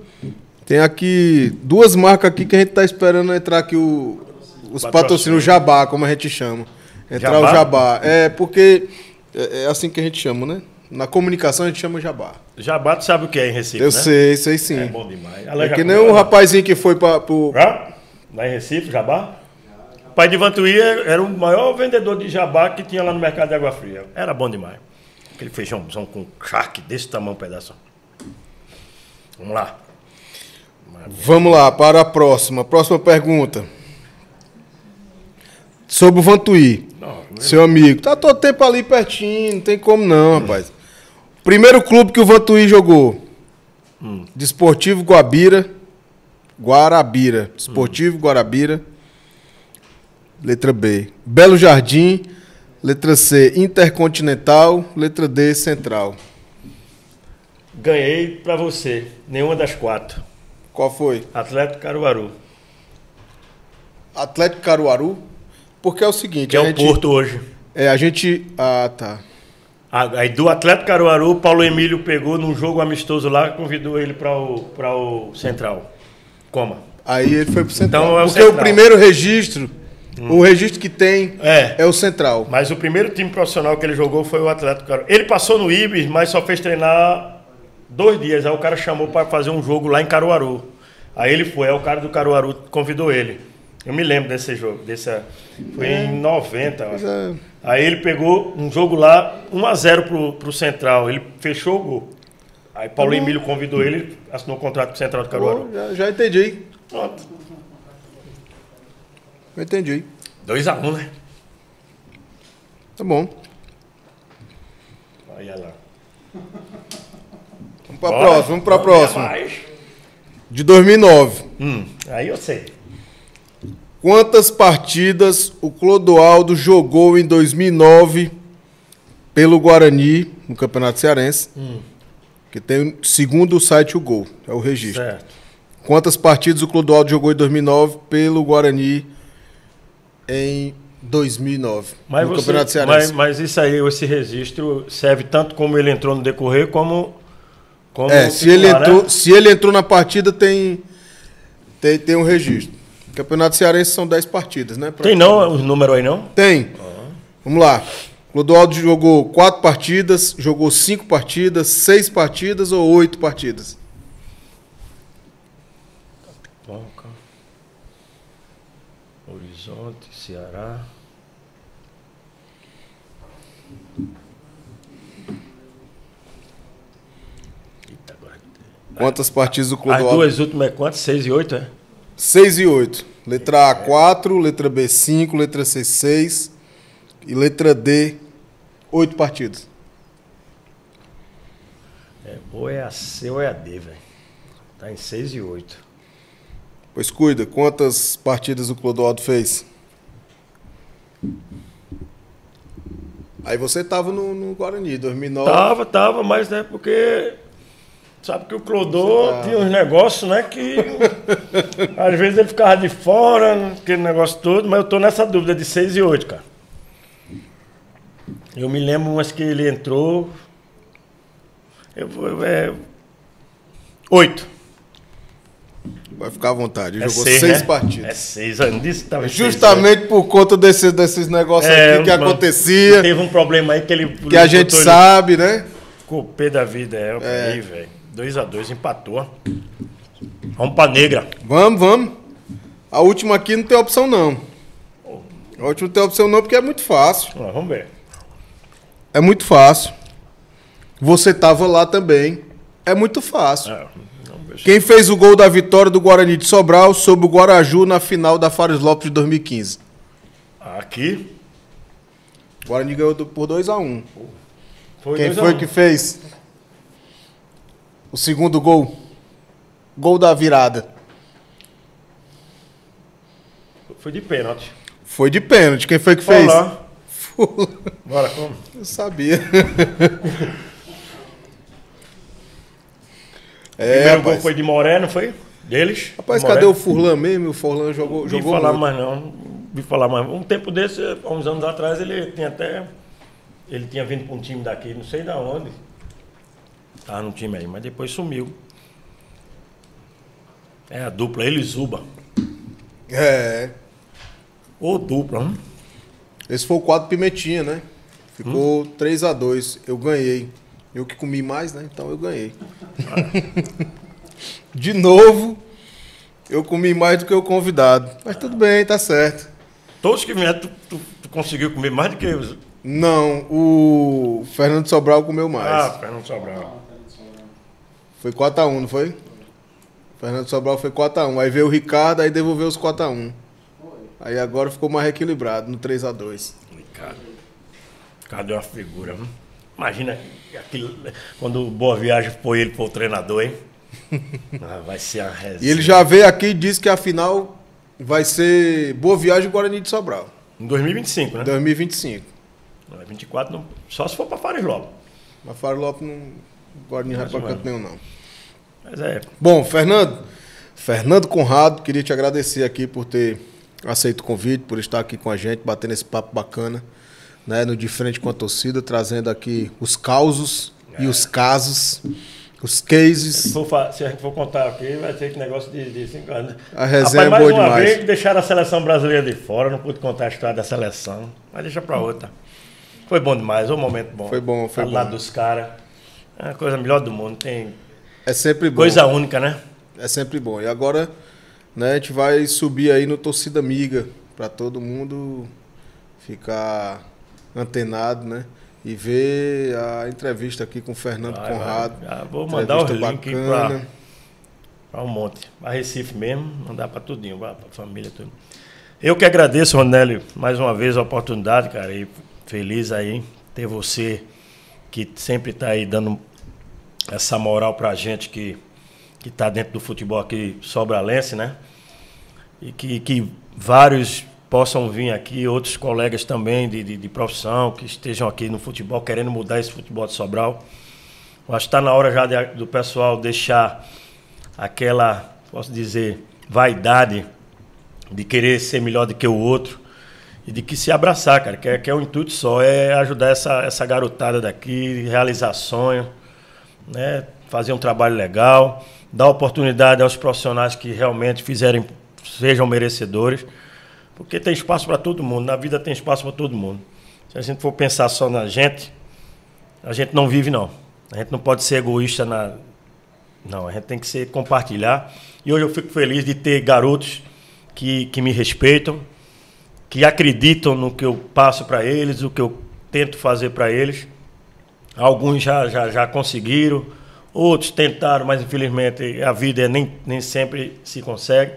Tem aqui 2 marcas aqui que a gente tá esperando entrar aqui os patrocínios, o jabá, como a gente chama. Entrar Jabá? o jabá. É, porque é assim que a gente chama, né? Na comunicação a gente chama jabá. Jabá, tu sabe o que é em Recife, Eu né? sei sim. É bom demais. É que nem o rapazinho que foi pro... Já? Lá em Recife, Jabá? O pai de Vantuí era o maior vendedor de jabá que tinha lá no mercado de Água Fria. Era bom demais. Aquele feijãozão com charque desse tamanho, um pedaço. Vamos lá. Vamos lá, para a próxima. Próxima pergunta. Sobre o Vantuí. Seu amigo. Tá todo tempo ali pertinho, não tem como não, rapaz. Primeiro clube que o Vantuí jogou. Desportivo Guarabira. Desportivo Guarabira. Letra B. Belo Jardim. Letra C. Intercontinental. Letra D. Central. Ganhei pra você. Nenhuma das 4. Qual foi? Atlético Caruaru. Atlético Caruaru. Porque é o seguinte... Que é o Porto hoje. A gente... Ah, tá. Aí do Atlético Caruaru, Paulo Emílio pegou num jogo amistoso lá e convidou ele para o Central. Coma. Aí ele foi pro Central. Então, é o porque Central. o primeiro registro, o registro que tem é o Central. Mas o primeiro time profissional que ele jogou foi o Atlético Caruaru. Ele passou no Ibis, mas só fez treinar 2 dias. Aí o cara chamou para fazer um jogo lá em Caruaru. Aí ele foi, aí o cara do Caruaru convidou ele. Eu me lembro desse jogo. Foi em 90, eu acho. Aí ele pegou um jogo lá, 1-0 pro Central. Ele fechou o gol. Aí Paulo Emílio convidou ele, assinou um contrato com o Central de Caruaru. Já entendi. Pronto. Eu entendi. 2-1, né? Tá bom. Olha lá. Vamos pra próxima. Mais. De 2009. Aí eu sei. Quantas partidas o Clodoaldo jogou em 2009 pelo Guarani, no Campeonato Cearense? Que tem, segundo o site, o gol. É o registro. Certo. Quantas partidas o Clodoaldo jogou em 2009 pelo Guarani em 2009? No Campeonato Cearense. Mas isso aí, esse registro serve tanto como ele entrou no decorrer, como se ele entrou na partida, tem um registro. Campeonato Cearense são 10 partidas, né? Tem não os números aí, não? Tem. Vamos lá. Clodoaldo jogou 4 partidas, jogou 5 partidas, 6 partidas ou 8 partidas? Horizonte, Ceará. Eita, agora. Quantas partidas o As Clodoaldo... 2 últimas é quantas? 6 e 8, é? 6 e 8. Letra A, 4. Letra B, 5. Letra C, 6. E letra D, 8 partidas. Ou é a C ou é a D, velho. Tá em 6 e 8. Pois cuida, quantas partidas o Clodoaldo fez? Aí você tava no Guarani, 2009. Tava, mas é porque... Sabe que o Clodô tinha uns negócios, né, que... às vezes ele ficava de fora, aquele negócio todo, mas eu tô nessa dúvida de 6 e 8, cara. Eu me lembro umas que ele entrou... 8. Vai ficar à vontade. Ele jogou 6, 6 né? partidas. É 6, eu disse que tava em 6, justamente por conta desses negócios aqui que acontecia. Teve um problema aí que ele... Que a gente sabe, né? Ficou o pé da vida, aí, velho. 2-2, empatou. Vamos pra negra. Vamos. A última aqui não tem opção, não. A última não tem opção, não, porque é muito fácil. Vamos ver. É muito fácil. Você tava lá também. É muito fácil. Quem fez o gol da vitória do Guarani de Sobral sobre o Guaraju na final da Fares Lopes de 2015? Aqui. O Guarani ganhou por 2-1. Quem 2-1. foi que fez o segundo gol? Gol da virada. Foi de pênalti. Foi de pênalti. Quem foi que fez? Lá. Bora, como? Eu sabia. Primeiro gol foi de Moré, não foi? Deles. Rapaz, Moré. cadê o Furlan mesmo? O Furlan jogou falar muito. mais não. Vi falar mais. Um tempo desse, há uns anos atrás, ele tinha vindo para um time daqui, não sei de onde. Tava no time aí, mas depois sumiu. É a dupla, ele e Zuba. É. Ô dupla, hein? Esse foi o quadro Pimentinha, né? Ficou 3-2. Eu ganhei. Eu que comi mais, né? Então eu ganhei. De novo, eu comi mais do que o convidado. Mas tudo bem, tá certo. Todos que vieram, tu conseguiu comer mais do que os. Não, o Fernando Sobral comeu mais. Ah, Fernando Sobral. Foi 4-1, não foi? Fernando Sobral foi 4-1. Aí veio o Ricardo, aí devolveu os 4-1. Aí agora ficou mais equilibrado no 3-2. Ricardo é uma figura. Hein? Imagina aquilo, quando o Boa Viagem foi ele, foi o treinador, hein? Vai ser a resenha. E ele já veio aqui e disse que a final vai ser Boa Viagem e Guarani de Sobral. Em 2025, né? 2025. Não, 24 não. Só se for para Fares Lopes. Mas Fares Lopes não. Guarani não vai pra canto nenhum, não. Mas é. Bom, Fernando Conrado, queria te agradecer aqui por ter aceito o convite, por estar aqui com a gente, batendo esse papo bacana, né, no De Frente com a Torcida, trazendo aqui os causos e os casos, os cases. Se a gente for contar aqui, vai ter que negócio de 5 anos. A resenha é boa mais uma demais. vez deixaram a seleção brasileira de fora, não pude contar a história da seleção, mas deixa pra outra. Foi bom demais, um momento bom. Foi bom, foi Ao bom. lado dos caras. É a coisa melhor do mundo, tem É sempre bom. coisa única, né? É sempre bom. E agora, né, a gente vai subir aí no Torcida Amiga, para todo mundo ficar antenado, né? E ver a entrevista aqui com o Fernando Conrado. Já vou mandar o Entrevista link bacana. para um monte. Para Recife mesmo, mandar para tudinho, para a família, tudo. Eu que agradeço, Ronélio, mais uma vez a oportunidade, cara, e feliz aí ter você que sempre está aí dando essa moral para a gente que está dentro do futebol aqui sobralense, né? E que vários possam vir aqui, outros colegas também de profissão, que estejam aqui no futebol, querendo mudar esse futebol de Sobral. Eu acho que está na hora já do pessoal deixar aquela, posso dizer, vaidade de querer ser melhor do que o outro e de que se abraçar, cara, que é o intuito só, é ajudar essa garotada daqui, realizar sonho, né? Fazer um trabalho legal, dar oportunidade aos profissionais que realmente sejam merecedores, porque tem espaço para todo mundo, na vida tem espaço para todo mundo. Se a gente for pensar só na gente, a gente não vive, não. A gente não pode ser egoísta Não, a gente tem que compartilhar. E hoje eu fico feliz de ter garotos que me respeitam, que acreditam no que eu passo para eles, o que eu tento fazer para eles. Alguns já conseguiram, outros tentaram, mas infelizmente a vida nem sempre se consegue.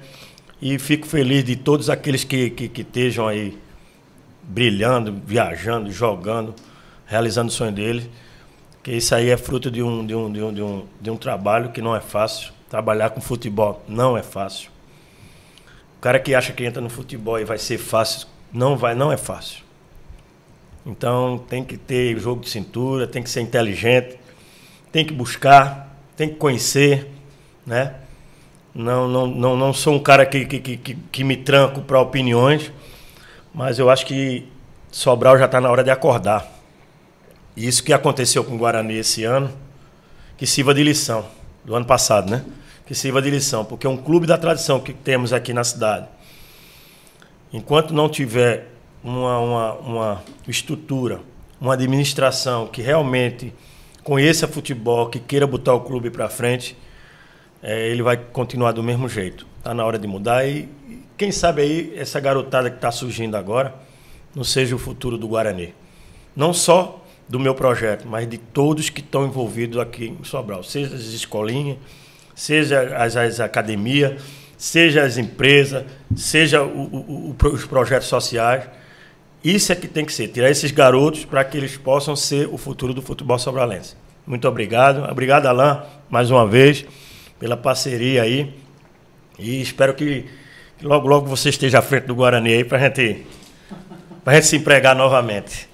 E fico feliz de todos aqueles que estejam aí brilhando, viajando, jogando, realizando o sonho deles. Que isso aí é fruto de um trabalho que não é fácil. Trabalhar com futebol não é fácil. O cara que acha que entra no futebol e vai ser fácil, não é fácil. Então tem que ter jogo de cintura, tem que ser inteligente, tem que buscar, tem que conhecer, né? Não sou um cara que me tranco para opiniões, mas eu acho que Sobral já está na hora de acordar. E isso que aconteceu com o Guarani esse ano, que sirva de lição, do ano passado, né? Que sirva de lição, porque é um clube da tradição que temos aqui na cidade. Enquanto não tiver uma estrutura, uma administração que realmente conheça futebol, que queira botar o clube para frente, ele vai continuar do mesmo jeito. Está na hora de mudar e quem sabe aí essa garotada que está surgindo agora não seja o futuro do Guarani. Não só do meu projeto, mas de todos que estão envolvidos aqui em Sobral, seja as escolinhas, seja as academias, seja as empresas, seja os projetos sociais. Isso é que tem que ser, tirar esses garotos para que eles possam ser o futuro do futebol sobralense. Muito obrigado. Obrigado, Alain, mais uma vez, pela parceria aí. E espero que logo, logo você esteja à frente do Guarani aí para a gente se empregar novamente.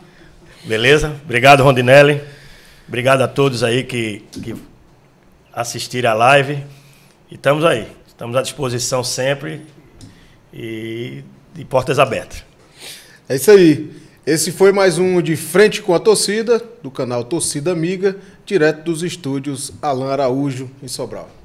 Beleza? Obrigado, Rondinelli. Obrigado a todos aí que assistiram a live. E estamos aí. Estamos à disposição sempre e de portas abertas. É isso aí. Esse foi mais um De Frente com a Torcida, do canal Torcida Amiga, direto dos estúdios Alain Araújo, em Sobral.